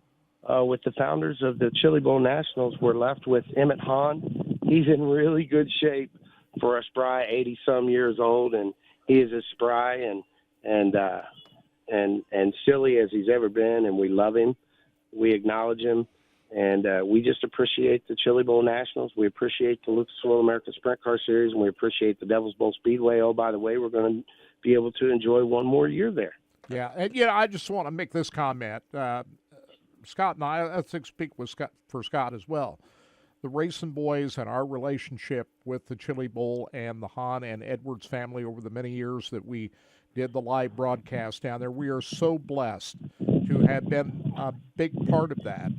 with the founders of the Chili Bowl Nationals, we're left with Emmett Hahn. He's in really good shape for a spry 80-some years old, and he is as spry and silly as he's ever been, and we love him. We acknowledge him, and we just appreciate the Chili Bowl Nationals. We appreciate the Lucas Oil American Sprint Car Series, and we appreciate the Devil's Bowl Speedway. Oh, by the way, we're going to be able to enjoy one more year there. Yeah, and I just want to make this comment. Scott and I, let's speak with Scott, for Scott as well. The Racing Boys and our relationship with the Chili Bowl and the Hahn and Edwards family over the many years that we did the live broadcast down there, we are so blessed to have been a big part of that.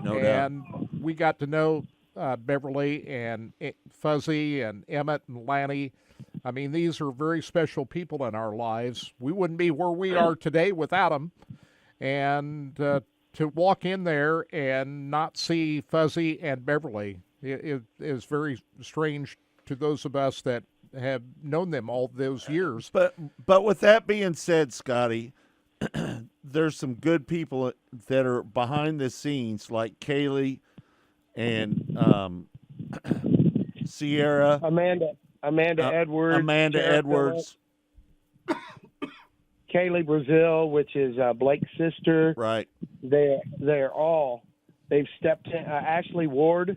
No doubt. And we got to know Beverly and Fuzzy and Emmett and Lanny. I mean, these are very special people in our lives. We wouldn't be where we are today without them. And to walk in there and not see Fuzzy and Beverly is very strange to those of us that have known them all those years. But with that being said, Scotty, there's some good people that are behind the scenes, like Kaylee and Sierra, Amanda Edwards, Amanda Edwards, Kaylee Brazil, which is Blake's sister. Right. They've stepped in. Ashley Ward.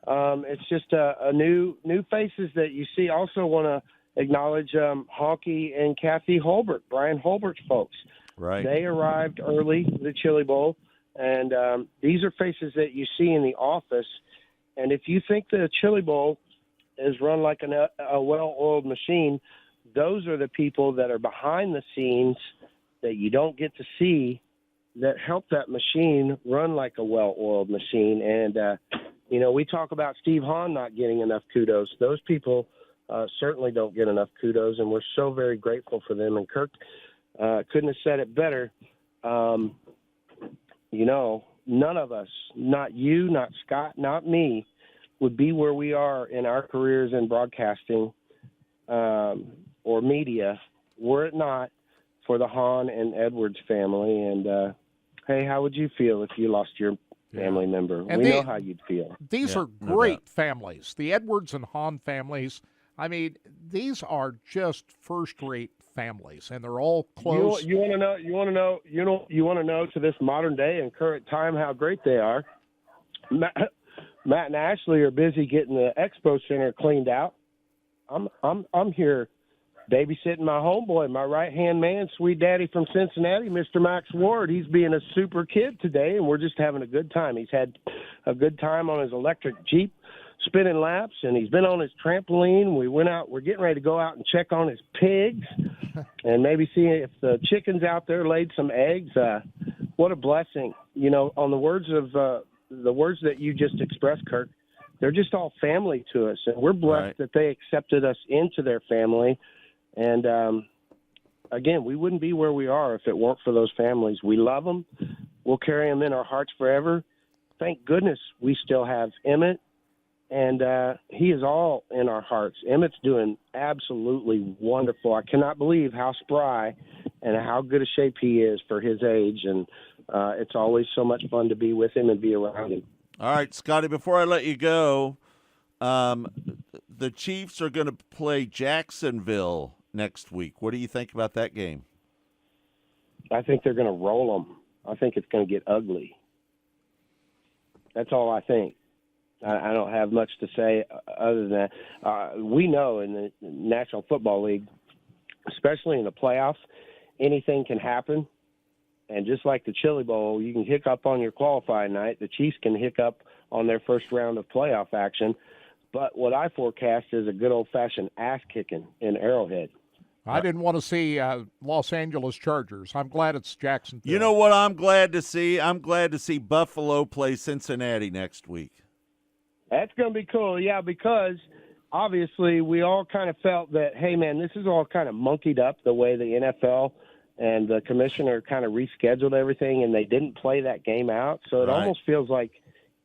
It's just a new faces that you see. Also want to acknowledge Honky and Kathy Holbert, Brian Holbert's folks. Right. They arrived early, the Chili Bowl, and these are faces that you see in the office. And if you think the Chili Bowl is run like a well-oiled machine, those are the people that are behind the scenes that you don't get to see that help that machine run like a well-oiled machine. And, we talk about Steve Hahn not getting enough kudos. Those people certainly don't get enough kudos, and we're so very grateful for them. And Kirk couldn't have said it better. None of us, not you, not Scott, not me, would be where we are in our careers in broadcasting or media were it not for the Hahn and Edwards family. And, hey, how would you feel if you lost your family member? And we know how you'd feel. These are great families. The Edwards and Hahn families, I mean, these are just first-rate families, and they're all close. You want to know to this modern day and current time how great they are. Matt and Ashley are busy getting the expo center cleaned out. I'm here babysitting my homeboy, my right-hand man, sweet daddy from Cincinnati, Mr. Max Ward. He's being a super kid today, and we're just having a good time. He's had a good time on his electric Jeep spinning laps, and he's been on his trampoline. We went out. We're getting ready to go out and check on his pigs and maybe see if the chickens out there laid some eggs. What a blessing. On the words that you just expressed, Kirk, they're just all family to us, and we're blessed that they accepted us into their family. And, again, we wouldn't be where we are if it weren't for those families. We love them. We'll carry them in our hearts forever. Thank goodness we still have Emmett, and he is all in our hearts. Emmett's doing absolutely wonderful. I cannot believe how spry and how good a shape he is for his age, and it's always so much fun to be with him and be around him. All right, Scotty, before I let you go, the Chiefs are going to play Jacksonville next week. What do you think about that game? I think they're going to roll them. I think it's going to get ugly. That's all I think. I don't have much to say other than that. We know in the National Football League, especially in the playoffs, anything can happen. And just like the Chili Bowl, you can hiccup on your qualifying night. The Chiefs can hiccup on their first round of playoff action. But what I forecast is a good old-fashioned ass-kicking in Arrowhead. I didn't want to see Los Angeles Chargers. I'm glad it's Jacksonville. You know what I'm glad to see? I'm glad to see Buffalo play Cincinnati next week. That's going to be cool, yeah, because obviously we all kind of felt that, hey, man, this is all kind of monkeyed up the way the NFL and the commissioner kind of rescheduled everything, and they didn't play that game out. So it almost feels like,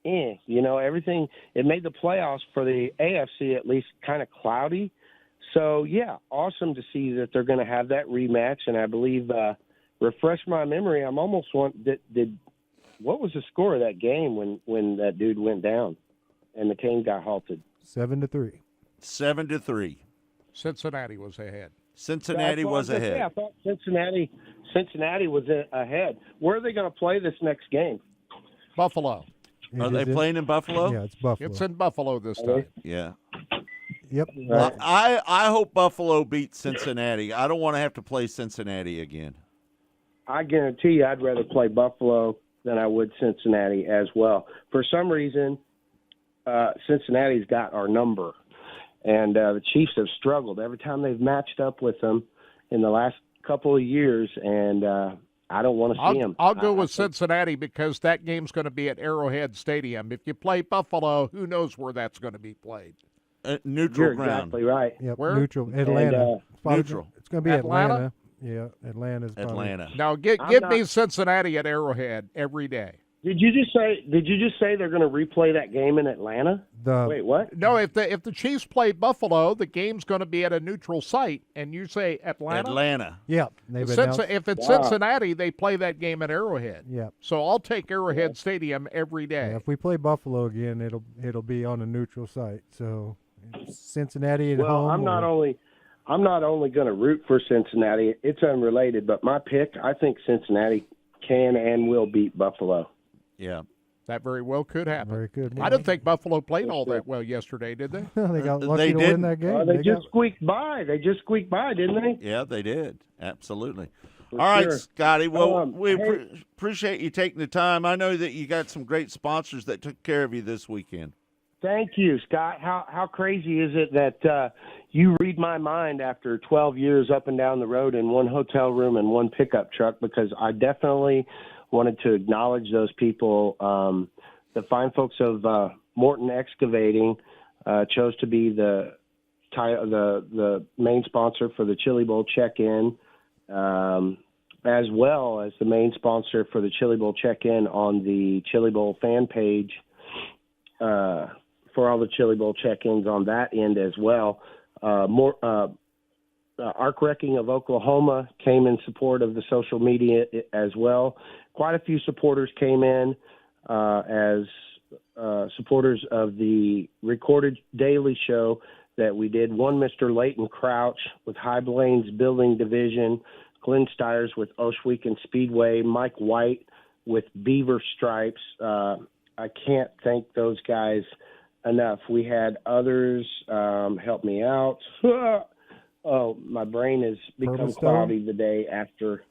everything. It made the playoffs for the AFC at least kind of cloudy. So, yeah, awesome to see that they're going to have that rematch. And I believe, refresh my memory, I'm almost what was the score of that game when that dude went down and the game got halted? 7-3. 7-3. Cincinnati was ahead. Cincinnati was ahead. Yeah, I thought Cincinnati was ahead. Where are they going to play this next game? Buffalo. Are they playing in Buffalo? Yeah, it's Buffalo. It's in Buffalo this time. Yeah. Yep. Well, I hope Buffalo beats Cincinnati. I don't want to have to play Cincinnati again. I guarantee you I'd rather play Buffalo than I would Cincinnati as well. For some reason, Cincinnati's got our number. And the Chiefs have struggled every time they've matched up with them in the last couple of years, and I don't want to see them. I'll go with Cincinnati because that game's going to be at Arrowhead Stadium. If you play Buffalo, who knows where that's going to be played? Neutral You're ground. exactly right. Yep, Where? neutral. Atlanta. Neutral. It's going to be Atlanta? Yeah, Atlanta's probably. Atlanta. Now give me Cincinnati at Arrowhead every day. Did you just say they're going to replay that game in Atlanta? Wait, what? No, if the Chiefs play Buffalo, the game's going to be at a neutral site, and you say Atlanta. Atlanta. Yeah. If it's Cincinnati, they play that game at Arrowhead. Yeah. So I'll take Arrowhead Stadium every day. Yeah, if we play Buffalo again, it'll be on a neutral site. So Cincinnati at home. Well, I'm not only going to root for Cincinnati. It's unrelated, but my pick, I think Cincinnati can and will beat Buffalo. Yeah. That very well could happen. Very good. I didn't think Buffalo played all that well yesterday, did they? They got lucky to win that game. They just squeaked by. They just squeaked by, didn't they? Yeah, they did. Absolutely. For All right, sure. Scotty. Well, we hey- appreciate you taking the time. I know that you got some great sponsors that took care of you this weekend. Thank you, Scott. How crazy is it that you read my mind after 12 years up and down the road in one hotel room and one pickup truck? Because I definitely wanted to acknowledge those people. The fine folks of Morton Excavating chose to be the main sponsor for the Chili Bowl check-in, as well as the main sponsor for the Chili Bowl check-in on the Chili Bowl fan page. For all the Chili Bowl check-ins on that end as well. Arc Wrecking of Oklahoma came in support of the social media as well. Quite a few supporters came in as supporters of the recorded daily show that we did. One, Mr. Leighton Crouch with High Plains Building Division, Glenn Stiers with Oshweek Speedway, Mike White with Beaver Stripes. I can't thank those guys enough. We had others help me out. Oh, my brain has become Permastone? cloudy the day after.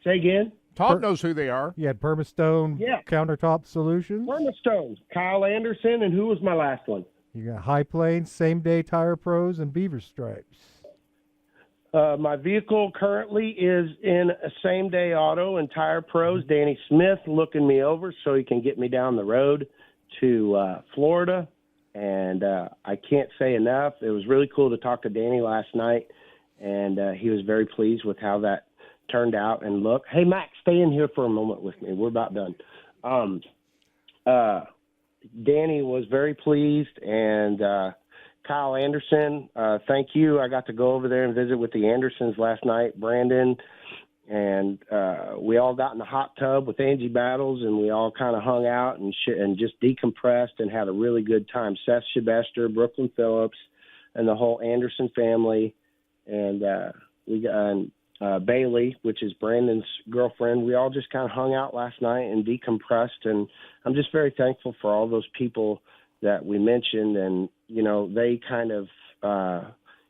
Say again? Todd knows who they are. You had Permastone Yeah. Countertop Solutions. Permastone, Kyle Anderson, and who was my last one? You got High Plains, Same Day Tire Pros, and Beaver Stripes. My vehicle currently is in a same-day auto and Tire Pros. Danny Smith looking me over so he can get me down the road to Florida. And I can't say enough. It was really cool to talk to Danny last night, and he was very pleased with how that turned out and looked. Hey, Max, stay in here for a moment with me. We're about done. Danny was very pleased, and Kyle Anderson, thank you. I got to go over there and visit with the Andersons last night, Brandon, and we all got in the hot tub with Angie Battles, and we all kind of hung out and just decompressed and had a really good time. Seth Shabester, Brooklyn Phillips, and the whole Anderson family, and we got Bailey, which is Brandon's girlfriend. We all just kind of hung out last night and decompressed, and I'm just very thankful for all those people that we mentioned. And, you know, they kind of,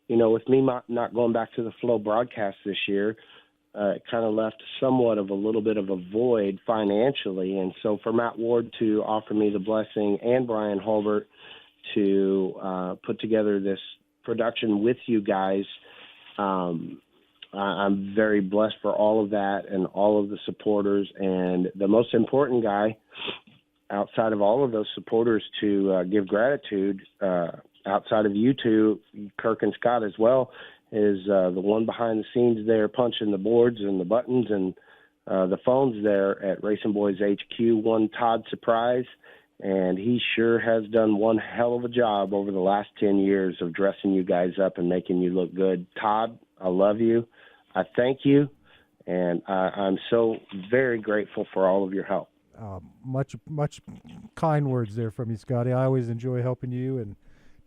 with me not going back to the Flow broadcast this year, it kind of left somewhat of a little bit of a void financially. And so for Matt Ward to offer me the blessing and Brian Hulbert to put together this production with you guys, I'm very blessed for all of that and all of the supporters. And the most important guy outside of all of those supporters to give gratitude, outside of you two, Kirk and Scott as well, is the one behind the scenes there punching the boards and the buttons and the phones there at Racing Boys HQ, one Todd Surprise. And he sure has done one hell of a job over the last 10 years of dressing you guys up and making you look good. Todd, I love you. I thank you. And I'm so very grateful for all of your help. Much kind words there from you, Scotty. I always enjoy helping you and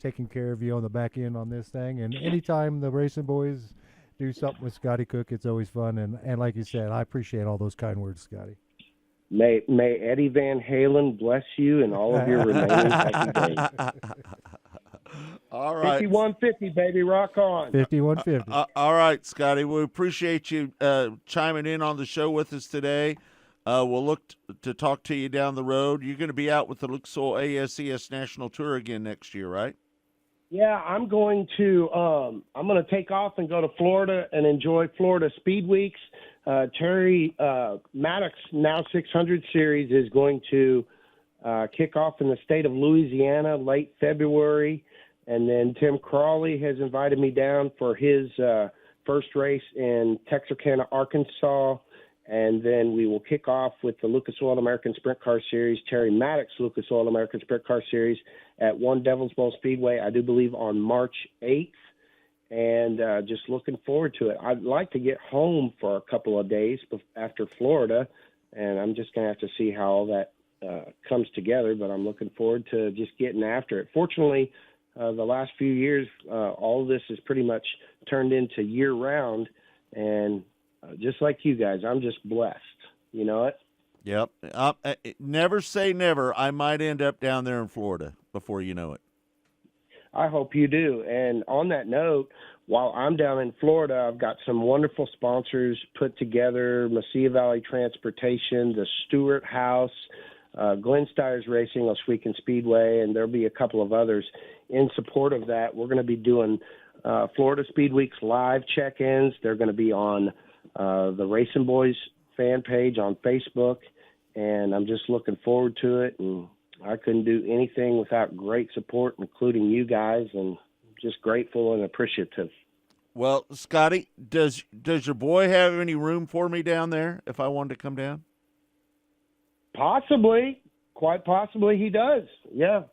taking care of you on the back end on this thing. And anytime the Racing Boys do something with Scotty Cook, it's always fun. And like you said, I appreciate all those kind words, Scotty. May Eddie Van Halen bless you and all of your remaining happy days. All right. 5150, baby, rock on. 5150. All right, Scotty. We appreciate you chiming in on the show with us today. We'll look to talk to you down the road. You're going to be out with the Luxor ASCS National Tour again next year, right? Yeah, I'm going to take off and go to Florida and enjoy Florida Speed Weeks. Terry Maddox Now 600 Series is going to kick off in the state of Louisiana late February. And then Tim Crawley has invited me down for his first race in Texarkana, Arkansas. And then we will kick off with the Lucas Oil American Sprint Car Series, Terry Maddox Lucas Oil American Sprint Car Series at One Devil's Bowl Speedway, I do believe on March 8th. And just looking forward to it. I'd like to get home for a couple of days after Florida, and I'm just going to have to see how all that comes together, but I'm looking forward to just getting after it. Fortunately, the last few years, all of this has pretty much turned into year-round, and just like you guys, I'm just blessed. You know it? Yep. Never say never. I might end up down there in Florida before you know it. I hope you do. And on that note, while I'm down in Florida, I've got some wonderful sponsors put together: Mesilla Valley Transportation, the Stewart House, Glenn Stires Racing, Oswegan Speedway, and there'll be a couple of others in support of that. We're going to be doing Florida Speed Week's live check-ins. They're going to be on the Racing Boys fan page on Facebook, and I'm just looking forward to it. And I couldn't do anything without great support, including you guys, and just grateful and appreciative. Well, Scotty, does your boy have any room for me down there if I wanted to come down? Possibly, quite possibly, he does. Yeah.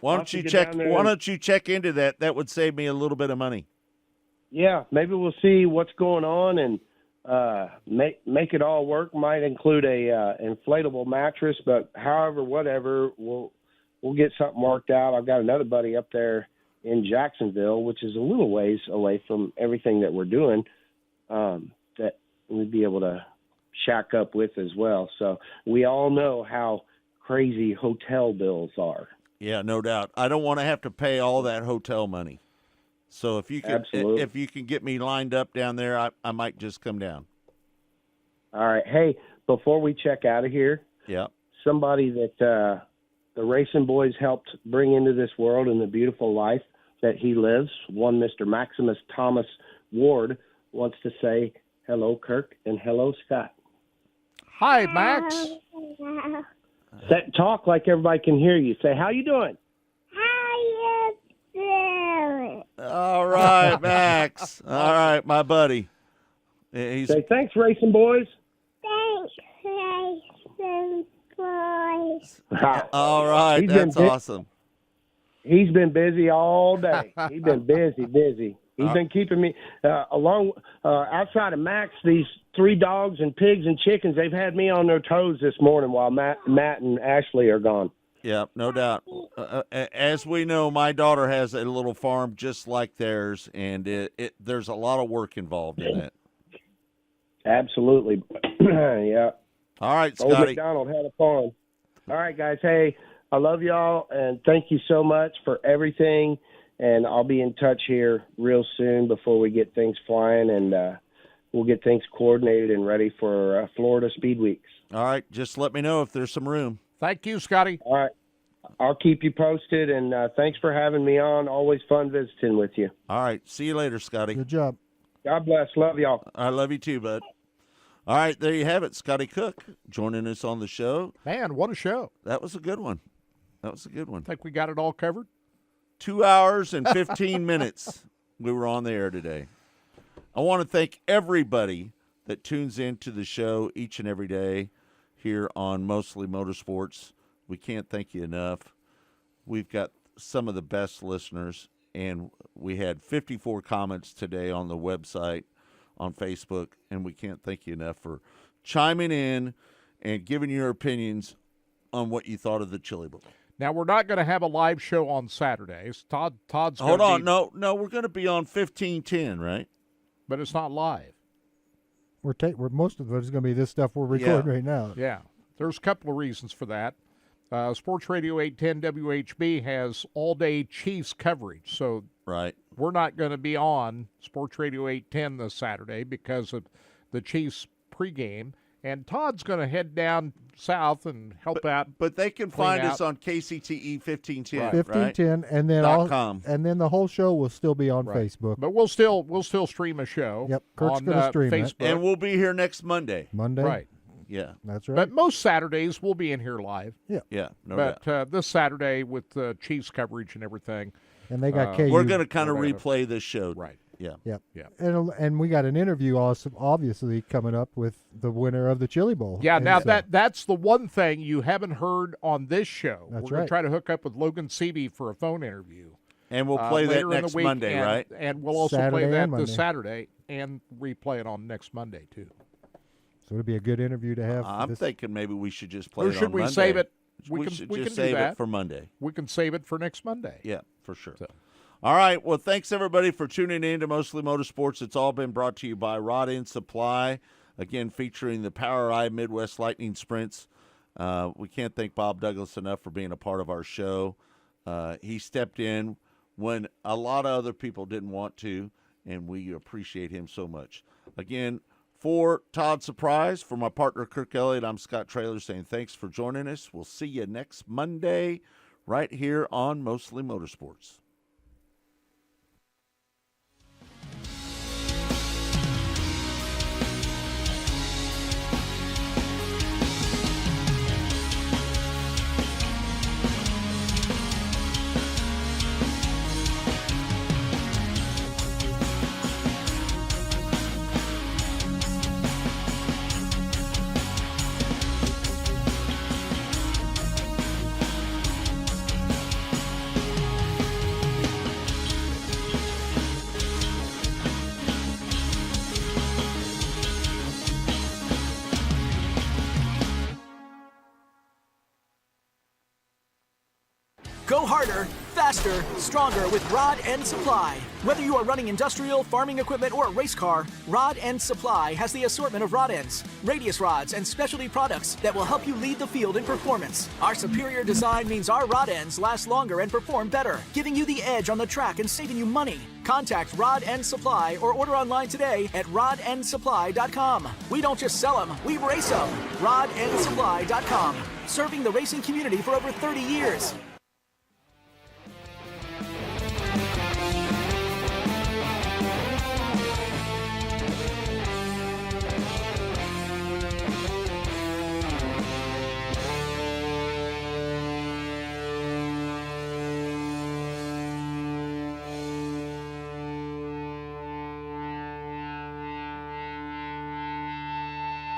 Why don't you check? Why don't you check into that? That would save me a little bit of money. Yeah, maybe we'll see what's going on and make it all work. Might include a inflatable mattress, but however, whatever, we'll get something worked out. I've got another buddy up there in Jacksonville, which is a little ways away from everything that we're doing, that we'd be able to shack up with as well. So we all know how crazy hotel bills are. Yeah, no doubt. I don't want to have to pay all that hotel money. So if you can get me lined up down there, I might just come down. All right. Hey, before we check out of here, yeah, somebody that the Racing Boys helped bring into this world and the beautiful life that he lives, one Mr. Maximus Thomas Ward, wants to say hello, Kirk, and hello, Scott. Hi, Max. Talk like everybody can hear you. Say, how you doing? All right, Max. All right, my buddy. Say thanks, Racing Boys. Thanks, Racing Boys. All right, that's awesome. He's been busy all day. He's been busy. He's been keeping me outside of Max. These 3 dogs and pigs and chickens, they've had me on their toes this morning while Matt and Ashley are gone. Yeah, no doubt. As we know, my daughter has a little farm just like theirs, and there's a lot of work involved in it. Absolutely. Yeah. All right, Old Scotty. McDonald had a farm. All right, guys. Hey, I love y'all, and thank you so much for everything. And I'll be in touch here real soon before we get things flying, and we'll get things coordinated and ready for Florida Speed Weeks. All right, just let me know if there's some room. Thank you, Scotty. All right. I'll keep you posted, and thanks for having me on. Always fun visiting with you. All right, see you later, Scotty. Good job. God bless. Love y'all. I love you too, bud. All right, there you have it. Scotty Cook joining us on the show. Man, what a show. That was a good one. I think we got it all covered. 2 hours and 15 minutes we were on the air today. I want to thank everybody that tunes into the show each and every day here on Mostly Motorsports. We can't thank you enough. We've got some of the best listeners, and we had 54 comments today on the website, on Facebook, and we can't thank you enough for chiming in and giving your opinions on what you thought of the Chili Bowl. Now, we're not going to have a live show on Saturdays. Todd's Hold on. No, we're going to be on 1510, right? But it's not live. We're most of it is going to be this stuff we're recording right now. Yeah. There's a couple of reasons for that. Sports Radio 810 WHB has all-day Chiefs coverage, so we're not going to be on Sports Radio 810 this Saturday because of the Chiefs pregame. And Todd's going to head down south and help out. But they can find us on KCTE 1510, right? 1510, and then and then the whole show will still be on Facebook. But we'll still stream a show. Yep, Kurt's going to stream Facebook. And we'll be here next Monday. Right. Yeah. That's right. But most Saturdays we'll be in here live. Yeah. Yeah, no doubt. doubt. This Saturday with Chiefs coverage and everything. And they got KU. We're going to kind of replay this show. Right. Yeah. Yep. Yeah. And we got an interview also, obviously, coming up with the winner of the Chili Bowl. Yeah, and now so, that's the one thing you haven't heard on this show. That's We're going right. to try to hook up with Logan Seavey for a phone interview. And we'll play that later in the next week, Monday, right? And we'll also Saturday play that and Monday. this Saturday and replay it on next Monday, too. So it'll be a good interview to have. I'm thinking maybe we should just play Or it should on we Monday. save it? We can should do just save that. it for Monday. We can save it for next Monday. Yeah, for sure. All right. Well, thanks, everybody, for tuning in to Mostly Motorsports. It's all been brought to you by Rod End Supply. again, featuring the POWRi Midwest Lightning Sprints. We can't thank Bob Douglas enough for being a part of our show. He stepped in when a lot of other people didn't want to, and we appreciate him so much. Again, for Todd Surprise, for my partner Kirk Elliott, I'm Scott Traylor saying thanks for joining us. We'll see you next Monday right here on Mostly Motorsports. Go harder, faster, stronger with Rod End Supply. Whether you are running industrial, farming equipment, or a race car, Rod End Supply has the assortment of rod ends, radius rods, and specialty products that will help you lead the field in performance. Our superior design means our rod ends last longer and perform better, giving you the edge on the track and saving you money. Contact Rod End Supply or order online today at rodendsupply.com. We don't just sell them, we race them. rodendsupply.com. Serving the racing community for over 30 years.